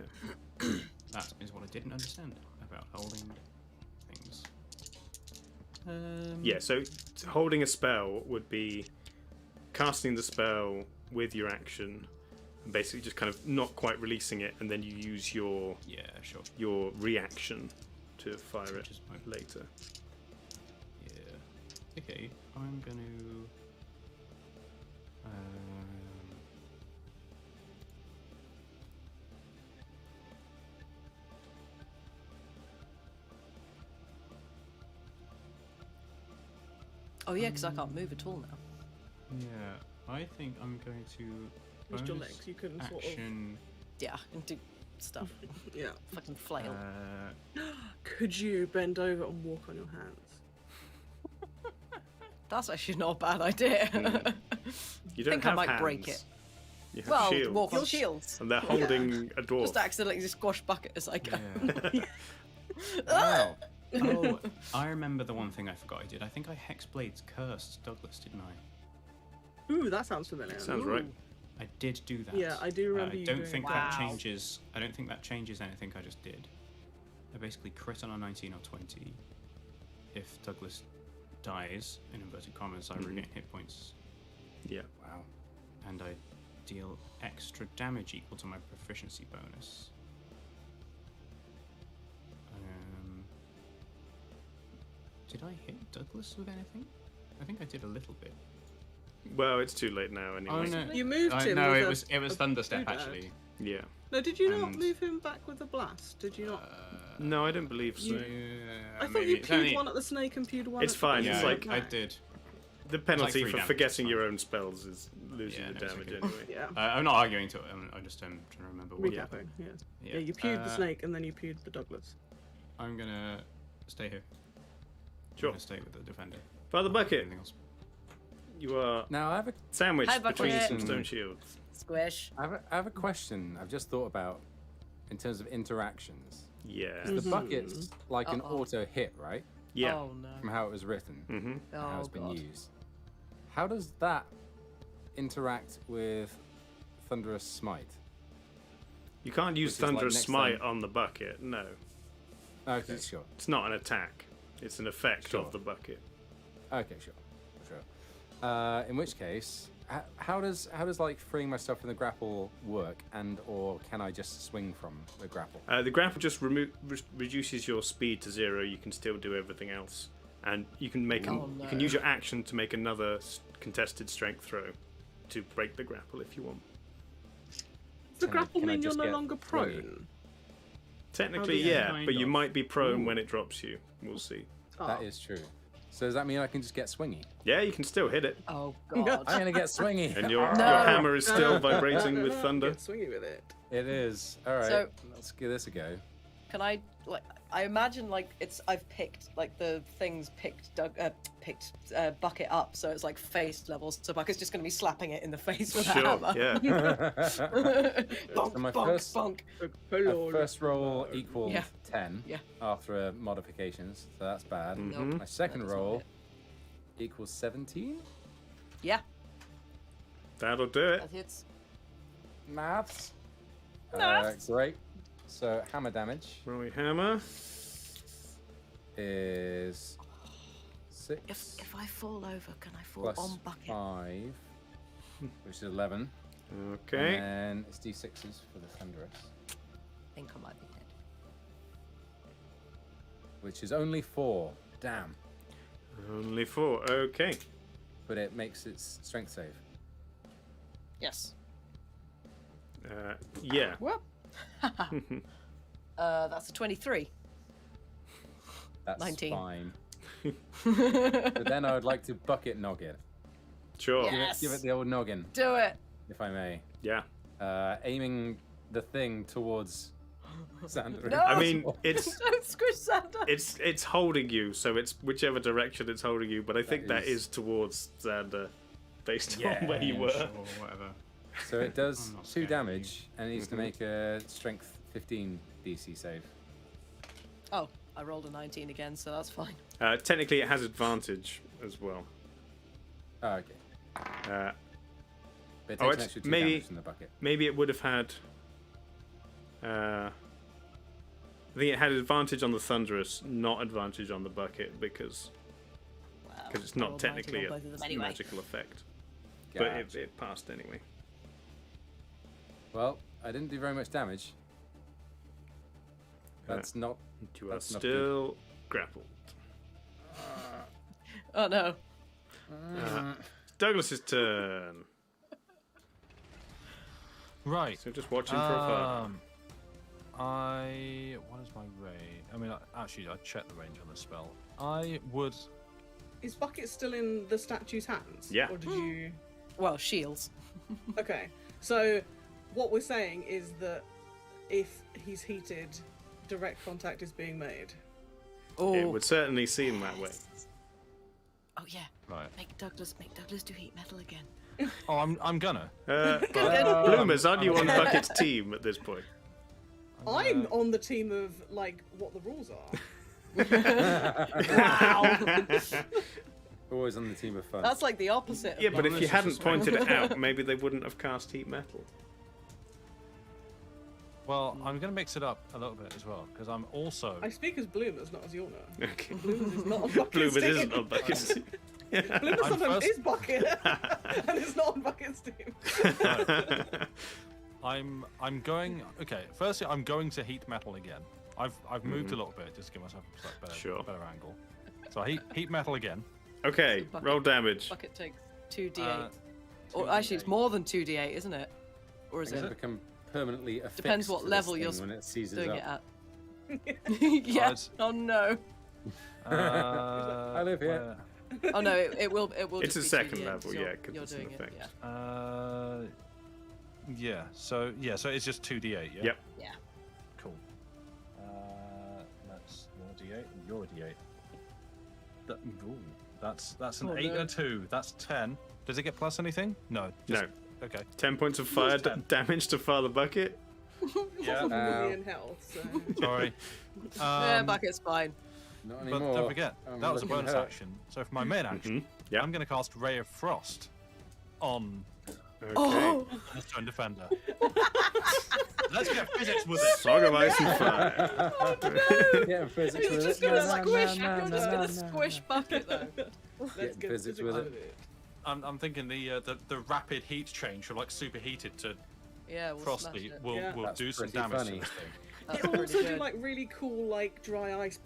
That is what I didn't understand about holding things. Yeah, so holding a spell would be casting the spell with your action and basically just kind of not quite releasing it, and then you use your Yeah, sure. reaction to fire it Which is my- later. Yeah. Okay, I'm going to. Oh yeah, because I can't move at all now. Yeah, I think I'm going to. Just your bonus legs, you can sort of- action. Yeah, and do stuff. Yeah. Fucking flail. Could you bend over and walk on your hands? That's actually not a bad idea. You I don't think have I might hands. break it. You have Well, shields. walk on shields. And they're holding a dwarf. Just accidentally squash Bucket as I go. Yeah. Wow. Oh, I remember the one thing I forgot I did. I think I Hexblade's cursed Douglas, didn't I? Ooh, that sounds familiar. Sounds Ooh. right. I did do that. Yeah, I do remember I you don't doing think that. that Wow. changes. I don't think that changes anything I just did. I basically crit on a 19 or 20. If Douglas dies, in inverted commas, I regain hit points, Yeah. Wow. and I deal extra damage equal to my proficiency bonus. Did I hit Douglas with anything? I think I did a little bit. Well, it's too late now anyway. Oh no! You moved him No, with it a- was a Thunderstep doodad. actually. Yeah. No, did you not And- move him back with the blast? Did you not? No, I don't believe so. I thought you pewed one at the snake and pewed one It's at fine, the it's Yeah, like- I did. The penalty three for damage, forgetting it's your fine. own spells is losing Yeah, the no, it's damage okay. anyway. Yeah. I'm not arguing to it. I just am trying to remember what. Recapping. Yeah. Yeah. You pewed the snake and then you pewed the Douglas. I'm gonna stay here. Sure. I'm gonna stay with the defender. Father Bucket, Anything else? you are Now I have a sandwiched Hi, Bucket. between some stone shields. Squish. I have a question I've just thought about in terms of interactions. Yeah. The bucket's like an Uh-oh. auto hit, right? Yeah. Oh no. From how it was written, Mm-hmm. and how Oh it's been god. used. How does that interact with Thunderous Smite? You can't use Which is like Thunderous next Smite time- on the bucket, no. Okay, sure. It's not an attack. It's an effect Sure. of the bucket. Okay, sure. In which case, how does like freeing myself from the grapple work, and or can I just swing from the grapple? The grapple just reduces your speed to 0. You can still do everything else, and you can make Oh, you can no. use your action to make another contested strength throw to break the grapple if you want. Does the Can I- grapple can I mean you're just no get longer 20? prone? Technically, does- yeah, Kind but you of. might be prone Ooh. when it drops you. We'll see. That is true. So does that mean I can just get swingy? Yeah, you can still hit it, Oh god. I'm gonna get swingy. and your No. hammer is still vibrating with thunder. Get swingy with it. It is. All right. So- Let's give this a go. Can I like? I imagine like I've picked like the things picked Bucket up, so it's like face levels. So Bucket's just gonna be slapping it in the face with a Sure, hammer. yeah. bonk, So my bonk, first- bonk. My first roll equaled Yeah. 10 Yeah. after modifications, so that's bad. Mhm. My second That is not roll it. equals 17. Yeah, That'll do it. that hits. Maths. Maths. Great. So hammer damage Rolling hammer. is 6 If I fall over, can I fall plus on Bucket? 5, which is 11. Okay. And then it's d6s for the Thunderous, I think I might be dead. which is only 4. Damn. Only 4. Okay. But it makes its strength save. Yes. Yeah. Well. That's a 23. That's 19. fine. But then I would like to bucket noggin. Sure. Yeah. Give Yes. it the old noggin, Do it. if I may. Yeah. Aiming the thing towards Sandra. No. I mean, it's Don't squish Santa. it's holding you, so it's whichever direction it's holding you. But I think that is- is towards Xander, based Yeah, on where you were. Sure, whatever. So it does I'm not 2 scared. damage and it needs to Mhm. make a strength 15 DC save. Oh, I rolled a 19 again, so that's fine. Technically, it has advantage as well. Oh, okay. Uh, But it Oh, takes an it's extra 2 maybe- damage from the bucket. maybe it would have had. I think it had advantage on the Thunderous, not advantage on the bucket because Well, it's I not rolled 19 technically on a both of them anyway. magical effect. But Gotcha. it passed anyway. Well, I didn't do very much damage. That's not. You are That's not still grappled. Oh no. Douglas's turn. Right. So just watching for a fire. What is my range? I mean, actually, I checked the range on the spell. I would. Is Bucket still in the statue's hands? Yeah. Or did you? Well, shields. Okay. So, what we're saying is that if he's heated, direct contact is being made. Oh. It would certainly seem that way. Oh yeah. Right. Make Douglas do heat metal again. Oh, I'm gonna. Bloomers, aren't you on Bucket's team at this point? I'm on the team of like what the rules are. Always on the team of fun. That's like the opposite. Yeah, of but if Douglas. you hadn't pointed it out, maybe they wouldn't have cast heat metal. Well, I'm gonna mix it up a little bit as well because I'm also. I speak as Bloomers, not as Yorna. Okay. Bloomers is not on Bucket's Bloomers team. isn't on Bucket's team. Bloomers I'm sometimes first- is Bucket, and it's not on Bucket's team. I'm going. Okay, firstly, I'm going to heat metal again. I've moved a little bit just to give myself a slightly better, Sure. better angle. So I heat metal again. Okay, Bucket. roll damage. Bucket takes 2d8. Uh, Or actually, it's more than 2d8, isn't it? Or is It's going it? to become permanently affixed Depends what to this level thing you're when it seizes Doing up. it at. yeah. I'd- Oh no. I live here. Oh no. It will. It will. It's just a be second 2d8, level, 'cause yeah, you're- 'cause you're it's an doing it, effect. yeah. So it's just 2d8. Yeah. Yep. Yeah. Cool. That's your d8 and your d8. That's an Oh, 8 no. and a 2. That's 10. Does it get plus anything? No. No. Okay. 10 points of fire 10. damage to Father Bucket. Yeah. Also million health. So. Sorry. Yeah, Bucket's fine. Not But anymore. don't forget, I'm that was a looking bonus hurt. action. So for my main action, Yeah. I'm going to cast Ray of Frost on Okay. Oh. the Stone Defender. Let's get physics with it. Fog of Ice and Fire. Yeah, physics He's with just it. gonna No, no, squish. no, You're no, just no, gonna no. squish Bucket though. Let's Getting get physics with it. I'm thinking the rapid heat change from like superheated to Yeah, we'll frosty smash it. will Yeah. will That's do some pretty damage funny. to this thing. That's It'll pretty also do good. like really cool like dry ice.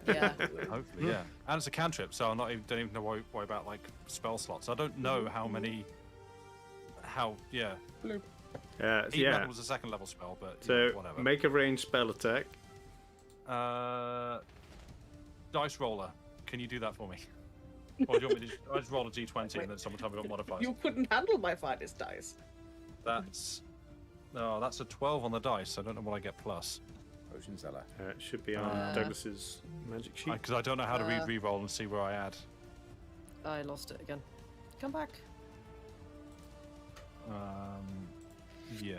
Yeah. Hopefully, yeah. And it's a cantrip, so I'm don't even worry about like spell slots. I don't know how many. Yeah. Heat yeah. metal was a second level spell, but So yeah, whatever. make a ranged spell attack. Dice roller, can you do that for me? Or do you want me to I just roll a d20 and then someone tell me what modifiers? You couldn't handle my finest dice. That's a 12 on the dice. I don't know what I get plus Potion seller. It should be on Douglas's magic sheet. because I don't know how to re-roll and see where I add. I lost it again. Come back. Yeah.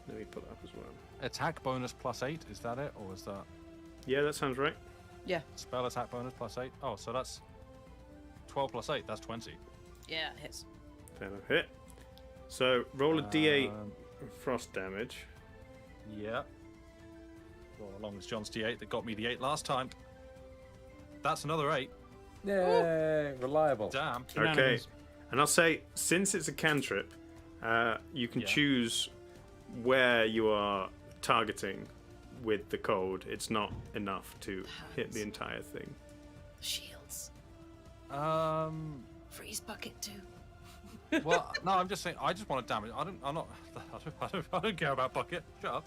Let me put that up as well. Attack bonus +8. Is that it, or is that Yeah, that sounds right. Yeah. spell attack bonus +8? Oh, so that's 12 + 8. That's 20. Yeah, it hits. That'll hit. So roll a d8 Um, frost damage. Yeah. Roll along with John's d8 that got me the 8 last time. That's another 8. Yay! Reliable. Damn. Okay. Unanimous. And I'll say, since it's a cantrip, you can Yeah. choose where you are targeting with the cold. It's not enough to hit the entire thing. Shields. Freeze Bucket too. Well, no, I'm just saying. I just want to damage. I'm not. I don't care about bucket. Shut up.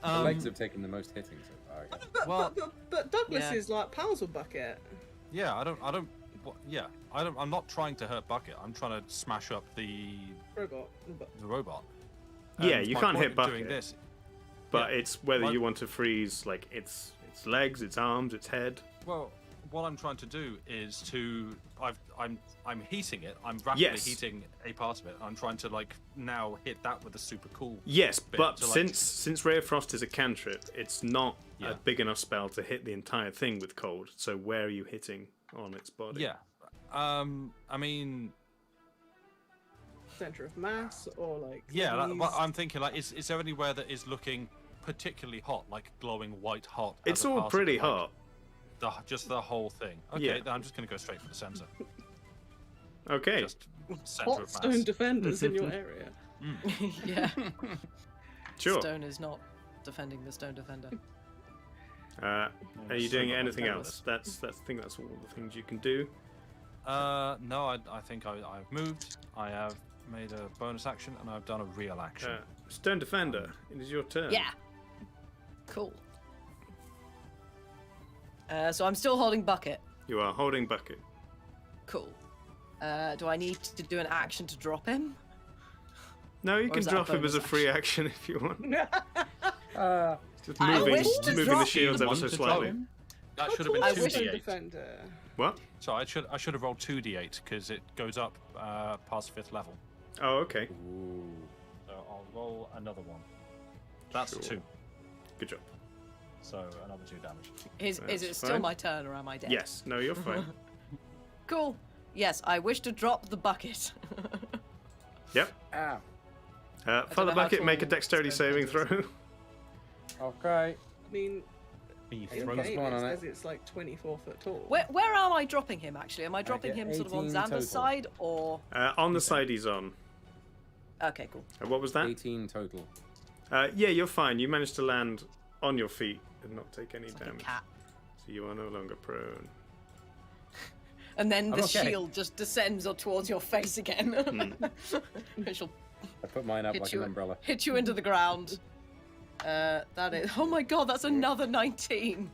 The legs have taken the most hitting so far. I guess. Well, But Douglas Yeah. is like pals with Bucket. yeah. I don't. Yeah. I'm not trying to hurt bucket. I'm trying to smash up the Robot. robot. Yeah, And you my can't point hit of bucket. doing this. But Yeah. it's whether My- you want to freeze like its legs, its arms, its head. Well, what I'm trying to do is to. I'm heating it. I'm rapidly Yes. heating a part of it. I'm trying to like now hit that with a super cool. Yes, bit but to, like- since Ray of Frost is a cantrip, it's not Yeah. a big enough spell to hit the entire thing with cold. So where are you hitting on its body? Yeah. I mean, Center of mass or like. yeah. Like, knees. well, I'm thinking like, is there anywhere that is looking particularly hot, like glowing white hot? as It's a all part of, pretty like, hot. just the whole thing. Okay, Yeah. then I'm just going to go straight for the center. Okay. Just center Hot of stone mass. defenders in your area. Yeah. Sure. Stone is not defending the Stone Defender. Are you so doing not anything careless. else? I think that's all the things you can do. No, I think I've moved. I have made a bonus action, and I've done a real action. Stone Defender, it is your turn. Yeah. Cool. So I'm still holding Bucket. You are holding bucket. Cool. Do I need to do an action to drop him? No, you Or can is that drop a him as a bonus free action if you want. Just I moving, wish to moving the drop shields ever one so to drop slightly. him. That should have been I two wish- d8. Defender. What? So I should have rolled 2d8 because it goes up past 5th level. Oh, okay. Ooh. So I'll roll another one. That's Sure. 2. Good job. So another 2 damage. Is That's it still fine. my turn or am I dead? Yes. No, you're fine. Cool. Yes, I wish to drop the bucket. Yep. Ow. Father know how Bucket, make a tall dexterity Stone saving Bucket throw. Okay. I mean, Are you in throw the the game spawn it on it. says it's like 24 foot tall. Where am I dropping him actually? Am I dropping get him sort of on 18 Xander's total. side or? On the side he's on. Okay, cool. What was that? 18 total. Yeah, you're fine. You managed to land on your feet and not take any Like a damage. cat. So you are no longer prone. And then I'm the okay. shield just descends or towards your face again. It shall I put mine up hit like you, an umbrella. hit you into the ground. That is. Oh my god, that's another 19.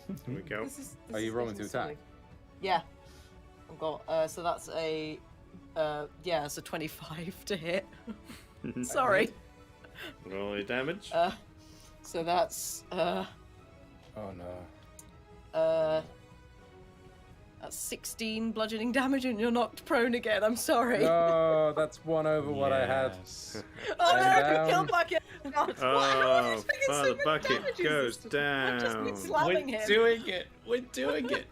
There we go. This Are you is rolling to getting attack? Yeah. I've got. So that's a. Yeah, it's a 25 to hit. Sorry. Roll your damage. So that's. Oh no. That's 16 bludgeoning damage, and you're knocked prone again. I'm sorry. No, that's one over what I had. Yes. Oh no, down. kill bucket. God, why am I Oh, just taking so Father much Bucket damage? goes I've just been down. slapping him. it. We're doing it.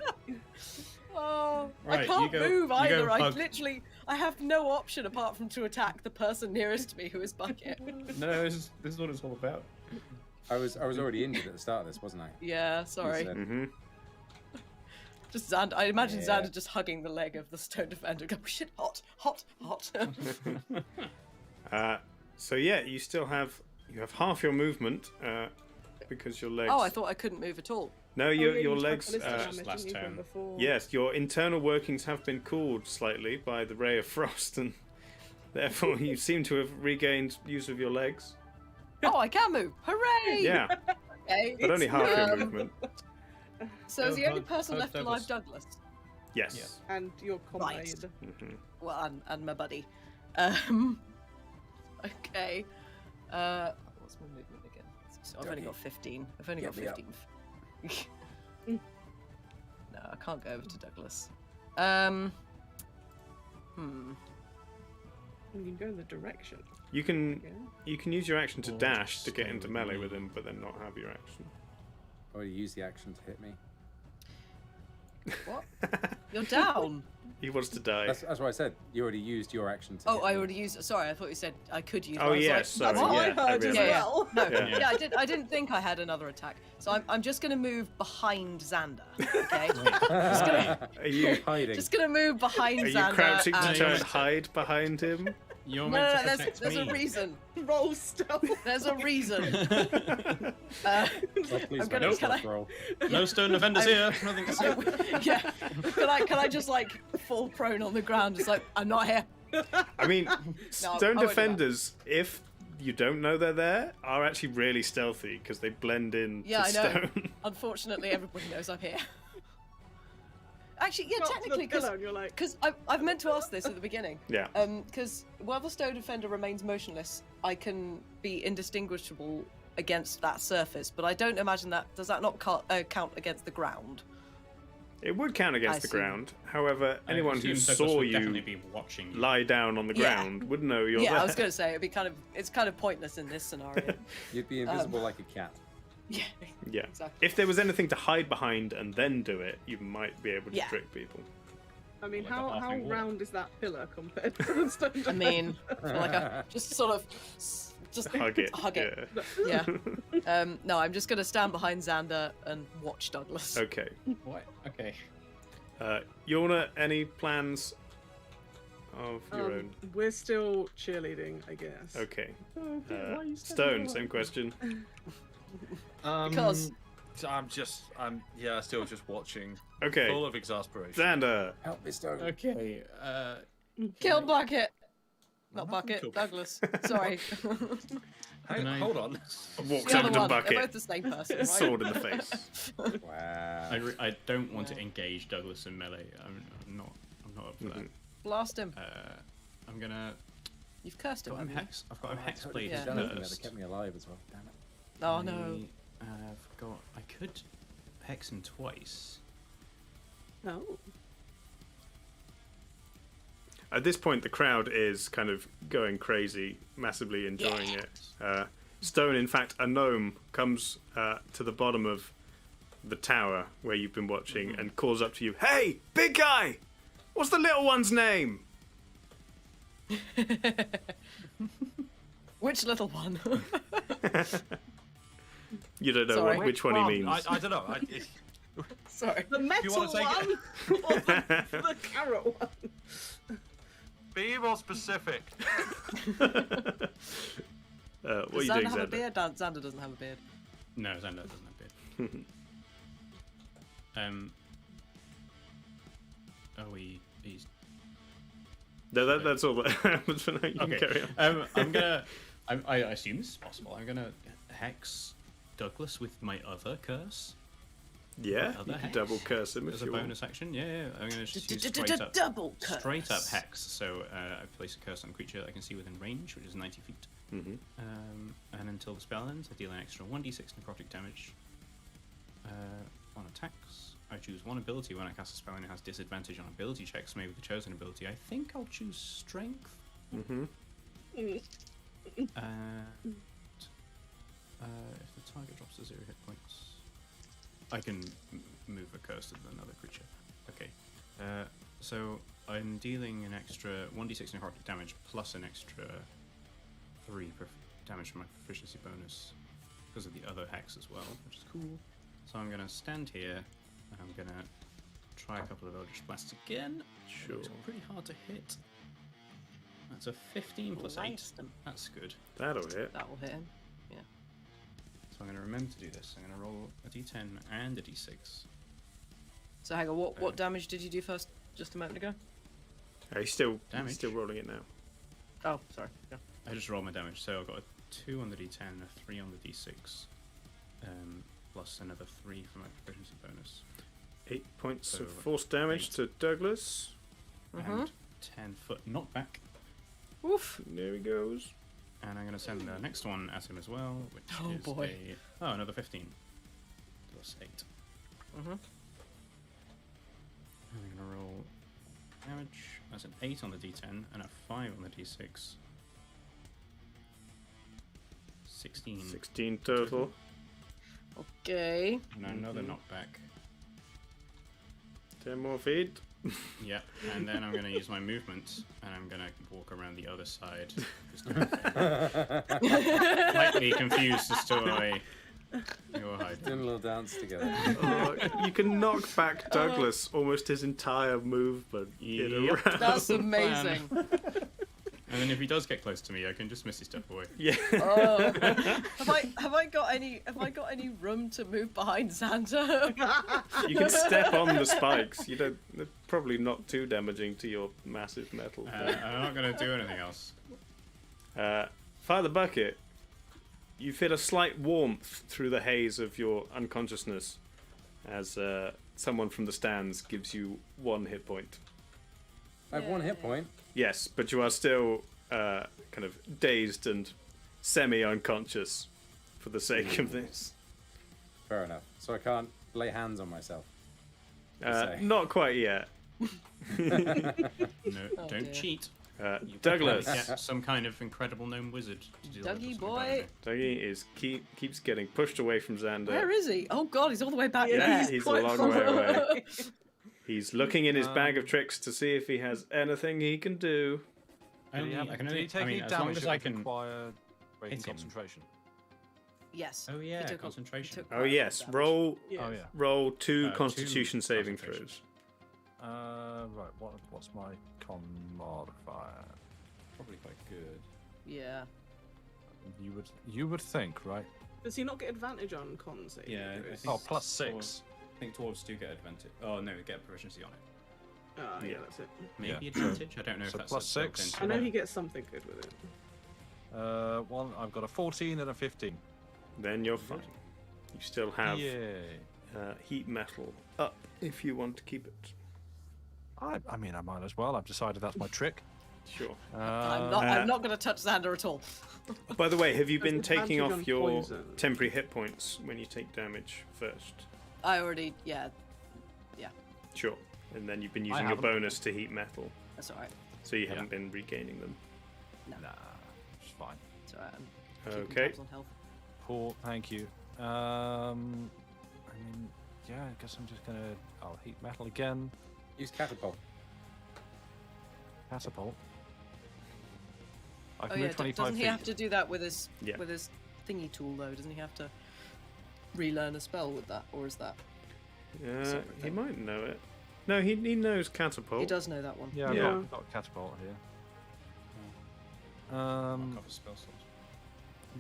Oh, I Right, can't you go- move you either. go I hug. literally, I have no option apart from to attack the person nearest to me, who is Bucket. No, this is what it's all about. I was already injured at the start of this, wasn't I? Yeah, You sorry. said. Mm-hmm. Just Xander. I imagine Yeah. Xander just hugging the leg of the stone defender. Go, shit, hot, hot, hot. So yeah, you have half your movement because your legs. Oh, I thought I couldn't move at all. No, Oh, your yeah, you took legs. ballistic damage, last didn't you, from turn. before? Yes, your internal workings have been cooled slightly by the ray of frost, and therefore you seem to have regained use of your legs. Oh, I can move. Hooray! Yeah, Okay. but only half your Um, movement. So is the only Hug- person hug left Douglas. alive Douglas? Yes. Yeah. And your Right. comrade. Mhm. Well, and my buddy. Okay. What's my movement again? So I've only got 15. I've only got Get me up. 15. No, I can't go over to Douglas. Hmm. You can go in the direction. You can Yeah. use your action to Or dash just to get stay into with melee me. with him, but then not have your action. Or you use the action to hit me. What? You're down. He wants to die. That's what I said. You already used your action to Oh, hit I me. already used. Sorry, I thought you said I could use. it. Oh, I was yes, like, sorry, That's what? what yeah, I I heard as realised. well. No, Yeah. yeah, I didn't think I had another attack. So I'm just gonna move behind Xander. Okay. Are you Hiding. Just gonna move behind are you Xander. crouching to and... try and hide behind him? You're No, meant no, to no. protect There's a me. reason. Roll stealth. There's a reason. Well, please I'm gonna- make a can I- stealth roll. No stone defenders here. Nothing to say. Yeah. Can I just like fall prone on the ground? Just like I'm not here. I mean, I stone won't do that. defenders, if you don't know they're there, are actually really stealthy because they blend in Yeah, to I know. stone. Unfortunately, everybody knows I'm here. Actually, yeah, Got to the technically, pillow and you're like, because I've meant to ask this at the beginning. Yeah. Because while the stone defender remains motionless, I can be indistinguishable against that surface. But I don't imagine that. Does that not count against the ground? It would count against I the see. ground. However, I anyone who assume Douglas saw would definitely you be watching you. lie down on the Yeah. ground would know you're Yeah, there. I was going to say it'd be it's kind of pointless in this scenario. You'd be invisible like a cat. Yeah. Yeah. Exactly. If there was anything to hide behind and then do it, you might be able to Yeah. trick people. I mean, Like a how halfling wall. round is that pillar compared to the stone I defender? mean, like just sort of, just Hug it. Hug it. Yeah. Yeah. No, I'm just going to stand behind Xander and watch Douglas. Okay. What? Okay. Yorna, any plans of your own? We're still cheerleading, I guess. Okay. why are you standing Stone, there? same question. Because I'm still just watching, Okay. full of exasperation. Xander. Help me, Stone. Okay. kill Bucket. Not I'm Bucket, cool. Douglas. Sorry. Hey, Can I- hold on. Walks The over other to one. They're Bucket. both the same person, right? Sword in the face. Wow. I don't want to engage Douglas in melee. I'm not up for that. Mhm. Blast him. I'm gonna You've cursed him, Got him haven't you? hex. I've got him hex Totally blade. Yeah. done anything that Cursed. kept me alive as well. Damn it. Oh no. I've got. I could hex him twice. No. At this point, the crowd is kind of going crazy, massively enjoying it. Stone, in fact, a gnome comes to the bottom of the tower where you've been watching and calls up to you, "Hey, big guy! What's the little one's name?" Which little one? You don't know Sorry. which one he Well, means. I don't know. Sorry. The metal wanna take one it? or the carrot one? Be more specific. What are Does you Xander doing, have a Xander? beard? Xander doesn't have a beard. No, Xander doesn't have beard. He's No, that's all that happens for now. You can carry on. I'm gonna. I assume this is possible. I'm gonna hex Douglas with my other curse Yeah, other you can hex? double curse him as if a you want. bonus action. Yeah, I'm gonna just use straight up, Double curse. straight up hex. So I place a curse on a creature that I can see within range, which is 90 feet. Mhm. And until the spell ends, I deal an extra 1d6 necrotic damage on attacks. I choose one ability when I cast a spell and it has disadvantage on ability checks made with the chosen ability. I think I'll choose Strength. Mhm. And if the target drops to 0 hit points, I can move a curse to another creature. Okay. So I'm dealing an extra 1d6 necrotic damage plus an extra 3 damage from my proficiency bonus because of the other hex as well, which is cool. So I'm going to stand here and I'm going to try a couple of Eldritch Blasts again. Sure. It's pretty hard to hit. That's a 15 plus 8. Blast him. That's good. That'll hit. That will hit him. So I'm going to remember to do this. I'm going to roll a d10 and a d6. So hang on, what damage did you do first just a moment ago? He's still Damage. still rolling it now. Oh, sorry. Yeah. I just rolled my damage, so I've got a 2 on the d10, a 3 on the d6, plus another 3 for my proficiency bonus, 8 points So, of force damage 8. to Douglas. and 10 foot knockback. Oof. There he goes. And I'm going to send the next one at him as well, which Oh, is boy. another 15 plus 8. Mhm. And I'm going to roll damage. That's an 8 on the d10 and a 5 on the d6. 16. 16 total. Okay. And another knockback. 10 more feet. Yeah, and then I'm going to use my movement, and I'm going to walk around the other side. Just slightly confused as to why you're hiding. Doing a little dance together. Oh, you can knock back Douglas almost his entire movement in a Yep. round. That's amazing. And then if he does get close to me, I can just miss his step away. Yeah. Oh. have I got any room to move behind Xander? You can step on the spikes. You don't. They're probably not too damaging to your massive metal. I'm not going to do anything else. Father Bucket, you feel a slight warmth through the haze of your unconsciousness as someone from the stands gives you 1 hit point. I have 1 hit point. Yes, but you are still kind of dazed and semi-unconscious for the sake of this. Fair enough. So I can't lay hands on myself. Not quite yet. No, Oh, don't dear. cheat. You Douglas. get some kind of incredible gnome wizard to deal with Dougie this boy. Dougie is keeps getting pushed away from Xander. Where is he? Oh god, he's all the way back Yeah, there. he's a quite long far way away. away. He's looking in his bag of tricks to see if he has anything he can do. Did he, I can did he only, take I mean, any as long damage as that I would can. require rating hit him. concentration? Yes. Oh yeah, He took concentration. he took Oh quite a lot yes, of damage. roll Yes. Oh yeah. roll 2 2 Constitution saving concentration. throws. Right. What's my con modifier? Probably quite good. Yeah. You would think, right? Does he not get advantage on con saving Yeah, I throws? think Oh, plus dwarves- 6. I think dwarves do get advantage. Oh no, get proficiency on it. Yeah, Yeah. that's it. Maybe Yeah. advantage. I don't know So if that's plus a built 6. into I know it. he gets something good with it. I've got a 14 and a 15. Then you're fine. You still have Yay. heat metal up if you want to keep it. I mean, I might as well. I've decided that's my trick. Sure. I'm not going to touch Xander at all. By the way, have you been There's taking advantage off on your poison. temporary hit points when you take damage first? I already, yeah, Sure. And then you've been using your haven't. bonus to heat metal, that's alright. so you haven't been regaining them. Nah, it's fine. It's alright. I'm keeping Okay. tabs on health. Cool, thank you. I mean, yeah, I guess I'm just gonna. I'll heat metal again. Use catapult. Catapult. I Oh can yeah, move 25 doesn't he feet. have to do that with his Yeah. thingy tool though? Doesn't he have to relearn a spell with that, or is that separate He thing? might know it. No, he knows catapult. He does know that one. Yeah, I've Yeah. got catapult here. I've got the spell slots.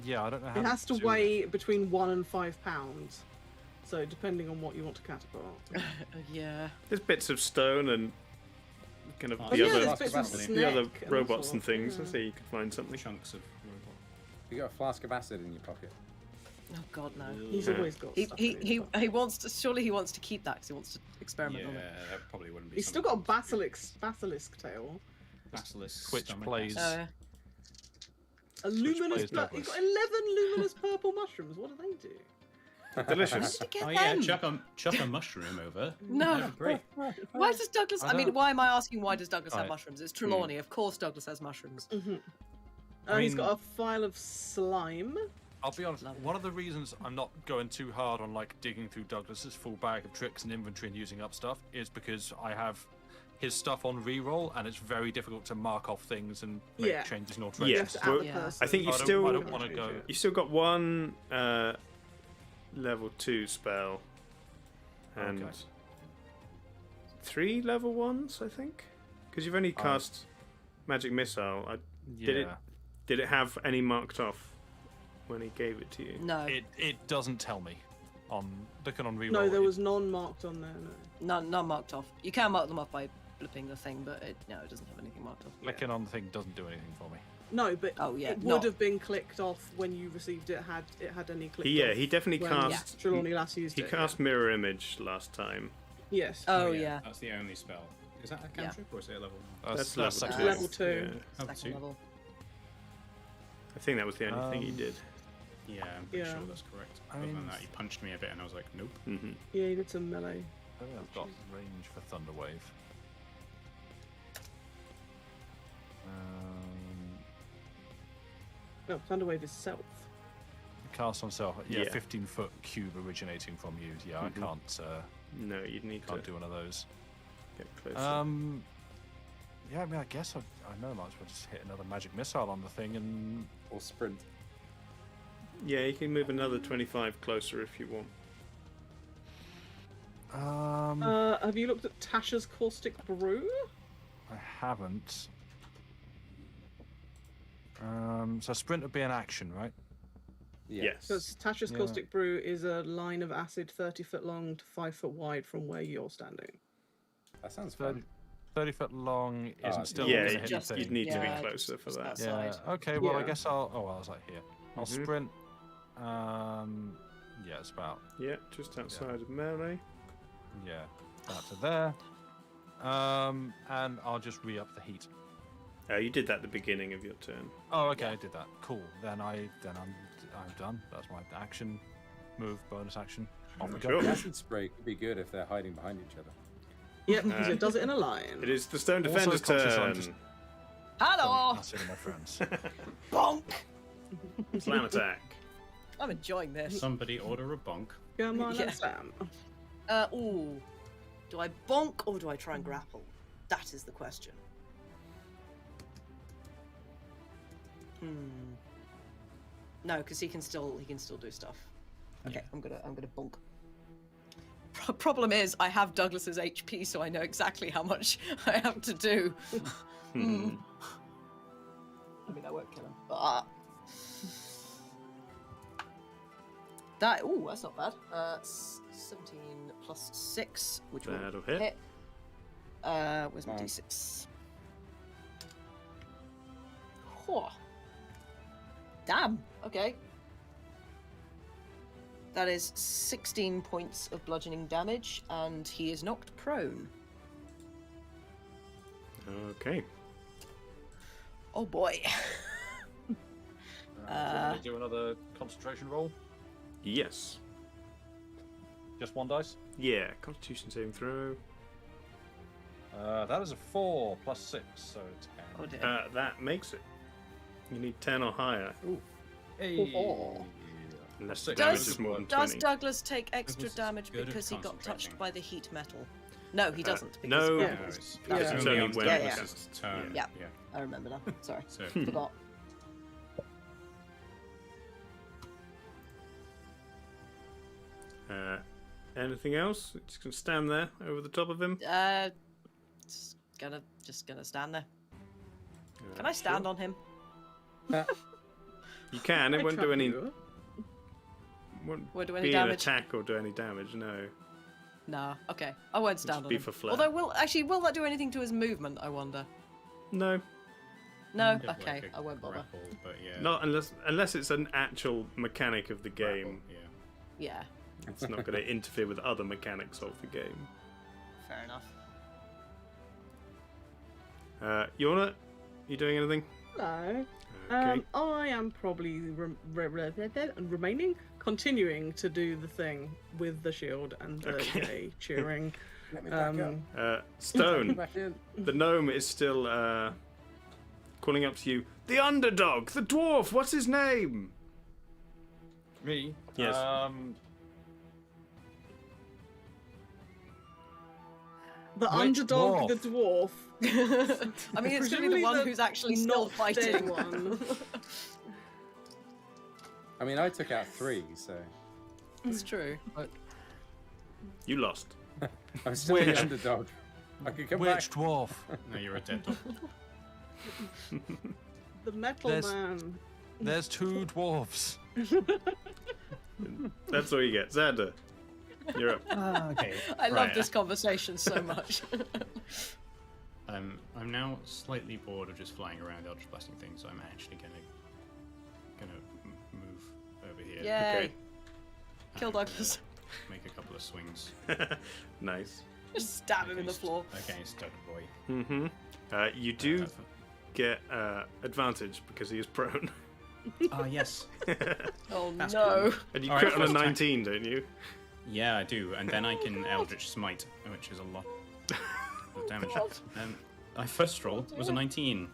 Yeah, I don't know how. It has to do weigh between 1 and 5 pounds. So depending on what you want to catapult. Yeah. There's bits of stone and kind of Oh, the yeah, other there's bits of the the other snake and robots all and things. sorts, Let's see, you could find something. Chunks of robot. You got a flask of acid in your pocket. Oh God, no. He's Yeah. always got He stuff he in his he, pocket. he wants to. Surely he wants to keep that because he wants to experiment Yeah, on it. that probably wouldn't be. He's still got a basilisk tail. basilisk. Which stomach plays- acid. A luminous. plays He's got Douglas. 11 luminous purple mushrooms. What do they do? Delicious. Where did he Oh get yeah, them? chuck a mushroom over. No. That'd be great. Why does Douglas? I I mean, don't- why am I asking? Why does Douglas have Right. mushrooms? It's Trelawney. Of course, Douglas has mushrooms. He's mean- got a file of slime. I'll be honest. Lovely. One of the reasons I'm not going too hard on like digging through Douglas's full bag of tricks and inventory and using up stuff is because I have his stuff on reroll and it's very difficult to mark off things and make Yeah. changes and Yes, alterations. Just add well, a Yeah. person. I think you I don't, still I don't want to go. you still got one level 2 spell and Okay. 3 level 1s, I think, because you've only cast magic missile. Yeah. Did it have any marked off when he gave it to you? No, It doesn't tell me. On looking on reroll. No, there it- was none marked on there. No. none marked off. You can mark them off by flipping the thing, but it doesn't have anything marked off. Clicking on the thing doesn't do anything for me. No, but Oh, yeah, it would not- have been clicked off when you received it. Had it had any clicked Yeah, off he definitely when cast. Trelawney last used He it. cast mirror image last time. Yes. Oh yeah, That's the only spell. Is that a Yeah. cantrip or is it a level? That's level second two. Level 2. Yeah. Level second 2. level. I think that was the only thing he did. Yeah, I'm pretty Yeah. sure that's correct. I Other mean- than that, he punched me a bit, and I was like, nope. Hmm. Yeah, he did some melee. I think I've got range for Thunderwave. No, Thunderwave is self. Cast on self. Yeah, Yeah. 15-foot cube originating from you. Yeah, I can't. No, you'd need Can't to do one of those. get closer. Yeah, I mean, I guess I know might as well just hit another magic missile on the thing and. Or sprint. Yeah, you can move another 25 closer if you want. Have you looked at Tasha's Caustic Brew? I haven't. So sprint would be an action, right? Yeah. Yes. Because Tasha's Yeah. Caustic Brew is a line of acid 30 foot long to 5 foot wide from where you're standing. That sounds 30, fun. 30 foot long isn't Oh, still yeah, gonna it hit just- the You'd thing. need to Yeah, be closer for just that. that. Yeah. side. Okay. Well, I Yeah. guess I'll. Oh, I was like here. I'll Mhm. sprint. Yeah, it's about. Yeah, just outside of melee. Yeah, that to there. And I'll just re-up the heat. You did that at the beginning of your turn. Oh, okay, I did that. Cool. Then I'm done. That's my action, move, bonus action. Off we Sure. go. The acid spray could be good if they're hiding behind each other. Yep, because it does it in a line. It is the Stone Also Defender's conscious I'm turn. just- Hello, That's it, my friends. bonk. Slam attack. I'm enjoying this. Somebody order a bonk. Come on, Yeah. let's slam. Ooh, do I bonk or do I try and grapple? That is the question. No, because he can still do stuff. Okay, I'm gonna bonk. Problem is, I have Douglas's HP, so I know exactly how much I have to do. I mean, I won't kill him. But... that's not bad. 17 plus 6, which will That'll hit. Where's my Wow. d6? Whoa. Damn. Okay. That is 16 points of bludgeoning damage, and he is knocked prone. Okay. Oh boy. Do you want me to do another concentration roll? Yes. Just one dice? Yeah, Constitution saving throw. That is a 4 plus 6, so 10. Oh dear. That makes it. You need 10 or higher. Hey. Unless the Does- damage is more than 20. Does Douglas take extra Douglas is damage good at because he got touched concentrating. by the heat metal? No, he doesn't. Because no. Yeah. Because Yeah. it's only when Yeah, it's yeah. just- turn. Yeah. Yeah. I remember now. Sorry, So forgot. Anything else? Just gonna stand there over the top of him. Just gonna stand there. Can I stand on him? You can. It I won't do trap any. you. Won't do any be an damage? attack or do any damage. No. No. Okay, I won't stand on be him. for flair. Although, will that do anything to his movement? I wonder. No. No. Give, like, Okay, a I won't bother. grapple, but yeah. Not unless it's an actual mechanic of the game. Yeah. Yeah. It's not going to interfere with other mechanics of the game. Fair enough. Yorna, you doing anything? No. Okay. I am probably continuing to do the thing with the shield and the Okay. yay cheering. Let me back up. Stone, Back in. the gnome is still calling up to you. The underdog, the dwarf. What's his name? Me? Yes. The Which underdog, dwarf? the dwarf. I mean, it's going to be Presumably the one the who's actually still not dead fighting. one. I mean, I took out 3, so It's true. You lost. I'm still Which- the underdog. I could come Which back. dwarf? No, you're a dead dog. The metal There's- man. There's 2 dwarfs. That's all you get. Xander, you're up. Okay. I love right. this conversation so much. I'm now slightly bored of just flying around Eldritch blasting things, so I'm actually gonna move over here. Yay! Okay. Kill and, Douglas. Make a couple of swings Nice. Just stab him in the against- floor. against Doug Boy. Mm-hmm. You do get advantage because he is prone. Ah, yes. Oh That's no! cool. And you All right, crit on a first attack. 19, don't you? Yeah, I do, and then I can Eldritch Smite, which is a lot of damage. God. My first roll was a 19.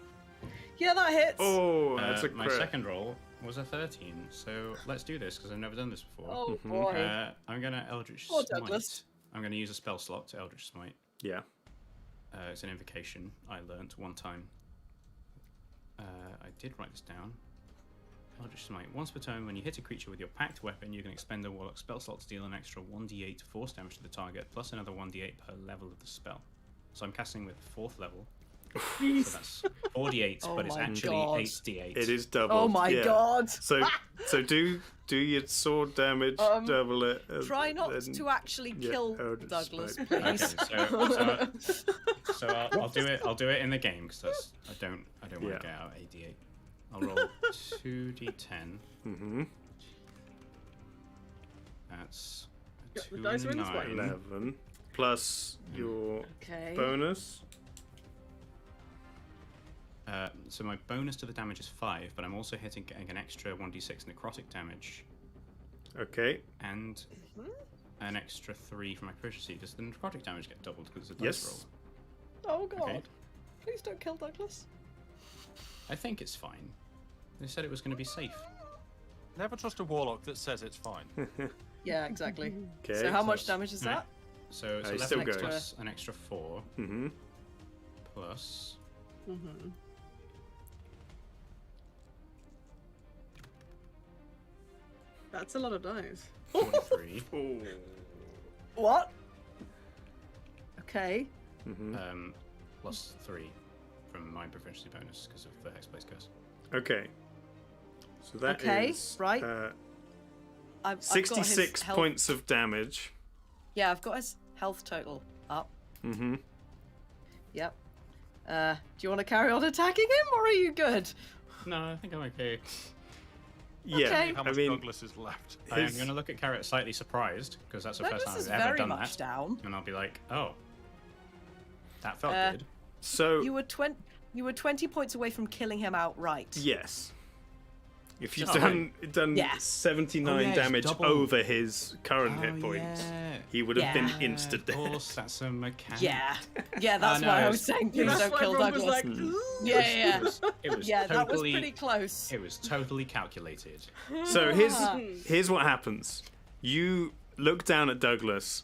Yeah, that hits. Oh, that's a My crit. second roll was a 13. So let's do this because I've never done this before. Oh boy. I'm gonna Eldritch Poor Smite. Douglas. I'm gonna use a spell slot to Eldritch Smite. Yeah. It's an invocation I learnt one time. I did write this down. Eldritch Smite. Once per turn, when you hit a creature with your packed weapon, you can expend a Warlock spell slot to deal an extra 1d8 force damage to the target, plus another 1d8 per level of the spell. So I'm casting with 4th level. So that's 4d8, Oh but it's my actually God. 8d8. It is double. Oh my yeah. god! So do your sword damage, double it. Try not then- to actually yeah, kill Eldritch Douglas, Smite. Okay, please. so I'll do it. I'll do it in the game because I don't want to Yeah. get out 8d8. I'll roll 2d10. Mm-hmm. That's a Got the 2 dice and in this way. 9. 11 plus your Okay. bonus. So my bonus to the damage is 5, but I'm also hitting getting an extra 1d6 necrotic damage Okay. and an extra 3 for my proficiency. Does the necrotic damage get doubled because it's a Yes. dice Oh god! roll? Okay. Please don't kill Douglas. I think it's fine. They said it was going to be safe. Never trust a warlock that says it's fine. Yeah, exactly. Okay. So how much it's- damage is that? So it's he's 11 still going. plus an extra 4 Mm-hmm. plus. Mm-hmm. That's a lot of dice. 43. Oh. What? Okay. Mm-hmm. Plus 3 from my proficiency bonus because of the Hexblade's Curse. Okay. So that is Okay, right. I've got his 66 health- points of damage. Yeah, I've got his health total up. Mm-hmm. Yep. Do you want to carry on attacking him, or are you good? No, I think I'm okay. Yeah. Okay. How I much mean, Douglas is left? I am his- going to look at Carrot slightly surprised because that's the first Douglas time is I've ever very done much that. down. And I'll be like, oh, that felt good. so You were You were 20 points away from killing him outright. Yes. If you've Oh, done Yes. 79 Oh, yeah, it's damage double. over his current hit points, yeah. he would have been Yeah. insta Of course, dead. that's a mechanic. Yeah. Yeah, that's no, why I it's- was saying please That's don't why kill everyone was Douglas. like, "Ooh." Yeah. It was Yeah, that was totally, pretty close. It was totally calculated. So here's what happens. You look down at Douglas.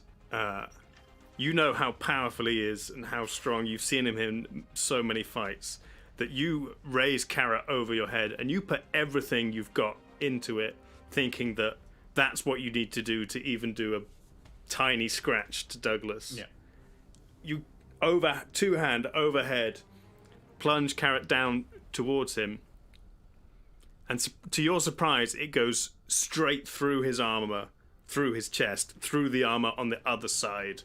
You know how powerful he is and how strong. You've seen him in so many fights. That you raise Carrot over your head and you put everything you've got into it, thinking that that's what you need to do to even do a tiny scratch to Douglas. Yeah. You two-hand overhead plunge Carrot down towards him, and to your surprise, it goes straight through his armor, through his chest, through the armor on the other side.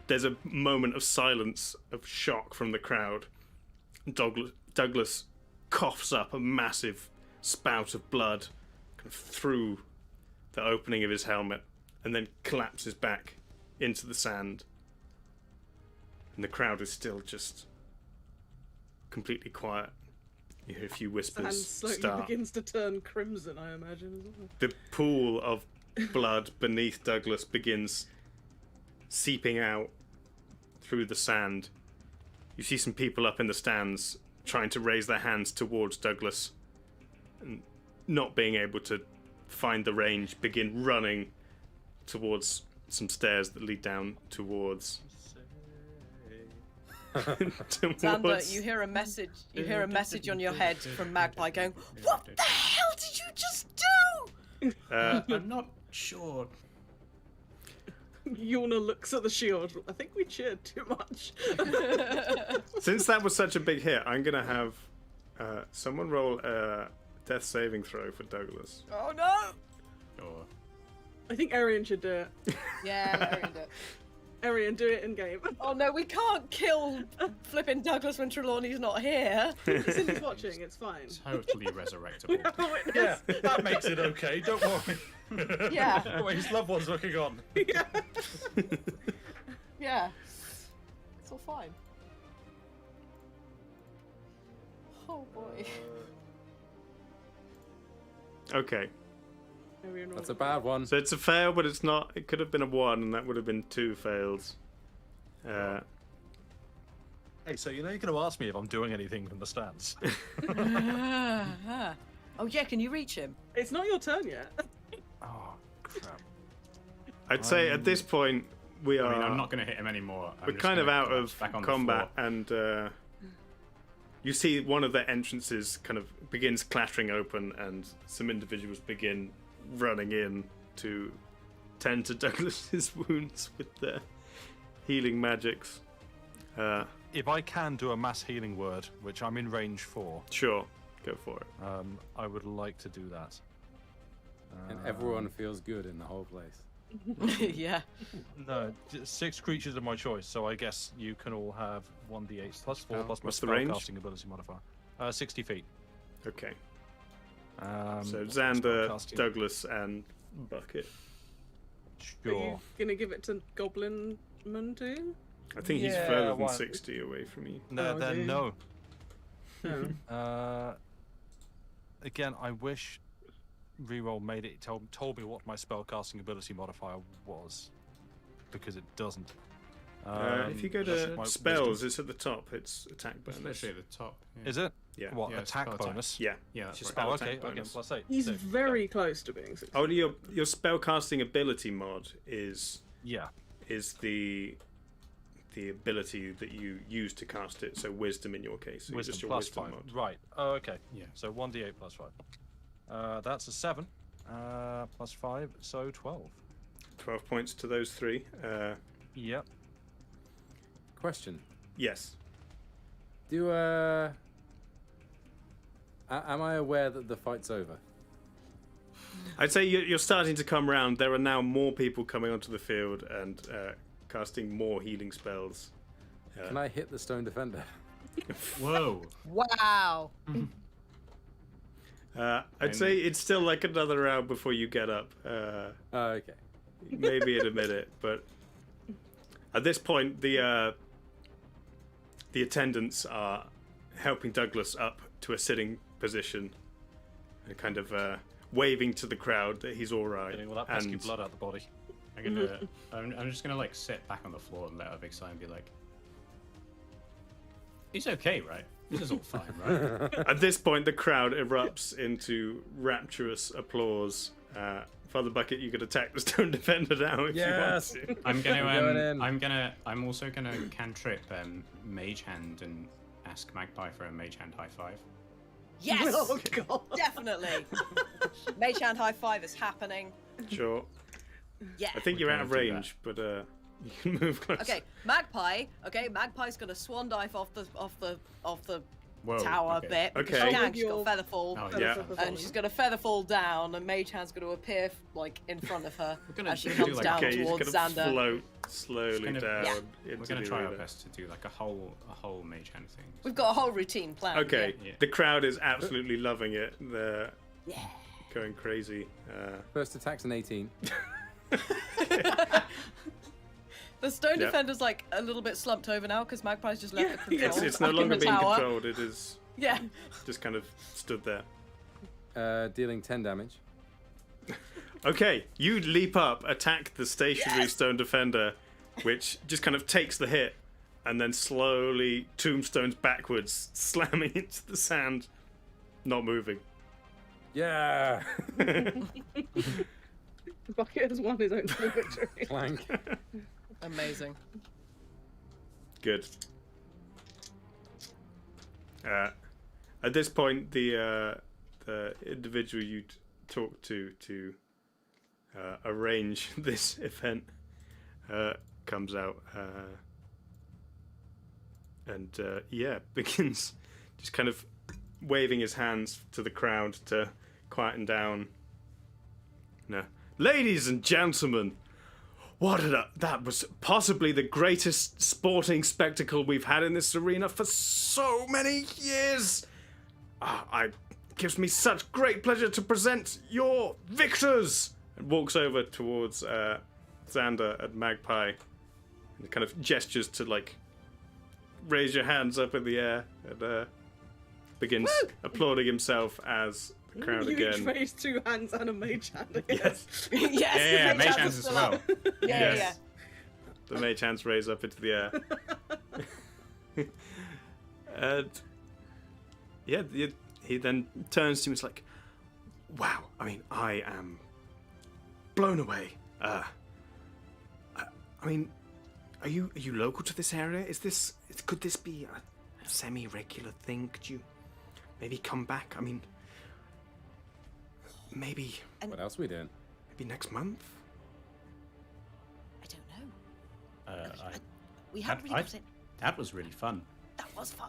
There's a moment of silence, of shock from the crowd. Douglas coughs up a massive spout of blood kind of through the opening of his helmet and then collapses back into the sand. And the crowd is still just completely quiet. You hear a few And whispers slowly start. begins to turn crimson, I imagine, as well. The pool of blood beneath Douglas begins seeping out through the sand. You see some people up in the stands trying to raise their hands towards Douglas and not being able to find the range, begin running towards some stairs that lead down towards Xander, you hear a message. You hear a message on your head from Magpie going, "What the hell did you just do?" I'm not sure. Yuna looks at the shield. I think we cheered too much. Since that was such a big hit, I'm gonna have someone roll a death saving throw for Douglas. Oh no! Sure. I think Arian should do it. Yeah, Arian did. Arian, do it in game. Oh no, we can't kill flipping Douglas when Trelawney's not here. Cindy's watching, it's fine. Totally resurrectable. Yeah, that makes it okay. Don't worry. Yeah, Wait, his loved one's looking on. yeah. It's all fine. Oh boy. Okay, Arian That's a bad one. so it's a fail, but it's not. It could have been a 1, and that would have been 2 fails. Hey, so you know you're going to ask me if I'm doing anything from the stands. Oh yeah, can you reach him? It's not your turn yet. Oh, crap. I'd say at this point we are. I mean, I'm not going to hit him anymore. I'm We're just kind of gonna out collapse of back on the combat, floor. and you see one of the entrances kind of begins clattering open, and some individuals begin running in to tend to Douglas's wounds with their healing magics. If I can do a mass healing word, which I'm in range for, Sure, go for it. I would like to do that. And everyone feels good in the whole place. Yeah. No, 6 creatures of my choice, so I guess you can all have 1d8 plus 4 plus my What's the range? spellcasting ability modifier. 60 feet. Okay, So so Xander, spellcasting- Douglas, and Bucket. Are you Sure. gonna give it to Goblin Man too? I think he's Yeah, further than why- 60 away from you. No, Oh, then dear. no. Oh. Again, I wish reroll made it told me what my spellcasting ability modifier was, because it doesn't. If you go that's to my spells, wisdom. it's at the top. It's attack It's bonus. literally at the top. Yeah. Is it? Yeah. What, Yeah, it's attack spell attack. bonus? Yeah. Yeah, that's It's right. your Oh, spell okay, attack okay, bonus. plus 8. He's so, very close to being 60. Oh, your spellcasting ability mod is yeah. the ability that you use to cast it. So wisdom in your case. So Wisdom just your plus wisdom 5. mod. Right. Oh, okay. Yeah. So 1d8 plus 5. That's a 7. Plus 5, so 12. 12 points to those 3. Yep. Question. Yes. Do am I aware that the fight's over? I'd say you're starting to come round. There are now more people coming onto the field and casting more healing spells. Can I hit the stone defender? Whoa. Wow. I'd say it's still like another round before you get up. Oh, okay. Maybe in a minute, but at this point, the the attendants are helping Douglas up to a sitting position and kind of waving to the crowd that he's all right. Getting all that pesky And blood out the body. I'm just gonna like sit back on the floor and let a big sigh and be like, "He's okay, right? This is all fine, right?" at this point, the crowd erupts into rapturous applause. Father Bucket, you could attack the stone defender now if Yes! you want to. I'm going in. I'm also gonna cantrip Mage Hand and ask Magpie for a Mage Hand high five. Yes, Oh god. definitely. Mage Hand high five is happening. Sure. Yeah. I think you're out of gonna do range, but you can move closer. Okay, Magpie. Okay, Magpie's gonna swan dive off the Whoa, tower okay. bit. Okay. She can, With she's got your- feather fall. Oh, Yeah. And she's gonna feather fall down, and Mage Hand's gonna appear like in front of her gonna- as she we're gonna comes do, like, down Okay, you towards just kind of Xander. float slowly kind of- down Yeah. into We're gonna the try our arena. best to do like a whole Mage Hand thing. We've got a whole routine planned. Okay, Yeah. the crowd is absolutely loving it. They're Yeah. going crazy. First attack's an 18. The stone Yeah. defender's like a little bit slumped over now because Magpie's just left the Yeah. control. It's no back in longer the being tower. controlled. It is Yeah. just kind of stood there. Dealing 10 damage. Okay, you leap up, attack the stationary stone defender, which just kind of takes the hit, and then slowly tombstones backwards, slamming into the sand, not moving. Yeah! Bucket has won his own small victory. Clank. Amazing. Good. At this point, the individual you talked to arrange this event comes out and begins just kind of waving his hands to the crowd to quieten down. No, ladies and gentlemen, that was possibly the greatest sporting spectacle we've had in this arena for so many years. It gives me such great pleasure to present your victors. And walks over towards Xander and Magpie, and kind of gestures to like raise your hands up in the air, and begins applauding himself as the crowd You again. each raise 2 hands and a mage hand again. Yes. Yes. Yeah, the Mage Hands Hands is as still well. up. Yeah. Yes. The mage hands raise up into the air. And yeah, he then turns to him and is like, wow, I mean, I am blown away. I mean, are you local to this area? Could this be a semi-regular thing? Could you maybe come back? I mean, maybe What else are we doing? next month? I don't know. We I- haven't really got it. That was really fun. That was fun.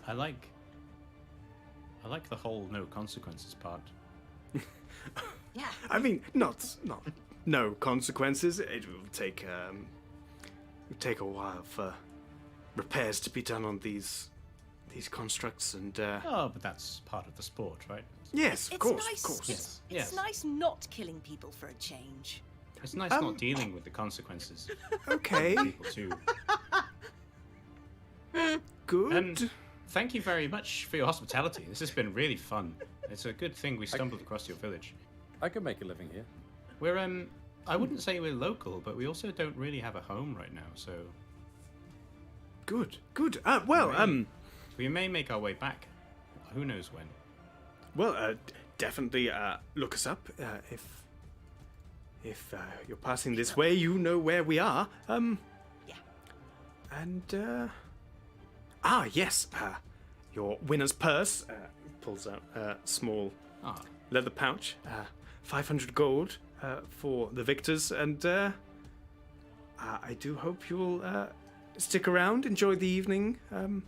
I like the whole no consequences part. Yeah. I mean, not no consequences. It will take a while for repairs to be done on these constructs, and Oh, but that's part of the sport, right? yes, of It's course, nice. of course. It's Yes. nice not killing people for a change. It's nice not dealing with the consequences. Okay, People too. good. And thank you very much for your hospitality. This has been really fun. It's a good thing we stumbled across your village. I could make a living here. We're I wouldn't say we're local, but we also don't really have a home right now, so Good. Well, we may make our way back. Who knows when? definitely look us up if you're passing this way. You know where we are. Yeah. And yes, your winner's purse pulls out a small Ah, leather pouch, 500 gold for the victors, and I do hope you'll stick around, enjoy the evening, and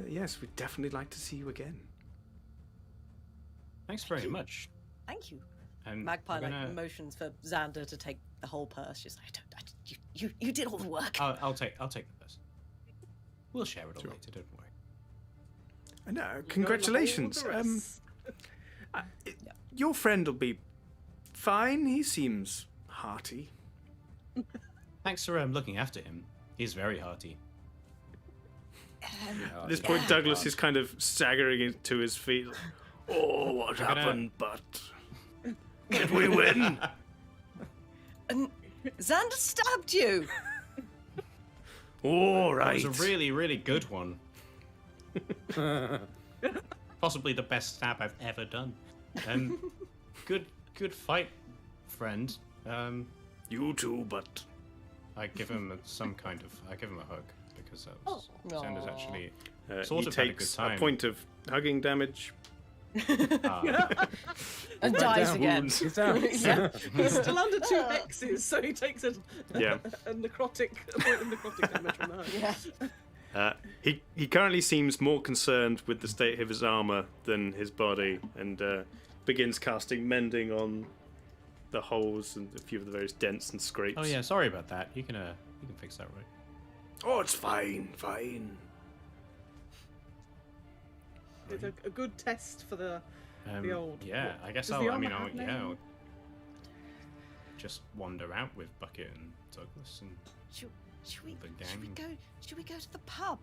yes, we'd definitely like to see you again. thanks very much. Thank you. And Magpie we're gonna- like motions for Xander to take the whole purse. She's like, you did all the work. I'll take the purse. We'll share it all later, don't worry. And congratulations. Your friend will be fine. He seems hearty. Thanks for looking after him. He's very hearty. At this point, Douglas is kind of staggering to his feet. Oh, what happened, but did we win? And Xander stabbed you. All right. It was a really, really good one. Possibly the best stab I've ever done. Good fight, friend. You too, but I give him a hug because that was Xander's actually he sort of had a good takes time. a point of hugging damage. And dies again. He's down. Yeah. He's still under 2 X's, so he takes a Yeah. a necrotic point of necrotic damage from the hug. Yeah. He currently seems more concerned with the state of his armor than his body, and begins casting mending on the holes and a few of the various dents and scrapes. Oh yeah, sorry about that. You can fix that, right? Oh, it's fine. It's a good test for the old. Yeah, I guess Does I'll. the I mean, armor I'll, have yeah, name? I'll just wander out with Bucket and Douglas, and Should we The Should we go to the pub?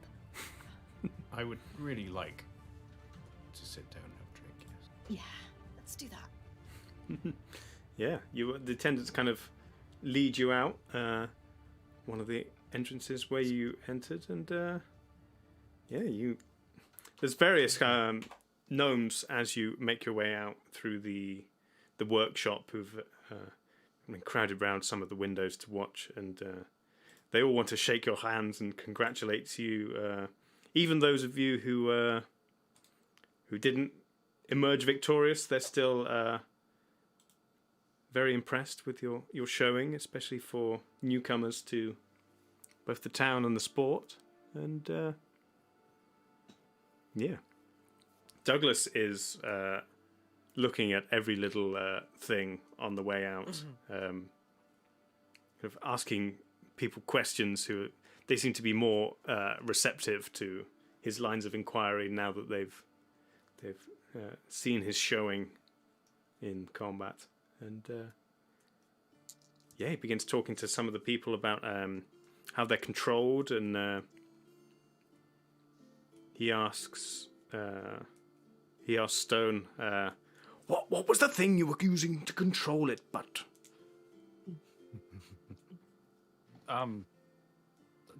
I would really like to sit down and have a drink. Yes. Yeah, let's do that. Yeah, the attendants kind of lead you out one of the entrances where you entered, and there's various gnomes as you make your way out through the workshop who've been crowded around some of the windows to watch, and they all want to shake your hands and congratulate you. Even those of you who didn't emerge victorious, they're still very impressed with your showing, especially for newcomers to both the town and the sport. And yeah, Douglas is looking at every little thing on the way out, kind of asking people questions they seem to be more receptive to his lines of inquiry now that they've seen his showing in combat. And he begins talking to some of the people about how they're controlled, and he asks Stone, what was the thing you were using to control it, but?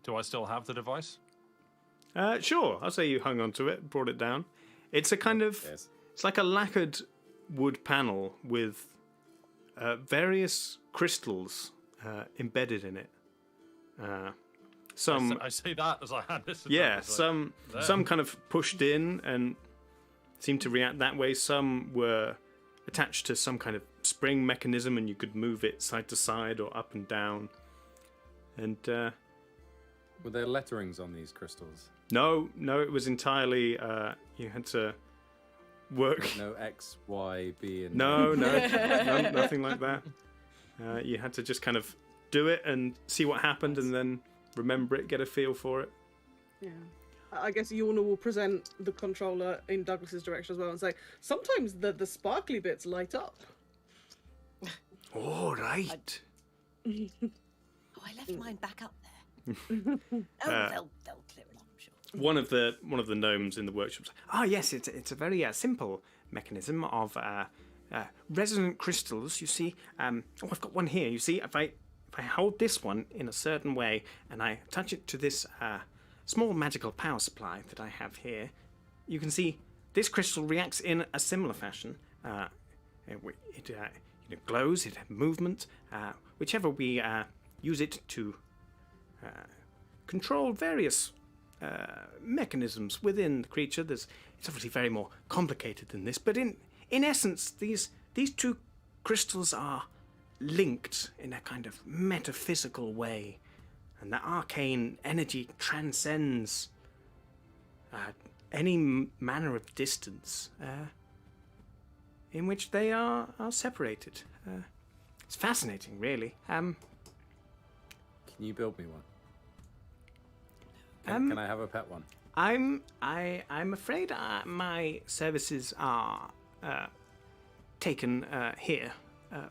Do I still have the device? Sure. I'll say you hung onto it, brought it down. It's a kind of, Yes. it's like a lacquered wood panel with various crystals embedded in it. Some, I say that as I hand this. to yeah, Douglas, like, some kind of pushed in and seemed to react that way. Some were attached to some kind of spring mechanism, and you could move it side to side or up and down. And Were there letterings on these crystals? no, it was entirely you had to work. No X, Y, B, and No, nothing like that. You had to just kind of do it and see what happened, and then remember it, get a feel for it. Yeah. I guess Yorna will present the controller in Douglas's direction as well and say, sometimes the sparkly bits light up. All right. Oh, I left mine back up there. They'll clear it up, I'm sure. One of the gnomes in the workshop said, "Ah, yes, it's a very simple mechanism of resonant crystals. You see, I've got one here. You see, if I hold this one in a certain way and I touch it to this small magical power supply that I have here, you can see this crystal reacts in a similar fashion. It glows, it has movement, whichever we use it to control various mechanisms within the creature. It's obviously very more complicated than this, but in essence, these two crystals are linked in a kind of metaphysical way, and the arcane energy transcends any manner of distance in which they are separated. It's fascinating, really. Can you build me one? Can I have a pet one? I'm afraid my services are taken here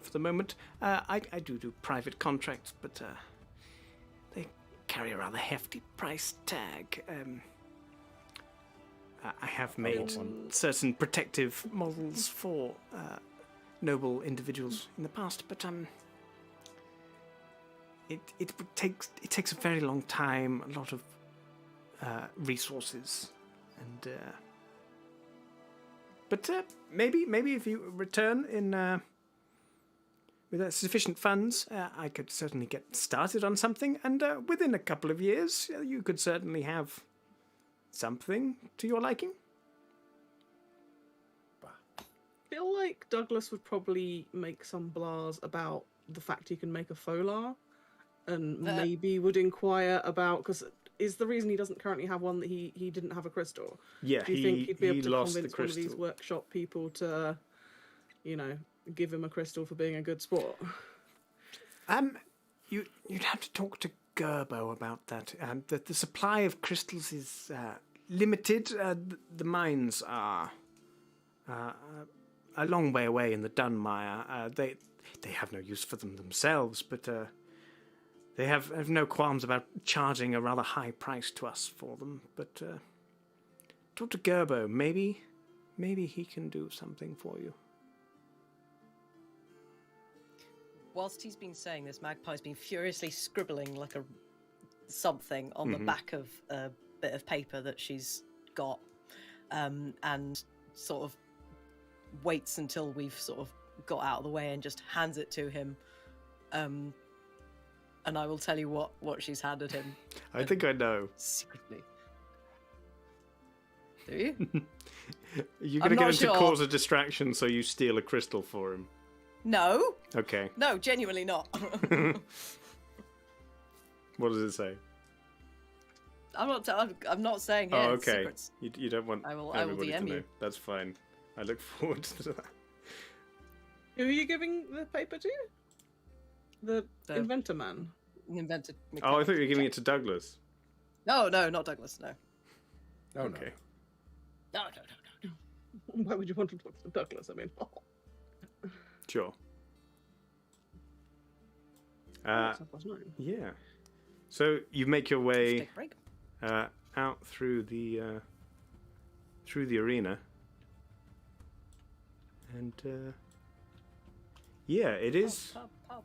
for the moment. I do private contracts, but they carry a rather hefty price tag. I have made certain protective models for noble individuals in the past, but it takes a very long time, a lot of resources, and but maybe if you return in with sufficient funds, I could certainly get started on something, and within a couple of years, you could certainly have something to your liking. I feel like Douglas would probably make some blahs about the fact he can make a folar, and maybe would inquire about, because is the reason he doesn't currently have one that he didn't have a crystal? Yeah, Do you think he'd be able to lost convince the one of these crystal. workshop people to, give him a crystal for being a good sport? You'd have to talk to Gerbo about that. The supply of crystals is limited. The mines are a long way away in the Dunmire. They have no use for them themselves, but they have no qualms about charging a rather high price to us for them. But talk to Gerbo. Maybe he can do something for you. Whilst he's been saying this, Magpie's been furiously scribbling like something on the back of a bit of paper that she's got, and sort of waits until we've sort of got out of the way and just hands it to him. And I will tell you what she's handed him. I think I know. Secretly. Do you? You're going to I'm get him not to sure. cause a distraction so you steal a crystal for him. No. Okay. No, genuinely not. What does it say? I'm not saying here. Oh, it's okay. secrets. You don't want I will everybody to DM know. you. That's fine. I look forward to that. Who are you giving the paper to? The inventor man. Invented. Oh, I thought you were giving it to Douglas. No, not Douglas. No. Oh, Okay. No. Why would you want to talk to Douglas? I mean, Sure. that's 9:30. Yeah. So you make your way Take a break. out through the arena, and yeah, it is. Pub.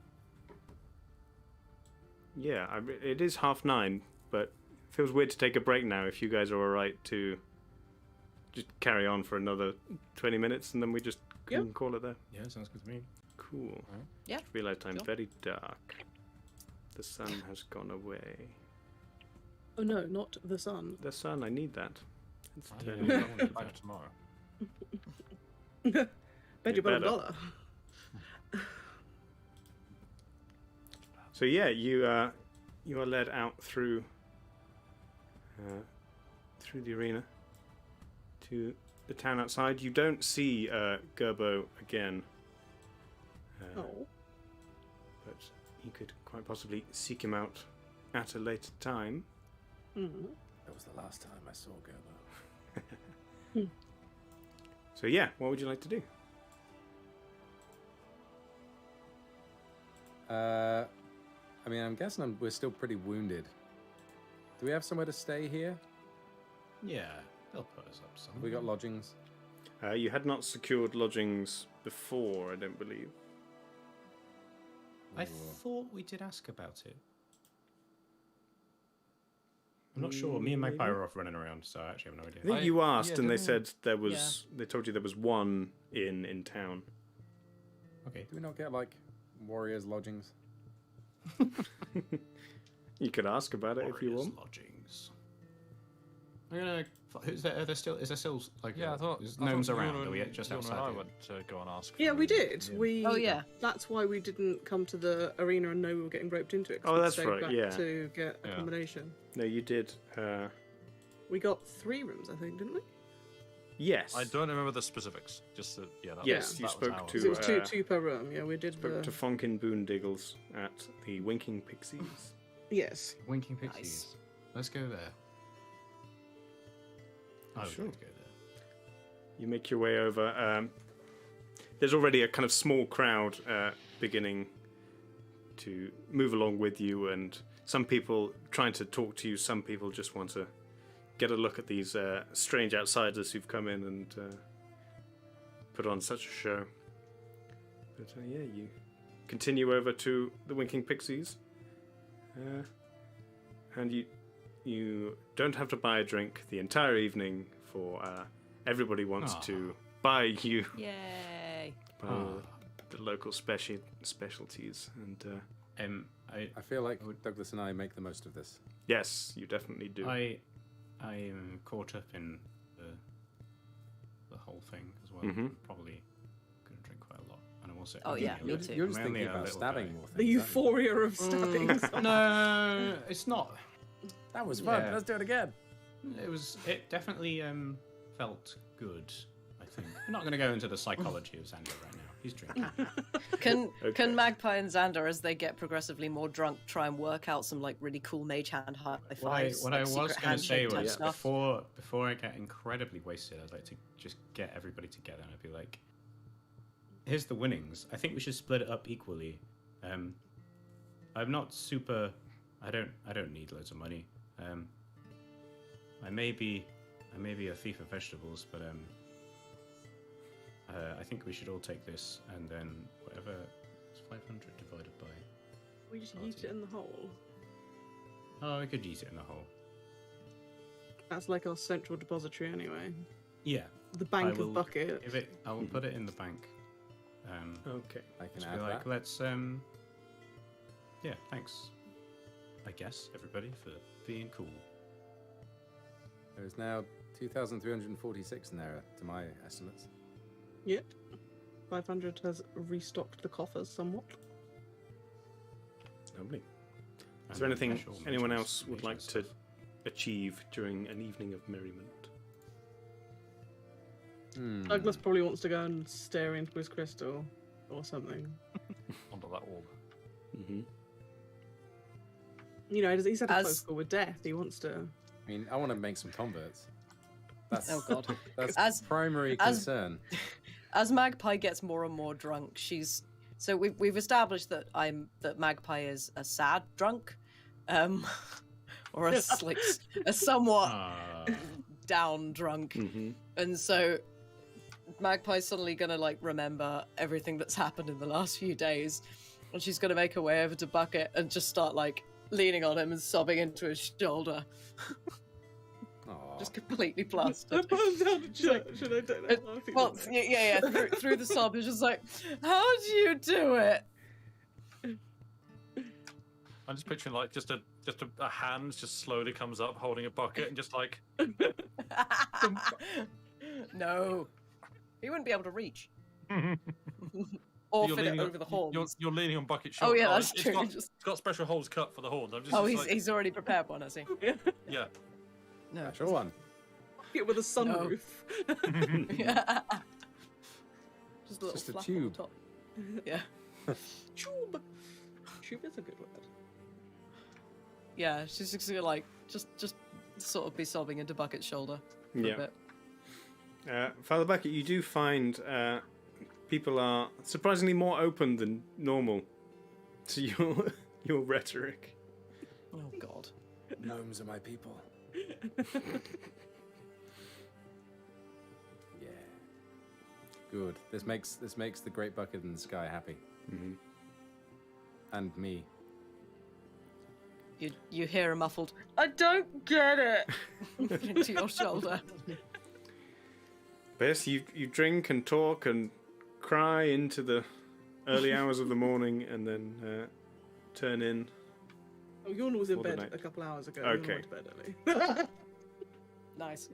Yeah, it is 9:30, but it feels weird to take a break now. If you guys are all right to just carry on for another 20 minutes, and then we just can call it there. Yeah, sounds good to me. Cool. Yeah. Just realised I'm Sure. very dark. The sun has gone away. Oh no, not the sun. The sun, I need that. It's I turning don't off. want to be back tomorrow. Bet You you better. $1. So yeah, you are led out through the arena to the town outside. You don't see Gerbo again, Oh. but you could quite possibly seek him out at a later time. Mm-hmm. That was the last time I saw Gerbo. So yeah, what would you like to do? I mean, I'm guessing we're still pretty wounded. Do we have somewhere to stay here? Yeah, they'll put us up Have somewhere. we got lodgings? You had not secured lodgings before, I don't believe. I thought we did ask about it. I'm not sure. Me and Magpie Maybe. were off running around, so I actually have no idea. I think you asked, yeah, and they didn't we- said there was. They told you there was one in town. Okay. Do we not get, like, warriors' lodgings? You could ask about it if you Warriors' want. lodgings. I'm gonna. Who's there? Is there still like? Yeah, I thought there's I gnomes thought around. Ewan Are we and- just Ewan and outside? I here? went to go and ask. Yeah, for- we did. Yeah. We. Oh, yeah. That's why we didn't come to the arena and know we were getting roped into it. 'cause Oh, we that's stayed right, back yeah. To get Yeah. accommodation. No, you did. We got 3 rooms, I think, didn't we? Yes. I don't remember the specifics. Just that, yeah. That Yes, was, you that was spoke ours. to- 'Cause it was two, uh, two per room. Yeah, we did. Spoke to Fonkin Boondiggles at the Winking Pixies. Yes. Winking Pixies. Let's go there. I would Sure. like to go there. You make your way over. There's already a kind of small crowd beginning to move along with you, and some people trying to talk to you. Some people just want to get a look at these strange outsiders who've come in and put on such a show. But yeah, you continue over to the Winking Pixies, and you don't have to buy a drink the entire evening. For everybody wants to buy you Yay! the local specialties, and I feel like Douglas and I make the most of this. yes, you definitely do. I am caught up in the whole thing as well. Mhm. Probably gonna drink quite a lot, and I'm also. Oh, yeah, me You're, too. you're just I'm only thinking a about little stabbing guy. more things. The euphoria of stabbing. someone. No, it's not. That was fun. Yeah. Let's do it again. It definitely felt good. I think. I'm not going to go into the psychology of Xander right now. He's drinking. Can Magpie and Xander, as they get progressively more drunk, try and work out some like really cool mage hand high fives? What I like, was secret going to say handshake type was stuff? before I get incredibly wasted, I'd like to just get everybody together and I'd be like, "Here's the winnings. I think we should split it up equally." I'm not super. I don't need loads of money. I may be a thief of vegetables, but I think we should all take this, and then whatever it's 500 divided by. We just eat it in the hole. Oh, I could eat it in the hole. That's like our central depository anyway. Yeah. The bank I will of buckets. I will put it in the bank. Okay. I can Just add be like, that. let's yeah, thanks. I guess everybody for being cool. There is now 2,346 in there, to my estimates. Yep. 500 has restocked the coffers somewhat. Lovely. And Is there then anything special anyone mages- else would mages like to stuff. achieve during an evening of merriment? Douglas probably wants to go and stare into his crystal or something. Under that orb. Mm-hmm. You know, he's had a As- close call with death. He wants to. I mean, I want to make some converts. That's, Oh god. that's As- primary as- concern. As Magpie gets more and more drunk, so we've established that Magpie is a sad drunk, or a somewhat Ah, down drunk, Mm-hmm. and so Magpie's suddenly gonna like remember everything that's happened in the last few days, and she's gonna make her way over to Bucket and just start like leaning on him and sobbing into his shoulder, Aw. just completely plastered. Put him down to church and I don't know how to Well, yeah. Through the sob, it's just like, how do you do it? I'm just picturing like just a hand just slowly comes up holding a bucket and just like No, he wouldn't be able to reach or you're fit it leaning over the horns. You're leaning on bucket Oh shoulder. yeah, that's it's true. It's got special holes cut for the horns. I'm just, Oh, just like, he's already prepared one, has he? yeah. No. Sure one. Get with a sunroof. Yeah. Just a little Just a flap on tube. the top. Yeah. Tube. Tube is a good word. Yeah, she's just gonna like just sort of be sobbing into Bucket's shoulder for a Yeah. bit. Father Bucket, you do find people are surprisingly more open than normal to your rhetoric. Oh god. Gnomes are my people. Yeah. Good. This makes the great bucket in the sky happy. Mm-hmm. And me. You hear a muffled, I don't get it into your shoulder. But yes, you drink and talk and cry into the early hours of the morning, and then turn in. Oh, Yorn was in For the bed night. a couple hours ago. Okay. Yorn went to bed early. Nice.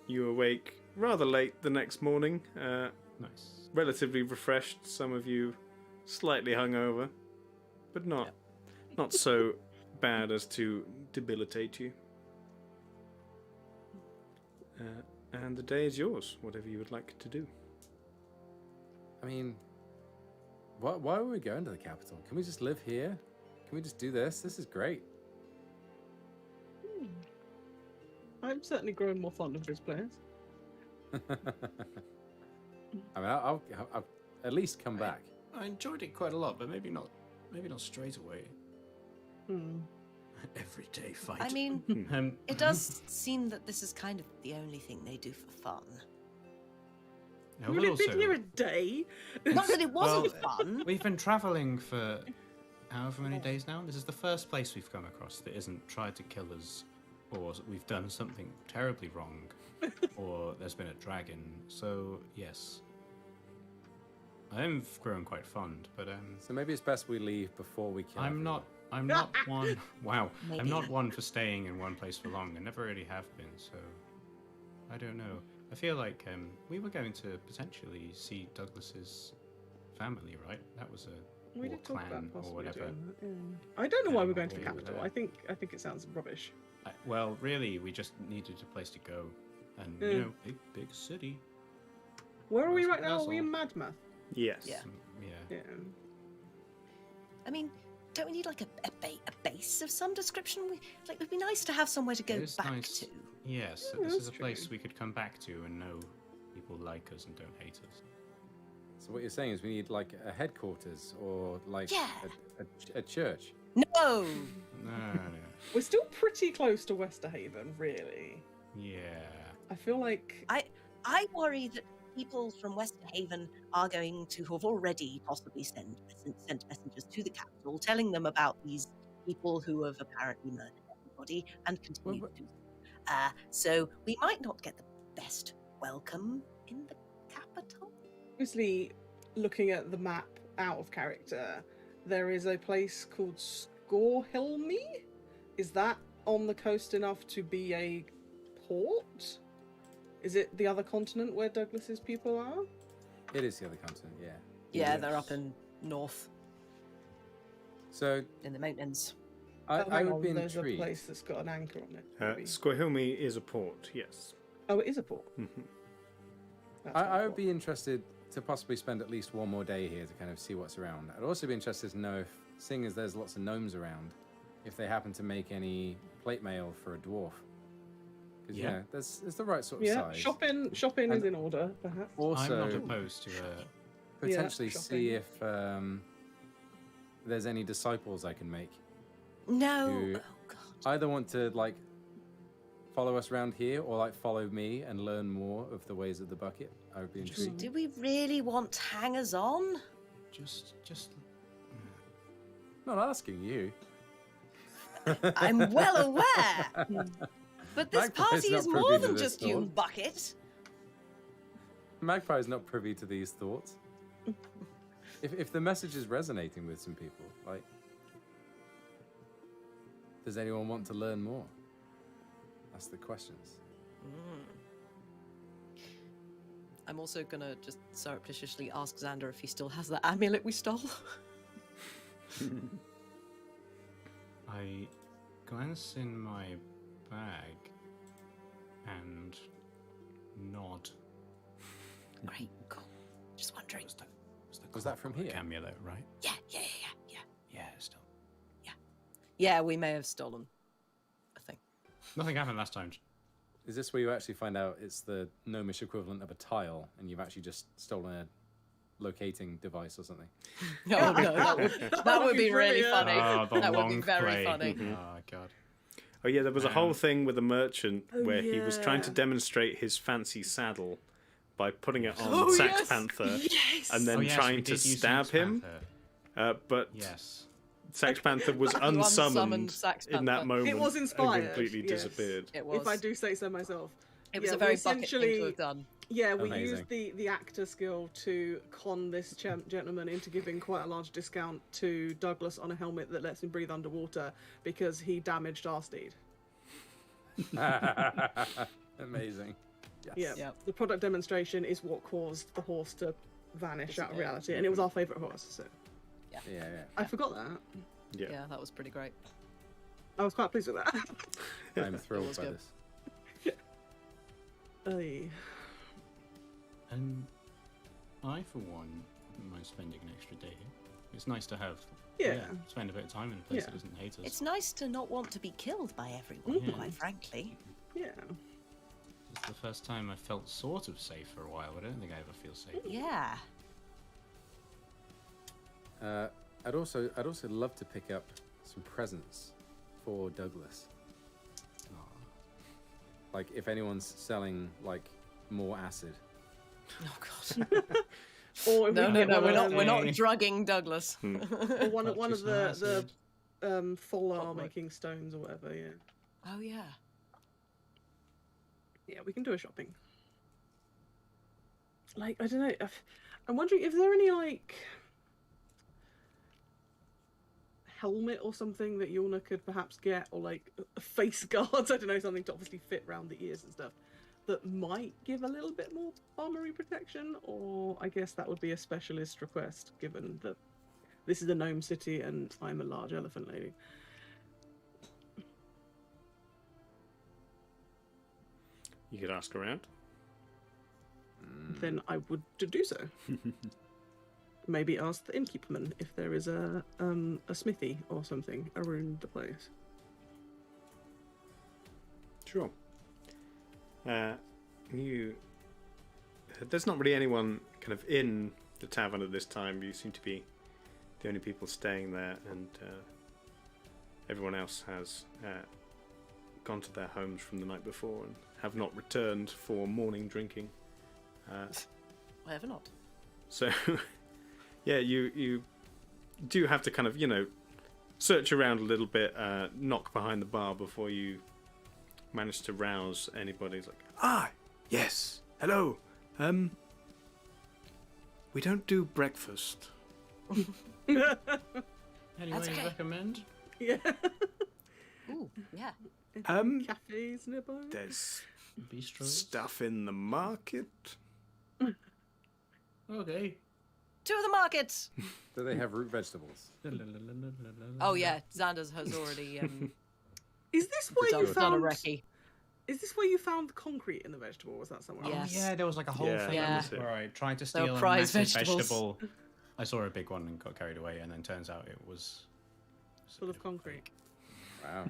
You awake rather late the next morning, nice. relatively refreshed. Some of you slightly hungover, but not so bad as to debilitate you. And the day is yours, whatever you would like to do. I mean, why are we going to the capital? Can we just live here? Can we just do this? This is great. I'm certainly growing more fond of this place. I mean, I'll at least come back. I enjoyed it quite a lot, but maybe not straight away. everyday fight. I mean, Um, it does seem that this is kind of the only thing they do for fun. I We've will been also- here a day. Not that it wasn't Well, fun. We've been traveling for however many days now. This is the first place we've come across that isn't tried to kill us, or we've done something terribly wrong, or there's been a dragon. So yes, I'm grown quite fond, but So maybe it's best we leave before we kill. I'm everyone. not one. Wow, Maybe. I'm not one for staying in one place for long. I never really have been. So I don't know. I feel like we were going to potentially see Douglas's family, right? That was a We war did talk clan about or possibly whatever. doing that. Yeah. I don't know why we're going to the we were capital. there. I think it sounds rubbish. Well, really, we just needed a place to go, and Yeah. you know, big city. Where are we That's right now? Are Castle. we in Madmath? Yes. Yeah. Yeah. Yeah. I mean, don't we need like a base of some description? It'd be nice to have somewhere to go It is back nice. to. Yes, Yeah, this is a that's place true. we could come back to and know people like us and don't hate us. So what you're saying is we need like a headquarters or like Yeah. a church. No. No. We're still pretty close to Westerhaven, really. Yeah. I feel like I worry that people from Westerhaven are going to have already possibly sent messengers to the capital telling them about these people who have apparently murdered everybody and continue to do so. So we might not get the best welcome in the capital. obviously looking at the map out of character, there is a place called Skorhelmi. Is that on the coast enough to be a port? Is it the other continent where Douglas's people are? It is the other continent, yeah. Yeah, they're up in north So in the mountains. I hang would on, be there's intrigued. a place that's got an anchor on it. maybe. Squahilmi is a port, yes. Oh, it is a port. Mhm. That's I what would thought. be interested to possibly spend at least one more day here to kind of see what's around. I'd also be interested to know if, seeing as there's lots of gnomes around, if they happen to make any plate mail for a dwarf. Because Yeah. yeah, there's the right sort of Yeah, size. shopping And- is in order, perhaps. Also, I'm not opposed to potentially see shopping. if there's any disciples I can make. No. Who Oh God. either want to like follow us around here or like follow me and learn more of the ways of the bucket. I would be intrigued. Do we really want hangers on? just Not asking you. I'm well aware. But this Magpie's party not is privy more to than this just you thought. and Bucket. Magpie's not privy to these thoughts. If the message is resonating with some people, like, does anyone want to learn more? That's the questions. I'm also gonna just surreptitiously ask Xander if he still has that amulet we stole. I glance in my bag and nod. Great, cool. Just wondering. Was that from clockwork here? amulet, right? Yeah. Yeah, still. Yeah, we may have stolen a thing. Nothing happened last time. Is this where you actually find out it's the gnomish equivalent of a tile and you've actually just stolen a locating device or something? Oh no, that would be really brilliant. funny. Ah, the That would be long very play. funny. Oh god. Oh yeah, there was a whole thing with a merchant Oh, where he was trying to yeah. demonstrate his fancy saddle by putting it on Oh, Sax yes! Panther Yes. and then Oh, yes, we trying to did use stab Sax him. Panther. But Yes. Sax Panther was You unsummoned unsummoned Sax in that Panther. moment. It was and inspired, completely yes. disappeared. It was. If I do say so myself. It was Yeah, a we very bucket thing to essentially- have done. Yeah, we Amazing. used the actor skill to con this gentleman into giving quite a large discount to Douglas on a helmet that lets him breathe underwater because he damaged our steed. Amazing. Yes. Yeah. Yep. The product demonstration is what caused the horse to vanish out of Disappear. reality, and it was our favourite horse. So Yeah. I forgot that. Yeah. Yeah, that was pretty great. I was quite pleased with that. I'm thrilled was by good. this. Oy. And I, for one, wouldn't mind spending an extra day here. It's nice to have. Yeah. Spend a bit of time in a place Yeah. that doesn't hate us. It's nice to not want to be killed by everyone, Yeah. quite frankly. Yeah. It's the first time I felt sort of safe for a while. I don't think I ever feel safe. Yeah. I'd also love to pick up some presents for Douglas. Like, if anyone's selling, like, more acid. Oh god. Or if we No, can no, get no. one of We're not Okay. drugging Douglas. or one of Purchase the acid. Folar making stones or whatever. Yeah. Oh yeah. Yeah, we can do a shopping. Like, I don't know. I'm wondering if there are any, like, helmet or something that Yorna could perhaps get, or, like, face guards, I don't know, something to obviously fit around the ears and stuff, that might give a little bit more armory protection, or I guess that would be a specialist request, given that this is a gnome city and I'm a large elephant lady. You could ask around. Then I would do so. Maybe ask the innkeeperman if there is a smithy or something around the place. Sure. There's not really anyone kind of in the tavern at this time. You seem to be the only people staying there, and everyone else has gone to their homes from the night before and have not returned for morning drinking. Why ever not? So, yeah, you do have to kind of, search around a little bit, knock behind the bar before you manage to rouse anybody. It's like, yes, hello. We don't do breakfast. Anyone That's you okay. recommend? Yeah. Ooh, yeah. Cafes nearby. There's Bistros? stuff in the market. Okay. To the market. Do they have root vegetables? Oh yeah, Xander's has already Is this where you done a found? recce. Is this where you found the concrete in the vegetable? Or was that somewhere Yeah. else? Oh, yeah, there was like a whole Yeah, thing that was it. where I tried to They were steal a prize massive vegetables. vegetable. I saw a big one and got carried away, and then turns out it was Full of concrete. Wow.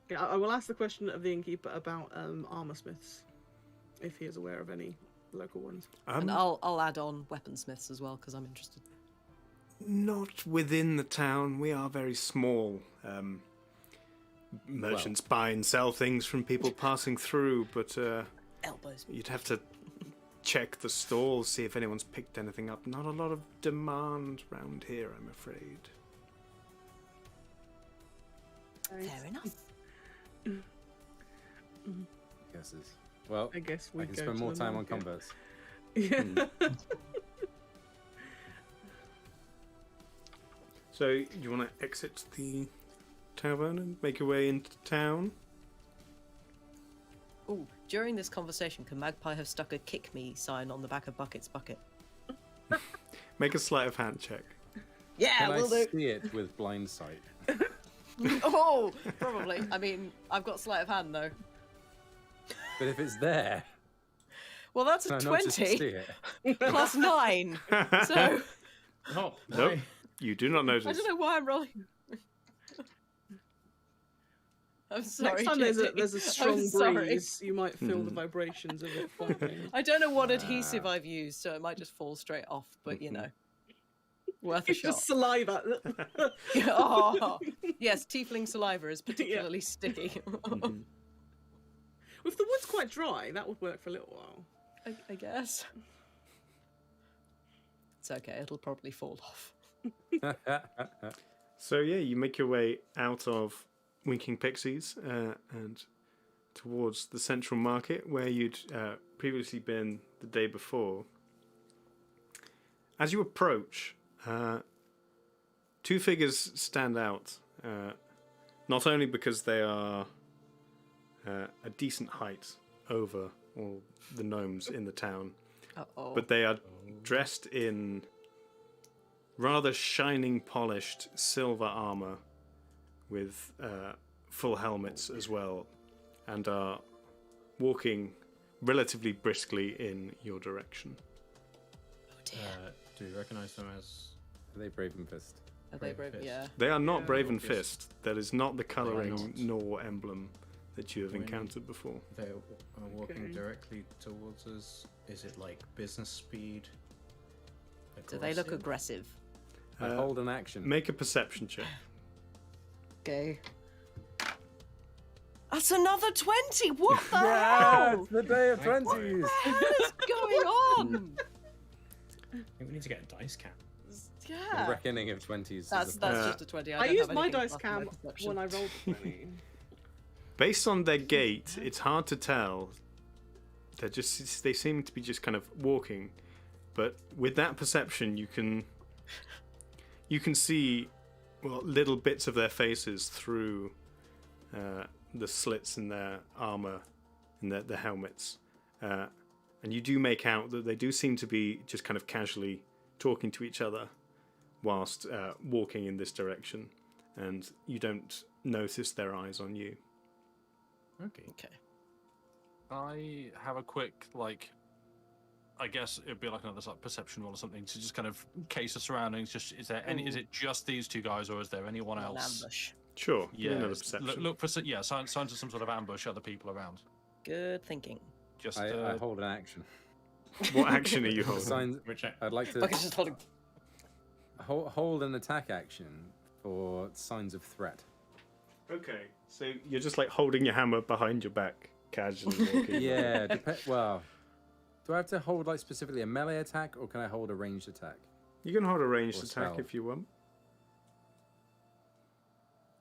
Yeah, I will ask the question of the innkeeper about armor smiths, if he is aware of any local ones. And I'll add on weaponsmiths as well because I'm interested. Not within the town. We are very small. Merchants buy and sell things from people passing through, but Elbows. you'd have to check the stalls, see if anyone's picked anything up. Not a lot of demand round here, I'm afraid. Fair enough. Guesses. Well, I guess I we can go spend to more the time on market. combats. Yeah. So, you want to exit the tavern and make your way into town? Ooh, during this conversation, can Magpie have stuck a kick me sign on the back of Bucket's bucket? Make a sleight of hand check. Yeah, Can I we'll do. see it with blind sight? Oh, probably. I mean, I've got sleight of hand though. But if it's there, Well, that's can a I not just see 20 it? plus 9. So Oh, Nope. You do not notice. I don't know why I'm rolling. I'm sorry. Next time Jesse. there's a I'm strong sorry. breeze, you might feel the vibrations of it flapping. I don't know what adhesive I've used, so it might just fall straight off. But worth a It's shot. just saliva. Oh, yes, tiefling saliva is particularly sticky. If the wood's quite dry, that would work for a little while. I guess. It's okay. It'll probably fall off. So yeah, you make your way out of Winking Pixies and towards the central market where you'd previously been the day before. As you approach, two figures stand out, not only because they are a decent height over all the gnomes in the town, Uh-oh. but they are dressed in rather shining, polished silver armor with full helmets as well, and are walking relatively briskly in your direction. Oh dear. do you recognise them as? Are they brave and fist? Are they Brave brave? Fist. Yeah. They are not Yeah, Brave and obvious. Fist. That is not the colouring not. nor emblem that you have When- encountered before. They are walking Okay. directly towards us. Is it like business speed? Do they look Aggressive? aggressive? I hold an action. Make a perception check. Okay. That's another 20. What the Yeah, hell? it's the day of Right. 20s. What is going on? I think we need to get a dice cap. The Yeah. reckoning of 20s. is That's a- just a 20. I don't used have my anything dice above my cam perception. when I rolled a 20. Based on their gait, it's hard to tell. They seem to be just kind of walking, but with that perception, you can see little bits of their faces through the slits in their armor and their helmets, and you do make out that they do seem to be just kind of casually talking to each other whilst walking in this direction, and you don't notice their eyes on you. Okay. Okay. I have a quick, like, I guess it'd be like another like, perception roll or something to just kind of case the surroundings. Just is it just these two guys or is there anyone An else? ambush. Sure, give me Yeah, another look, perception. look for signs of some sort of ambush, other people around. Good thinking. Just I hold an action. What action are you The holding? signs, Which I'd like to Bucket's just holding. hold an attack action for signs of threat. Okay, so you're just like holding your hammer behind your back, casually walking. Yeah, well, do I have to hold like specifically a melee attack or can I hold a ranged attack? You can hold a ranged Or attack spell. if you want.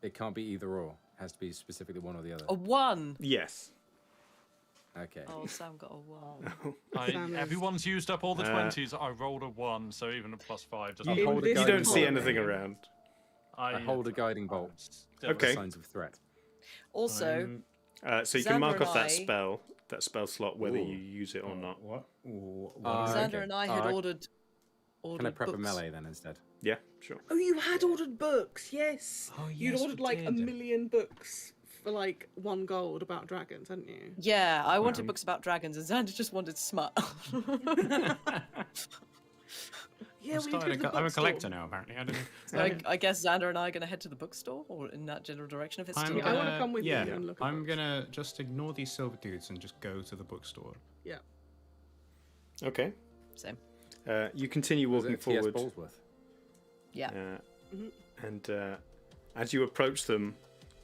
It can't be either or. It has to be specifically one or the other. A 1. Yes. Okay. Oh, Sam got a 1. Sam is- Everyone's used up all the Uh, 20s. I rolled a 1, so even a +5 doesn't. I'll In hold a this You guiding don't see bolt. anything around. I hold a guiding bolt. Okay. Signs of threat. Also, So you can Xander mark and off that spell slot, whether Ooh. you use it or not. What? Xander okay. and I had I- ordered Can I prep books. a melee then instead? Yeah, sure. Oh, you had ordered books, yes. Oh, You'd yes, ordered we like a did. million books for like 1 gold about dragons, hadn't you? Yeah, I wanted books about dragons, and Xander just wanted smut. Yeah, we included the I'm a bookstore. collector now, apparently. I don't know. So I guess Xander and I are going to head to the bookstore, or in that general direction if it's still I'm I wanna going. come with you yeah, and look at I'm books. gonna just ignore these silver dudes and just go to the bookstore. Yeah. Okay. Same. You continue Was walking it T.S. forward, Ballsworth? Yeah. and as you approach them,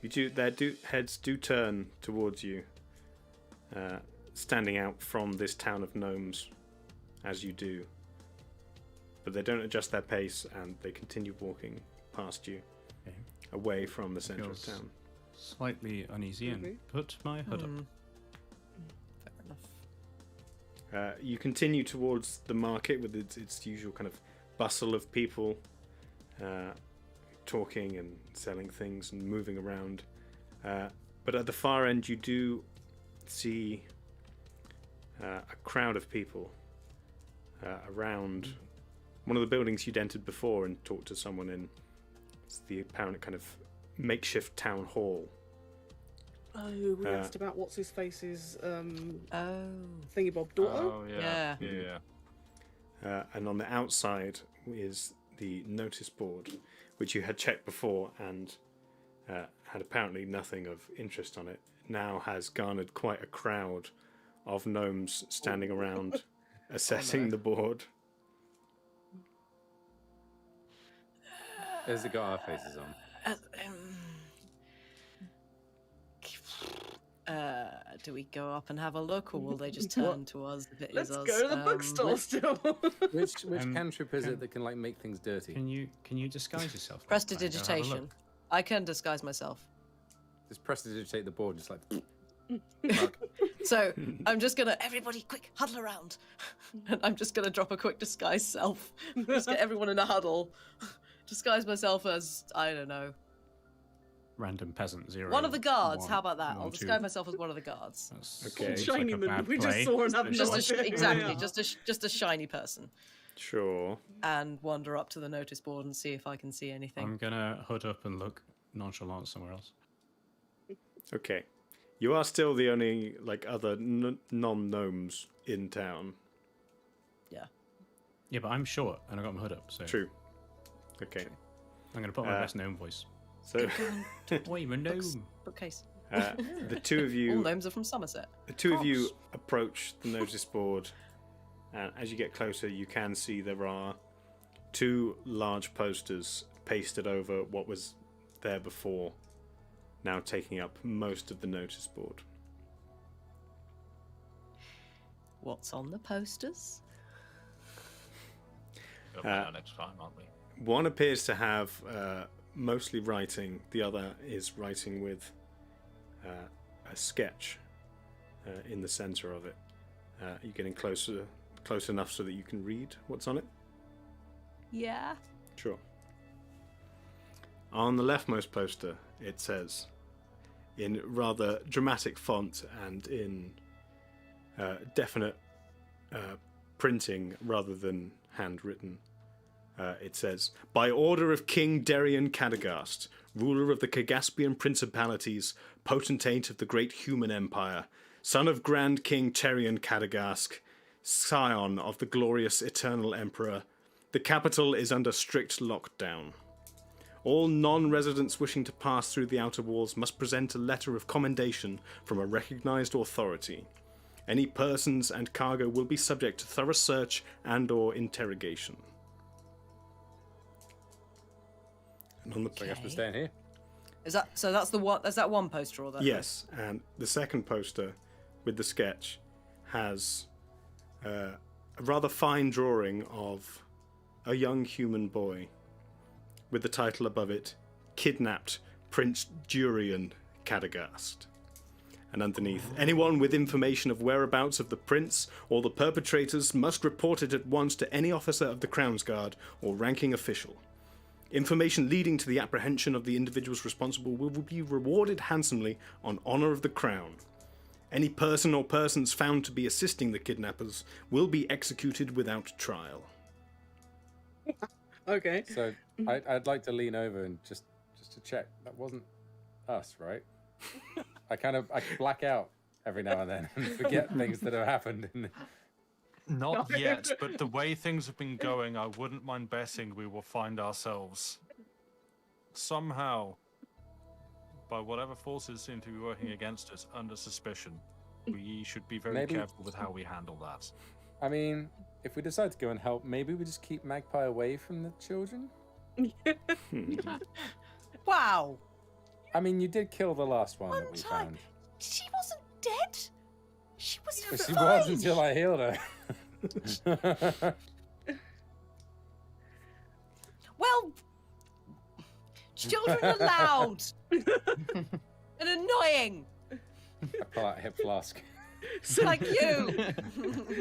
their heads do turn towards you, standing out from this town of gnomes, as you do. But they don't adjust their pace, and they continue walking past you, Okay. away from the center of Feels town. Slightly uneasy Okay. and put my hood up. Fair enough. You continue towards the market with its usual kind of bustle of people talking and selling things and moving around. But at the far end, you do see a crowd of people around one of the buildings you'd entered before and talked to someone in. It's the apparent kind of makeshift town hall. Oh, we asked about what's his face's Oh. thingy bob daughter. Oh yeah. Yeah. Yeah. And on the outside is the notice board, which you had checked before and had apparently nothing of interest on it. Now has garnered quite a crowd of gnomes standing around assessing the board. Has it got our faces on? Do we go up and have a look, or will they just turn to us if it is Let's us? go to the bookstore still. Which cantrip is can- it that can like make things dirty? Can you disguise yourself? Prestidigitation. I can disguise myself. Just prestidigitate the board, just like. So I'm just gonna, everybody quick, huddle around. And I'm just gonna drop a quick disguise self. Just get everyone in a huddle. Disguise myself as, I don't know, Random peasant 0. one of the guards. 1, How about that? 1, I'll 2. disguise myself as one of the guards. That's Okay. seems like a Shiny man bad we just play. saw and have Just no a, idea. exactly, Yeah. just a shiny person. Sure. And wander up to the notice board and see if I can see anything. I'm gonna hood up and look nonchalant somewhere else. Okay. You are still the only other non-gnomes in town. Yeah, but I'm short and I got my hood up, so True. Okay. I'm gonna put my best gnome voice. So I'm a gnome. Bookcase. the two of All you gnomes are from Somerset. The two of you approach the notice board, and as you get closer, you can see there are 2 large posters pasted over what was there before now taking up most of the notice board. What's on the posters? We'll find out next time, aren't we? One appears to have mostly writing. The other is writing with a sketch in the center of it. You're getting close enough so that you can read what's on it? Yeah. Sure. On the leftmost poster, it says, in rather dramatic font and in definite printing rather than handwritten, it says, "By order of King Darian Cadagast, ruler of the Kagaspian principalities, potentate of the great human empire, son of Grand King Terian Cadagast, scion of the glorious eternal emperor, the capital is under strict lockdown. All non-residents wishing to pass through the outer walls must present a letter of commendation from a recognized authority. Any persons and cargo will be subject to thorough search and/or interrogation." And on the So I guess we're staying here. Is that so? That's the one. Is that one poster or that? Yes, and the second poster with the sketch has a rather fine drawing of a young human boy with the title above it, "Kidnapped Prince Durian Cadagast." And underneath, "Anyone with information of whereabouts of the prince or the perpetrators must report it at once to any officer of the Crown's Guard or ranking official. Information leading to the apprehension of the individuals responsible will be rewarded handsomely on honour of the Crown. Any person or persons found to be assisting the kidnappers will be executed without trial." Okay. So I'd like to lean over and just to check. That wasn't us, right? I black out every now and then and forget things that have happened. Not yet, but the way things have been going, I wouldn't mind betting we will find ourselves somehow, by whatever forces seem to be working against us, under suspicion. We should be very careful with how we handle that. I mean, if we decide to go and help, maybe we just keep Magpie away from the children? Wow. I mean, you did kill the last one One that we time. found. She wasn't dead. She was But fine. she was until I healed her. Well, children are loud and annoying, I pull out a hip flask. like you.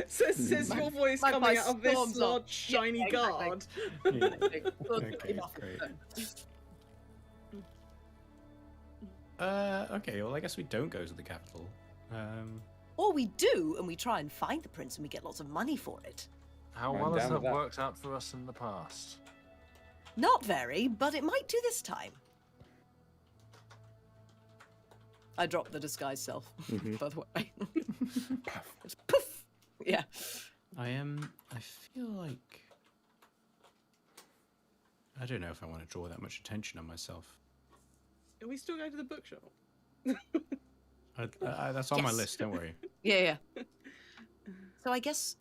Says your voice My coming voice out of this storms large off. shiny Yeah, exactly. guard. Okay, great. Okay, well, I guess we don't go to the capital. Or we do, and we try and find the prince, and we get lots of money for it. How I'm well has down that with that. worked out for us in the past? Not very, but it might do this time. I dropped the disguise self, by the way. Just poof. Yeah. I feel like I don't know if I want to draw that much attention on myself. Are we still going to the bookshop? That's on my Yes. list. Don't worry. Yeah. So I guess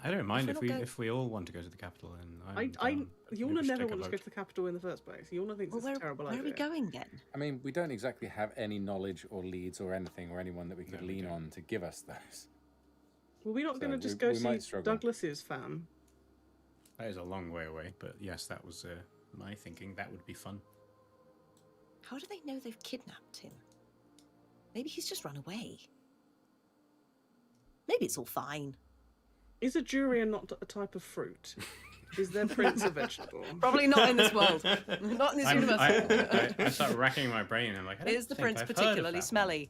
I don't mind we're if not going- we all want to go to the capital. And Maybe Yulna we should never take a wanted to go vote. to the capital in the first place. Yulna thinks well, it's a terrible where are idea. we going then? I mean, we don't exactly have any knowledge or leads or anything or anyone that we could No, we lean don't. on to give us those. Well, we're not So going to just we go might see struggle. Douglas's fam. That is a long way away, but yes, that was my thinking. That would be fun. How do they know they've kidnapped him? Maybe he's just run away. Maybe it's all fine. Is a durian not a type of fruit? Is their prince a vegetable? Probably not in this world. Not in this universe. I start racking my brain. And I'm like, I don't Is the think prince I've heard of particularly that one. smelly?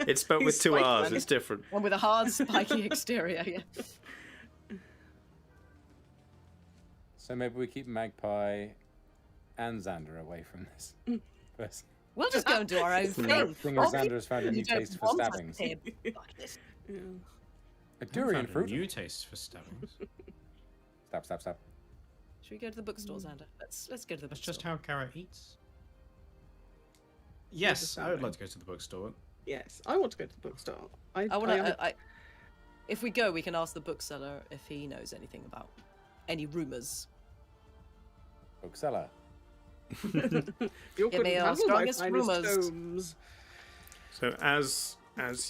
It's spelled with He's two spiky, R's. man. It's different. One with a hard, spiky exterior. Yeah. So maybe we keep Magpie and Xander away from this person. We'll just go and do our own thing. Thing Or is, Xander has found a you new don't taste for want us stabbings. to fuck this. Yeah. A I durian found a fruit. new taste for stabbings. Stab, stab, stab. Should we go to the bookstore, Xander? Let's go to the That's bookstore. just how Kara eats. Yes, I would stabbing. like to go to the bookstore. Yes, I want to go to the bookstore. I want to. If we go, we can ask the bookseller if he knows anything about any rumors. Bookseller. You're Give me your strongest rumours. tomes. So as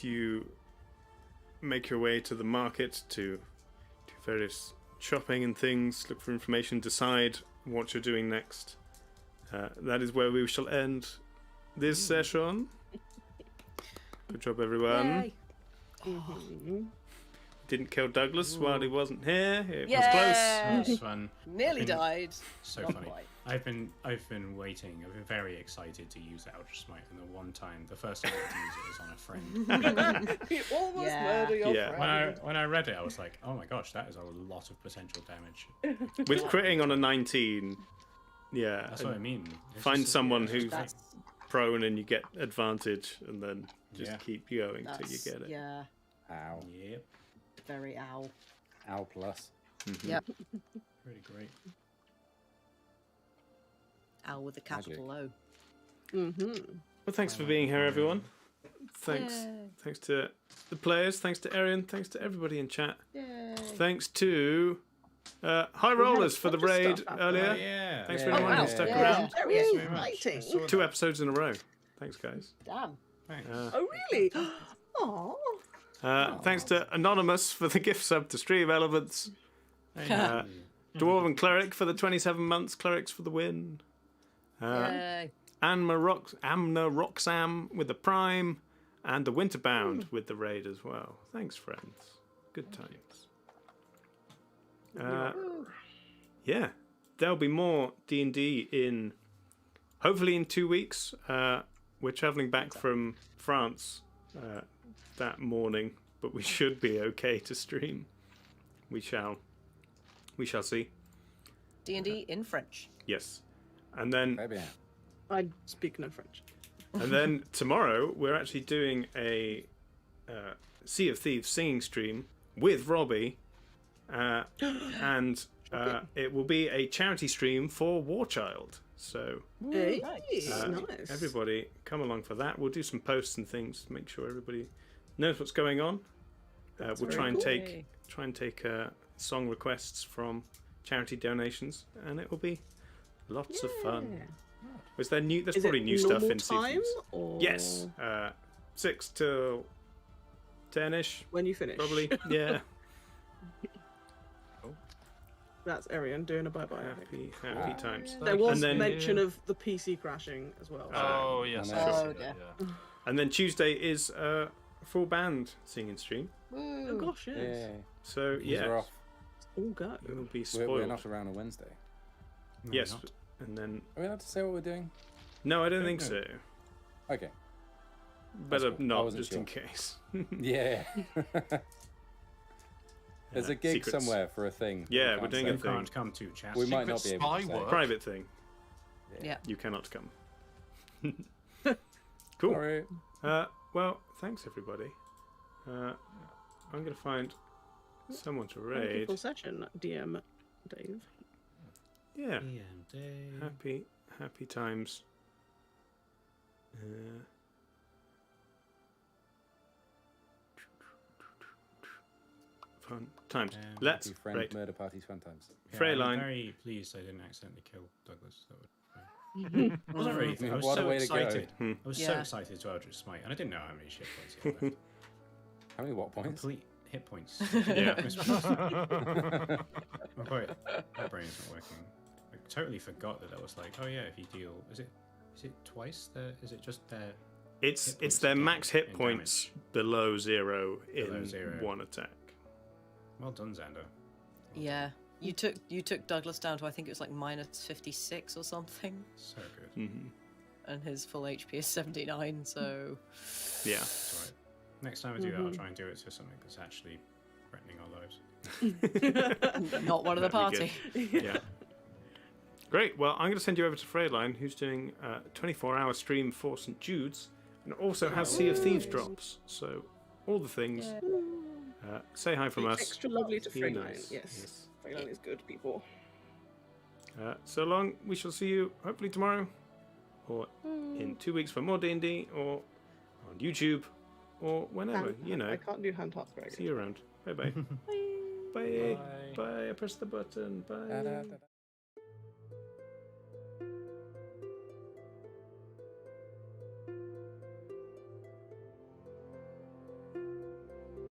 you make your way to the market to do various shopping and things, look for information, decide what you're doing next, that is where we shall end this session. Good job, everyone. Yay. Didn't kill Douglas while he wasn't here. It was Yeah. close. That was fun. Nearly I've been- died. So Not funny. quite. I've been waiting. I've been very excited to use the Ultra Smite, and the first time I had to use it was on a friend. You almost Yeah. murder your Yeah. friend. When I read it, I was like, oh my gosh, that is a lot of potential damage. With critting on a 19, yeah. That's what I mean. It's Find just- someone it's just who's like- That's, prone and you get advantage, and then just Yeah. keep going till you that's get it. yeah, Ow. Yep. very owl. Ow plus. Yep, Really great. owl with a capital O. Well, thanks for being here, everyone. Thanks. Yay. Thanks to the players. Thanks to Arian. Thanks to everybody in chat. Yay. Thanks to High Rollers for the bunch of raid stuff happening. earlier. Oh, yeah. Thanks Yeah. for anyone wow. who stuck Yeah. around. Very Thanks very much. exciting. I saw 2 that. episodes in a row. Thanks, guys. Damn. Thanks. Oh, really? Oh. Thanks to Anonymous for the gift sub to Stream Elements. Hey. Dwarven Cleric for the 27 months. Clerics for the win. Yay. Amna Roxam with the Prime. And the Winterbound with the raid as well. Thanks, friends. Good times. Yeah. There'll be more D&D in... Hopefully in 2 weeks. We're travelling back from France that morning. But we should be okay to stream. We shall see. D&D in French. Yes. And then Very bien. I speak no French. And then tomorrow we're actually doing a Sea of Thieves singing stream with Robbie, and it will be a charity stream for War Child. So Hey, uh, nice. everybody come along for that. We'll do some posts and things to make sure everybody knows what's going on. We'll very try and cool. take song requests from charity donations, and it will be lots of fun. Was there new? There's Is probably it new stuff normal in Sea of time, Thieves. or Yes, 6 till 10ish, when you finish? probably. Yeah. That's Arian doing a bye-bye. I think. Happy times. There was And then- mention of the PC crashing as well. Oh yes. Oh, I no. see that, Oh, yeah. And then Tuesday is a full band singing stream. Oh gosh, yes. Yeah. So These are yeah, off. All go. it will be We're spoiled. not around on Wednesday. No, Yes, not. and then Are we allowed to say what we're doing? no, I don't Don't think know. so. Okay. Better cool. I not, wasn't just in sure. case. Yeah. There's a gig secrets. somewhere for a thing. that Yeah, we we're can't doing say. a You thing. can't come to chat. We might Secret not be able to spy say. work. Private thing. Yeah. You cannot come. Cool. Sorry. Well, thanks everybody. I'm gonna find someone to Thank you raid. for session, DM Dave. Yeah. Day. Happy times. Fun times. Let's Happy friend raid. murder parties, fun times. Yeah, Freyline. I'm very pleased I didn't accidentally kill Douglas. That would... I wasn't really. I was What a so way to go. excited. Hmm. I was so Yeah. excited to Eldritch Smite, and I didn't know how many shit points he had left. How many what points? Complete hit points. Yeah. I'm quite. My brain isn't working. I totally forgot that was like, oh yeah, if you deal, is it twice? Is it just their? It's Hit points their gained max hit in points below 0 Below in 0. one attack. Well done, Xander. Yeah. You took Douglas down to, I think it was like minus 56 or something, So good. Hmm. and his full HP is 79. So Yeah. That's right. Next time I do that, I'll try and do it to something that's actually threatening our lives. not one of the That'd party. be Yeah. Great. Well, I'm going to send you over to Freyline, who's doing a 24-hour stream for St. Jude's, and also has Sea of Thieves drops. So, all the things. Say hi from us. Extra lovely to Be Freyline. nice. Yes. Freyline is good, people. So long. We shall see you hopefully tomorrow, or in 2 weeks for more D&D, or on YouTube, or whenever. You know. I can't do hand hearts very good. See you around. Bye-bye. Bye. Bye. I pressed the button. Bye. Da, da, da, da.